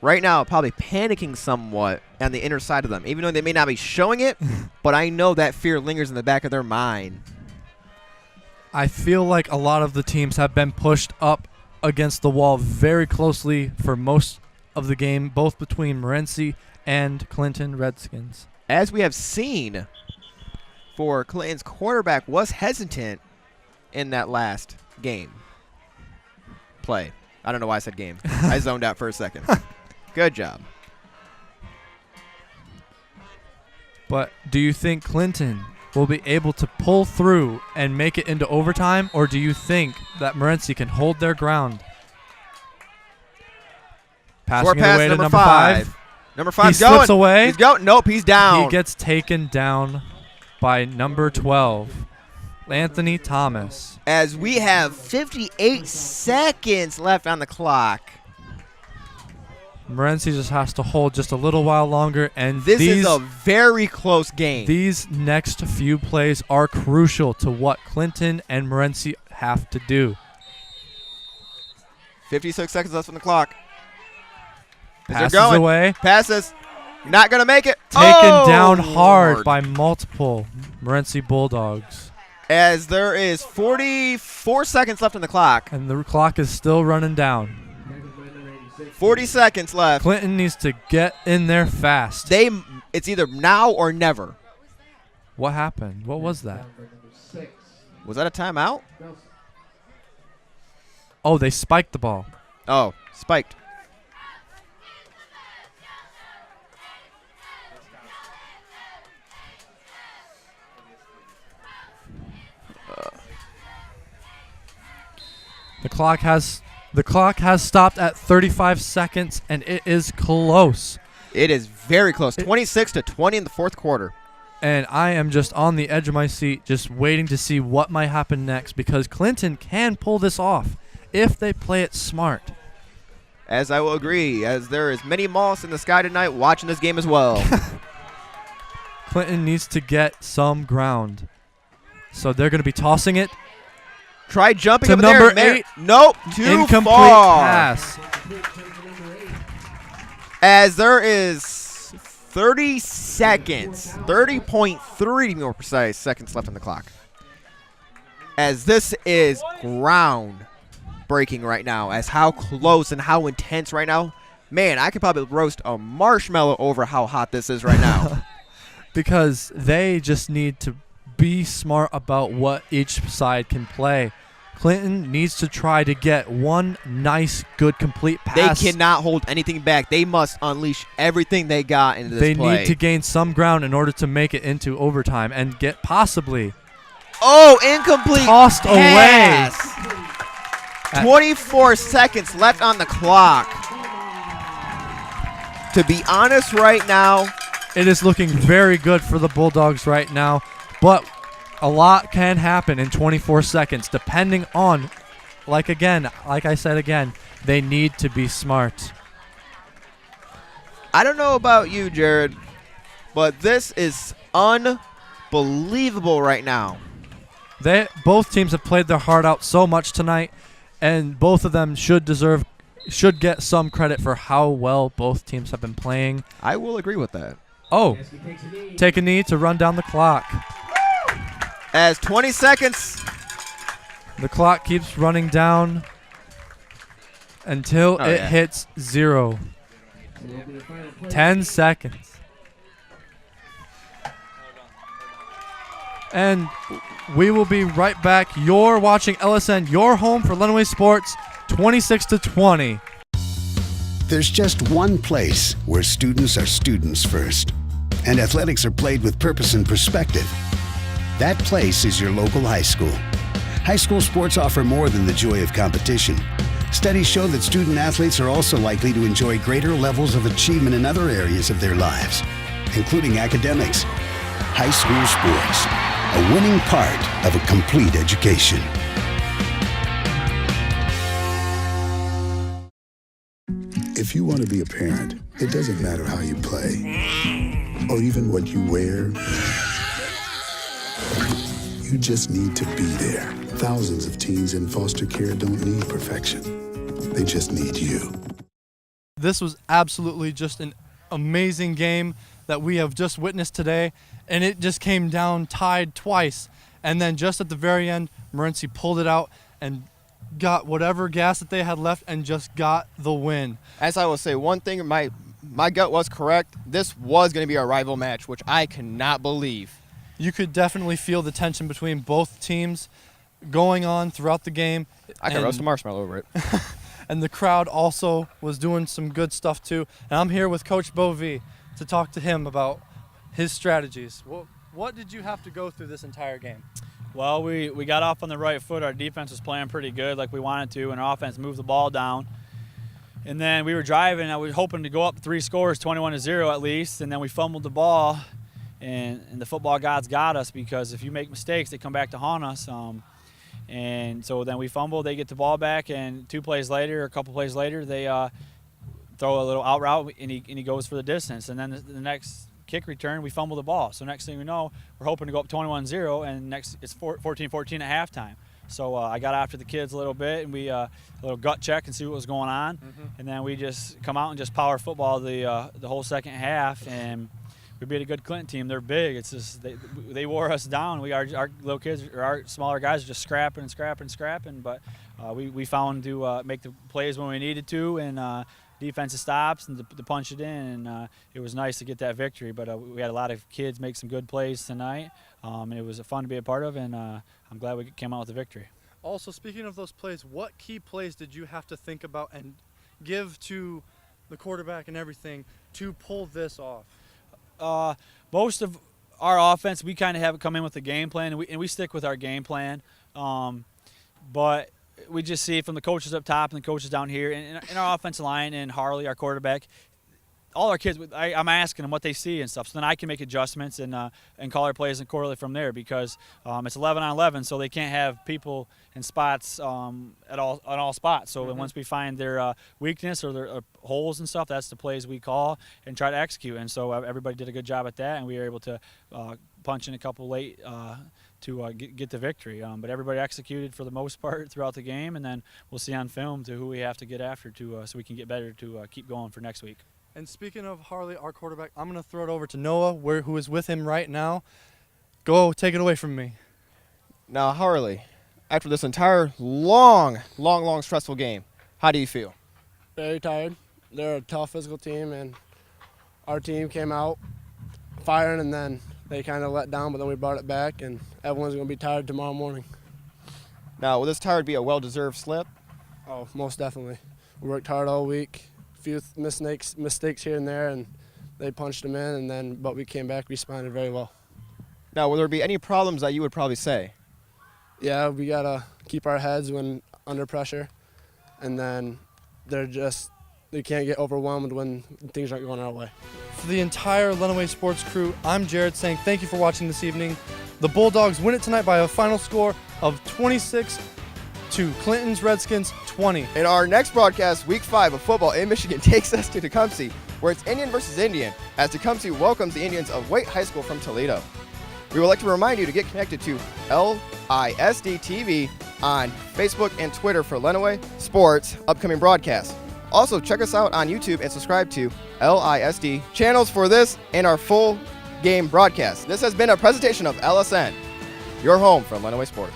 probably panicking somewhat on the inner side of them, even though they may not be showing it, but I know that fear lingers in the back of their mind. I feel like a lot of the teams have been pushed up against the wall very closely for most of the game, both between Morenci and Clinton Redskins. As we have seen, for Clinton's quarterback was hesitant in that last game. Play. I don't know why I said game. I zoned out for a second. Good job. But do you think Clinton will be able to pull through and make it into overtime, or do you think that Morenci can hold their ground? Passing it away to number 5. Number 5 he slips away. He's going. Nope, he's down. He gets taken down by number 12, Anthony Thomas. As we have 58 seconds left on the clock. Morenci just has to hold just a little while longer, and This is a very close game. These next few plays are crucial to what Clinton and Morenci have to do. 56 seconds left on the clock. Passes away. Passes. Not going to make it. Taken down hard by multiple Morenci Bulldogs. As there is 44 seconds left on the clock. And the clock is still running down. 40 seconds left. Clinton needs to get in there fast. It's either now or never. What happened? What was that? Was that a timeout? Oh, they spiked the ball. Oh, spiked. The clock has stopped at 35 seconds, and it is close. It is very close. 26-20 in the fourth quarter. And I am just on the edge of my seat, just waiting to see what might happen next, because Clinton can pull this off if they play it smart. As I will agree, as there is many moths in the sky tonight watching this game as well. Clinton needs to get some ground. So they're going to be tossing it. Try jumping to up number there. 8. Nope, too Incomplete far. pass. As there is 30 seconds, 30.3 to be more precise, seconds left on the clock. As this is ground breaking right now, as how close and how intense right now. Man, I could probably roast a marshmallow over how hot this is right now. Because they just need to be smart about what each side can play. Clinton needs to try to get one nice, good, complete pass. They cannot hold anything back. They must unleash everything they got into this play. They need to gain some ground in order to make it into overtime and get possibly incomplete tossed pass. away. 24 seconds left on the clock. To be honest right now, it is looking very good for the Bulldogs right now, but a lot can happen in 24 seconds depending on, like I said again, they need to be smart. I don't know about you, Jared, but this is unbelievable right now. Both teams have played their heart out so much tonight, and both of them should get some credit for how well both teams have been playing. I will agree with that. Oh, take a knee to run down the clock. As 20 seconds. The clock keeps running down until it hits 0. 10 seconds. And we will be right back. You're watching LSN, your home for Lenawee Sports, 26-20. There's just one place where students are students first, and athletics are played with purpose and perspective. That place is your local high school. High school sports offer more than the joy of competition. Studies show that student athletes are also likely to enjoy greater levels of achievement in other areas of their lives, including academics. High school sports, a winning part of a complete education. If you want to be a parent, it doesn't matter how you play or even what you wear. You just need to be there. Thousands of teens in foster care don't need perfection. They just need you. This was absolutely just an amazing game that we have just witnessed today, and it just came down tied twice. And then just at the very end, Morenci pulled it out and got whatever gas that they had left and just got the win. As I will say, one thing, my gut was correct. This was going to be a rival match, which I cannot believe. You could definitely feel the tension between both teams going on throughout the game. I could roast a marshmallow over it. And the crowd also was doing some good stuff too. And I'm here with Coach Bovee to talk to him about his strategies. What did you have to go through this entire game? Well, we got off on the right foot. Our defense was playing pretty good like we wanted to, and our offense moved the ball down. And then we were driving. I was hoping to go up 3 scores, 21-0 at least, and then we fumbled the ball. And the football gods got us, because if you make mistakes, they come back to haunt us. And so then we fumble, they get the ball back, and 2 plays later, a couple plays later, they throw a little out route, and he goes for the distance. And then the next kick return, we fumble the ball. So next thing we know, we're hoping to go up 21-0, and it's 14-14 at halftime. So I got after the kids a little bit, and we a little gut check and see what was going on. And then we just come out and just power football the whole second half, and we beat a good Clinton team. They're big. It's just they wore us down. Our little kids, or our smaller guys, are just scrapping. But we found to make the plays when we needed to, and defensive stops and to punch it in. And it was nice to get that victory. But we had a lot of kids make some good plays tonight, and it was fun to be a part of. And I'm glad we came out with the victory. Also, speaking of those plays, what key plays did you have to think about and give to the quarterback and everything to pull this off? Most of our offense, we kind of have it come in with a game plan, and we stick with our game plan. But we just see from the coaches up top and the coaches down here, and our offensive line, and Harley, our quarterback, all our kids, I'm asking them what they see and stuff, so then I can make adjustments and call our plays and correlate from there, because it's 11 on 11, so they can't have people in spots on all spots. So then once we find their weakness or their holes and stuff, that's the plays we call and try to execute. And so everybody did a good job at that, and we were able to punch in a couple late to get the victory. But everybody executed for the most part throughout the game, and then we'll see on film to who we have to get after so we can get better to keep going for next week. And speaking of Harley, our quarterback, I'm going to throw it over to Noah, who is with him right now. Go, take it away from me. Now, Harley, after this entire long, stressful game, how do you feel? Very tired. They're a tough physical team, and our team came out firing, and then they kind of let down, but then we brought it back, and everyone's going to be tired tomorrow morning. Now, will this tired be a well-deserved slip? Oh, most definitely. We worked hard all week. Few mistakes here and there, and they punched them in, but we came back, responded very well. Now, will there be any problems that you would probably say? Yeah, we gotta keep our heads when under pressure, and then they can't get overwhelmed when things aren't going our way. For the entire Lenawee Sports crew, I'm Jared saying thank you for watching this evening. The Bulldogs win it tonight by a final score of 26 to Clinton's Redskins 20. In our next broadcast, Week 5 of football in Michigan takes us to Tecumseh, where it's Indian versus Indian, as Tecumseh welcomes the Indians of Waite High School from Toledo. We would like to remind you to get connected to LISD TV on Facebook and Twitter for Lenawee Sports upcoming broadcasts. Also, check us out on YouTube and subscribe to LISD channels for this and our full game broadcast. This has been a presentation of LSN, your home for Lenawee Sports.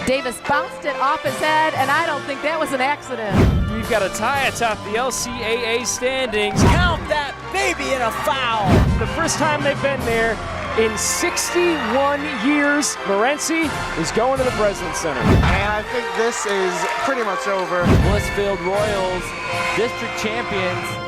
Davis bounced it off his head, and I don't think that was an accident. You've got a tie atop the LCAA standings. Count that baby in a foul. The first time they've been there in 61 years. Morenci is going to the Breslin Center. And I think this is pretty much over. Blissfield Royals, district champions.